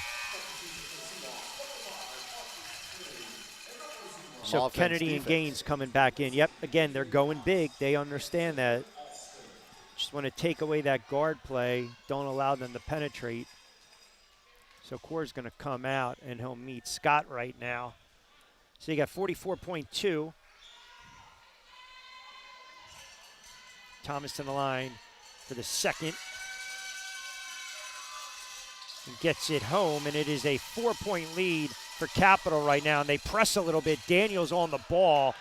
So Kennedy and Gaines coming back in. Yep, again, they're going big. They understand that. Just want to take away that guard play. Don't allow them to penetrate. So Core's going to come out, and he'll meet Scott right now. So you got 44.2. Thomas to the line for the second. And gets it home, and it is a 4-point lead for Capital right now. And they press a little bit. Daniels on the ball.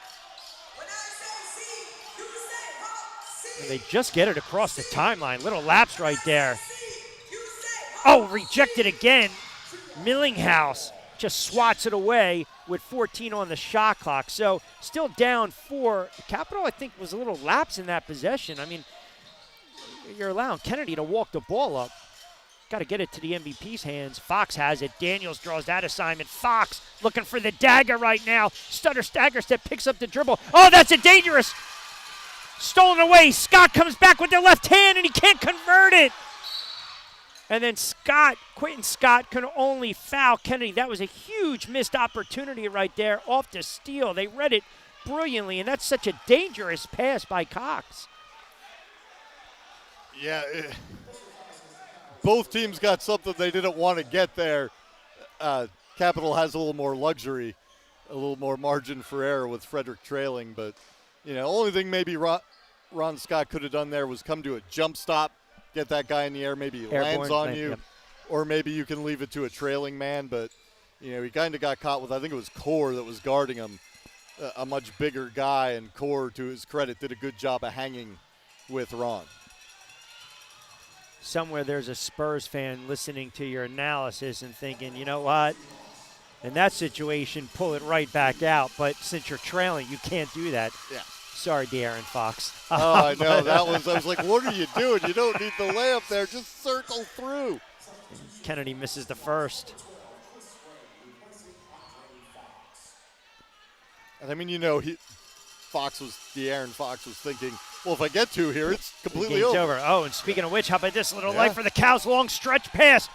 And they just get it across the timeline. Little lapse right there. Oh, rejected again. Millinghouse just swats it away with 14 on the shot clock. So still down 4. Capital, I think, was a little lapse in that possession. I mean, you're allowing Kennedy to walk the ball up. Got to get it to the MVP's hands. Fox has it. Daniels draws that assignment. Fox looking for the dagger right now. Stutter stagger step, picks up the dribble. Oh, that's a dangerous. Stolen away. Scott comes back with the left hand, and he can't convert it. And then Quentin Scott can only foul Kennedy. That was a huge missed opportunity right there off the steal. They read it brilliantly, and that's such a dangerous pass by Cox. Yeah, both teams got something they didn't want to get there. Capital has a little more luxury, a little more margin for error with Frederick trailing. But, only thing maybe Ron Scott could have done there was come to a jump stop, get that guy in the air, maybe he lands on you, or maybe you can leave it to a trailing man. But, he kind of got caught with, I think it was Core that was guarding him, a much bigger guy, and Core, to his credit, did a good job of hanging with Ron. Somewhere there's a Spurs fan listening to your analysis and thinking, you know what? In that situation, pull it right back out. But since you're trailing, you can't do that. Yeah. Sorry, De'Aaron Fox. Oh, I know. I was like, what are you doing? You don't need the layup there. Just circle through. Kennedy misses the first. And I mean, De'Aaron Fox was thinking, well, if I get 2 here, it's completely Game's over. Oh, and speaking of which, how about this little light for the Cows? Long stretch pass.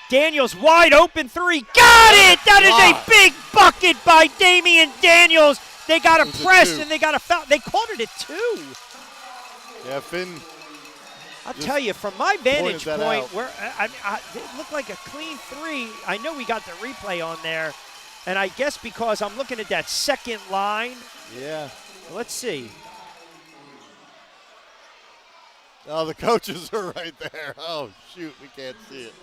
Daniels wide open 3. Got it! That is a big bucket by Damian Daniels. They got a press and they got a foul. They called it a 2. Yeah, I'll tell you, from my vantage that point, out. where it looked like a clean three. I know we got the replay on there, and I guess because I'm looking at that second line. Yeah. Let's see. Oh, the coaches are right there. Oh, shoot, we can't see it.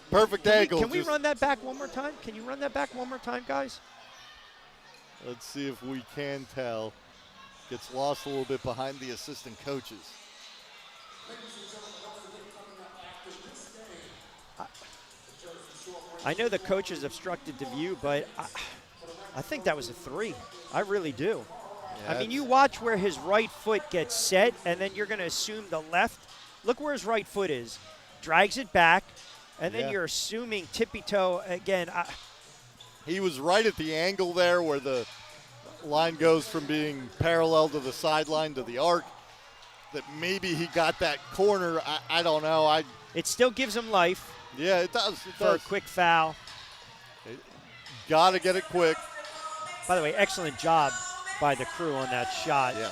Perfect angle. Can we run that back one more time? Can you run that back one more time, guys? Let's see if we can tell. Gets lost a little bit behind the assistant coaches. I know the coaches obstructed the view, but I think that was a three. I really do. Yeah, I mean, you watch where his right foot gets set, and then you're going to assume the left. Look where his right foot is. Drags it back, and then you're assuming tippy-toe again. He was right at the angle there where the line goes from being parallel to the sideline to the arc. That maybe he got that corner. I don't know. It still gives him life. Yeah, it does. For a quick foul. Got to get it quick. By the way, excellent job by the crew on that shot. Yeah.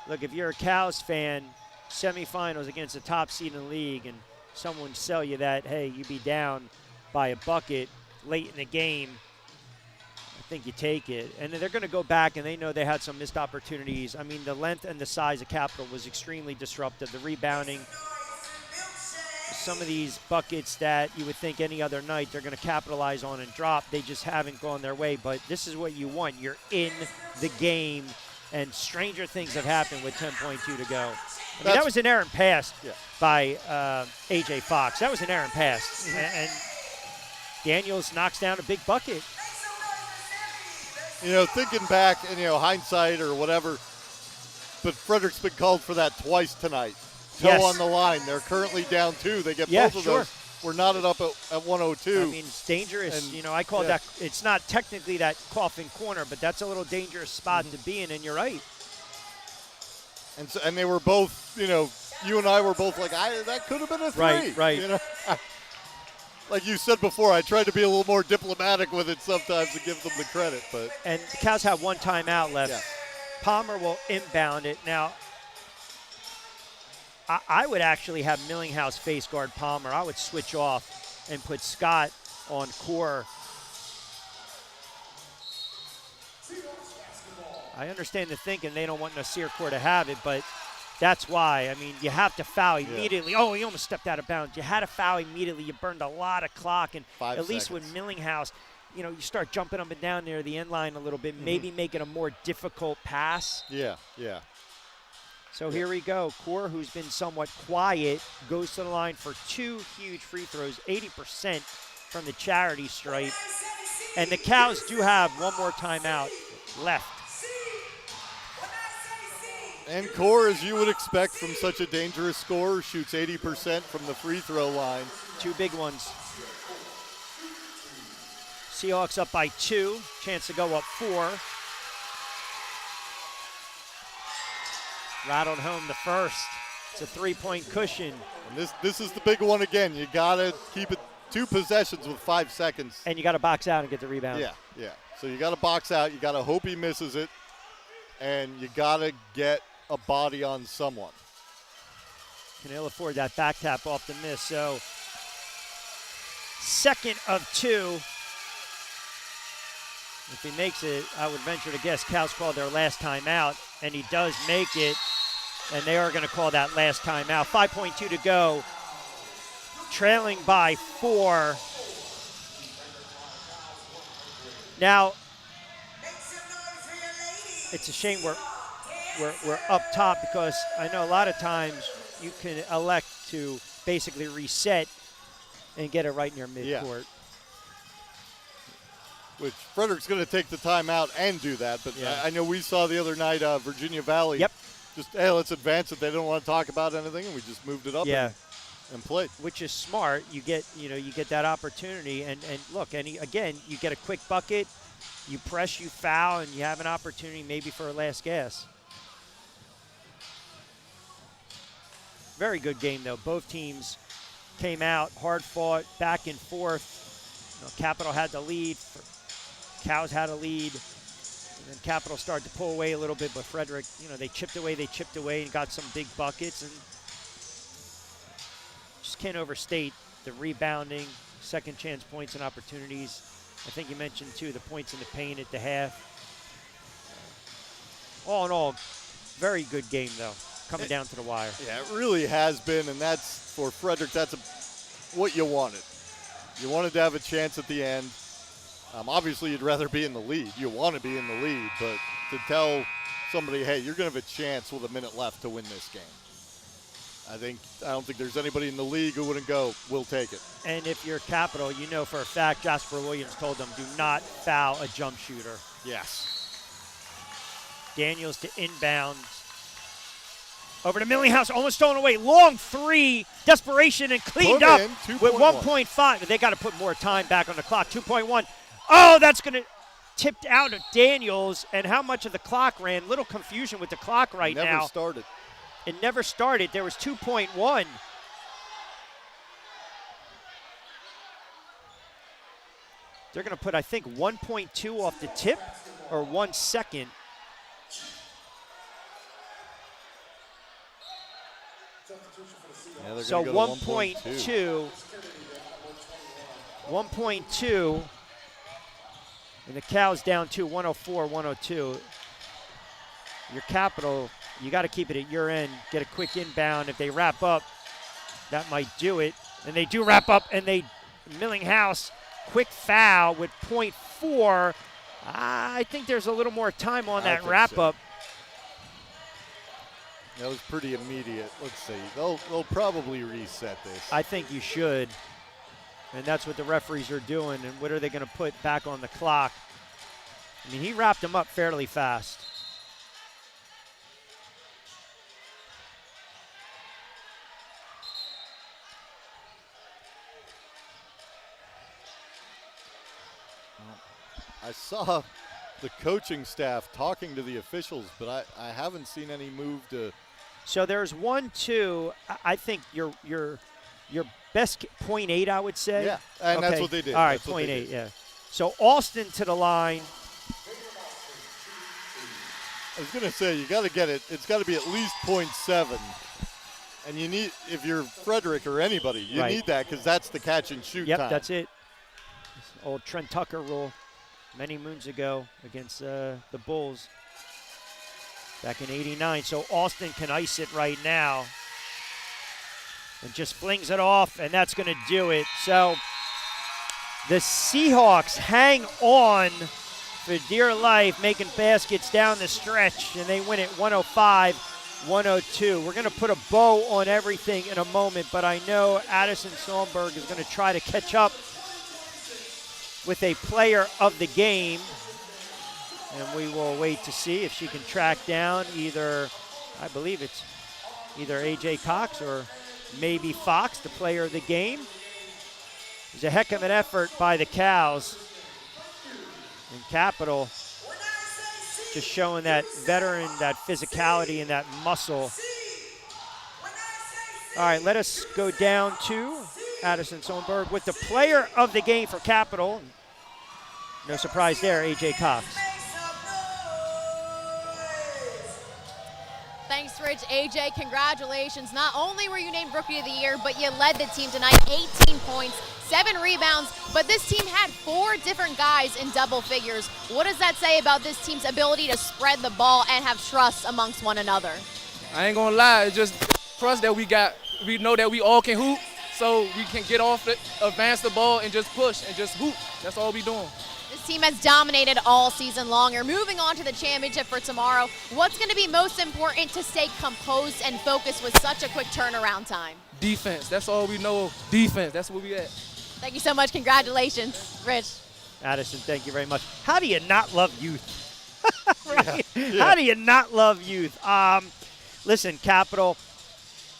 Look, if you're a Cows fan, semifinals against the top seed in the league, and someone sell you that, hey, you be down by a bucket late in the game, I think you take it. And they're going to go back, and they know they had some missed opportunities. I mean, the length and the size of Capital was extremely disruptive. The rebounding, some of these buckets that you would think any other night they're going to capitalize on and drop, they just haven't gone their way. But this is what you want. You're in the game, and stranger things have happened with 10.2 to go. I mean, that was an errant pass by A.J. Fox. That was an errant pass. And Daniels knocks down a big bucket. You know, thinking back and, hindsight or whatever, but Frederick's been called for that twice tonight. Toe on the line. They're currently down 2. They get both of those. We're knotted up at 102. I mean, it's dangerous. And, I call that, it's not technically that coffin corner, but that's a little dangerous spot to be in, and you're right. And they were both, you and I were both like, that could have been a 3. Right. Like you said before, I tried to be a little more diplomatic with it sometimes to give them the credit. And the Cows have one timeout left. Yeah. Palmer will inbound it. Now, I would actually have Millinghouse face guard Palmer. I would switch off and put Scott on core. I understand the thinking. They don't want Nasir Core to have it, but that's why. I mean, you have to foul immediately. Yeah. Oh, he almost stepped out of bounds. You had to foul immediately. You burned a lot of clock. And 5 at least with Millinghouse, you start jumping up and down near the end line a little bit, maybe make it a more difficult pass. Yeah. So here we go. Core, who's been somewhat quiet, goes to the line for 2 huge free throws, 80% from the charity stripe. And the Cows do have one more timeout left. And Core, as you would expect from such a dangerous scorer, shoots 80% from the free throw line. 2 big ones. Seahawks up by 2. Chance to go up 4. Rattled home the first. It's a 3-point cushion. And this is the big one again. You got to keep it 2 possessions with 5 seconds. And you got to box out and get the rebound. Yeah. So you got to box out. You got to hope he misses it. And you got to get a body on someone. Can ill afford that back tap off the miss. So, second of 2. If he makes it, I would venture to guess Cows called their last timeout, and he does make it, and they are going to call that last timeout. 5.2 to go. Trailing by 4. Now, it's a shame we're up top, because I know a lot of times you can elect to basically reset and get it right near midcourt. Yeah. Which Frederick's going to take the timeout and do that. But I know we saw the other night Virginia Valley. Yep. Just, hey, let's advance it. They don't want to talk about anything, and we just moved it up and played. Which is smart. You get that opportunity. And look, again, you get a quick bucket, you press, you foul, and you have an opportunity maybe for a last gas. Very good game, though. Both teams came out, hard fought, back and forth. Capital had the lead. Cows had a lead. And then Capital started to pull away a little bit, but Frederick, they chipped away, and got some big buckets, and just can't overstate the rebounding, second chance points and opportunities. I think you mentioned, too, the points in the paint at the half. All in all, very good game, though, coming down to the wire. Yeah, it really has been, and that's, for Frederick, that's what you wanted. You wanted to have a chance at the end. Obviously, you'd rather be in the lead. You want to be in the lead, but to tell somebody, hey, you're going to have a chance with a minute left to win this game. I don't think there's anybody in the league who wouldn't go, we'll take it. And if you're Capital, you know for a fact Jasper Williams told them, do not foul a jump shooter. Yes. Daniels to inbound. Over to Millinghouse, almost stolen away. Long three, desperation, and cleaned up with 1.5. They got to put more time back on the clock. 2.1. Oh, that's going to tipped out of Daniels. And how much of the clock ran? Little confusion with the clock right now. Never started. It never started. There was 2.1. They're going to put, I think, 1.2 off the tip or 1 second. Yeah, so 1.2. 1.2. And the Cows down to 104, 102. Your Capital, you got to keep it at your end. Get a quick inbound. If they wrap up, that might do it. And they do wrap up, and Millinghouse, quick foul with 0.4. I think there's a little more time on that wrap up. That was pretty immediate. Let's see. They'll probably reset this. I think you should. And that's what the referees are doing. And what are they going to put back on the clock? I mean, he wrapped him up fairly fast. I saw the coaching staff talking to the officials, but I haven't seen any move to. So there's 1, 2. I think your best 0.8, I would say. Yeah, and that's what they did. All right, 0.8, yeah. So Austin to the line. I was going to say, you got to get it. It's got to be at least 0.7. And you need, if you're Frederick or anybody, you need that because that's the catch and shoot time. Yep, that's it. This old Trent Tucker rule many moons ago against the Bulls back in '89. So Austin can ice it right now and just flings it off, and that's going to do it. So the Seahawks hang on for dear life, making baskets down the stretch, and they win it 105-102. We're going to put a bow on everything in a moment, but I know Addison Sonberg is going to try to catch up with a player of the game, and we will wait to see if she can track down either, I believe it's either A.J. Cox or maybe Fox, the player of the game. It was a heck of an effort by the Cows. And Capital just showing that veteran, that physicality, and that muscle. All right, let us go down to Addison Sonberg with the player of the game for Capital. No surprise there, A.J. Cox. Thanks, Rich. AJ, congratulations. Not only were you named Rookie of the Year, but you led the team tonight. 18 points, 7 rebounds, but this team had 4 different guys in double figures. What does that say about this team's ability to spread the ball and have trust amongst one another? I ain't gonna lie, it's just trust that we got. We know that we all can hoop, so we can get off it, advance the ball, and just push and just hoop. That's all we doing. This team has dominated all season long. You're moving on to the championship for tomorrow. What's going to be most important to stay composed and focused with such a quick turnaround time? Defense. That's all we know. Defense. That's where we at. Thank you so much. Congratulations, Rich. Addison, thank you very much. How do you not love youth? Right? Yeah. How do you not love youth? Listen, Capital,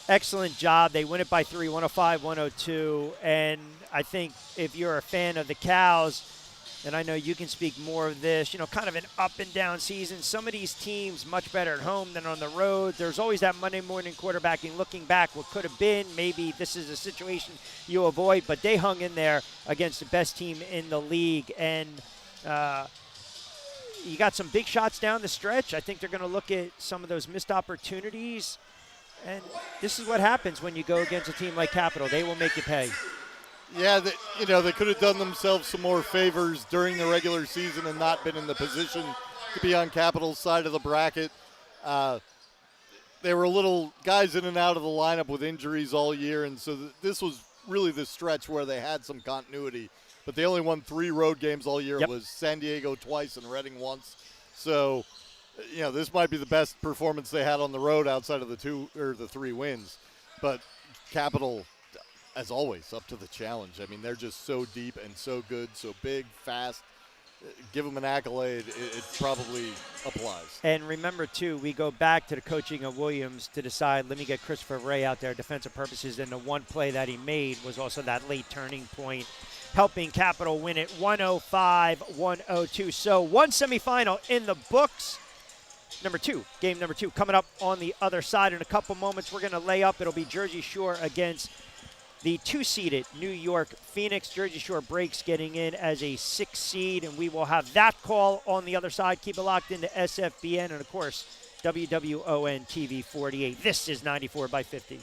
excellent job. They win it by 3, 105-102. And I think if you're a fan of the Cows, and I know you can speak more of this, kind of an up and down season. Some of these teams much better at home than on the road. There's always that Monday morning quarterbacking, looking back, what could have been. Maybe this is a situation you avoid, but they hung in there against the best team in the league. And, you got some big shots down the stretch. I think they're going to look at some of those missed opportunities. And this is what happens when you go against a team like Capital. They will make you pay. Yeah, they could have done themselves some more favors during the regular season and not been in the position to be on Capital's side of the bracket. They were little guys in and out of the lineup with injuries all year, and so this was really the stretch where they had some continuity. But they only won 3 road games all year. It was San Diego twice and Reading once. So, this might be the best performance they had on the road outside of the 3 wins. But Capital, as always, up to the challenge. I mean, they're just so deep and so good, so big, fast. Give them an accolade, it probably applies. And remember, too, we go back to the coaching of Williams to decide, let me get Christopher Ray out there, defensive purposes, and the one play that he made was also that late turning point, helping Capital win it 105-102. So one semifinal in the books. Game number 2, coming up on the other side in a couple moments. We're going to lay up. It'll be Jersey Shore against the 2-seeded New York Phoenix. Jersey Shore breaks getting in as a 6 seed, and we will have that call on the other side. Keep it locked into SFBN and, of course, WWON TV 48. This is 94 by 50.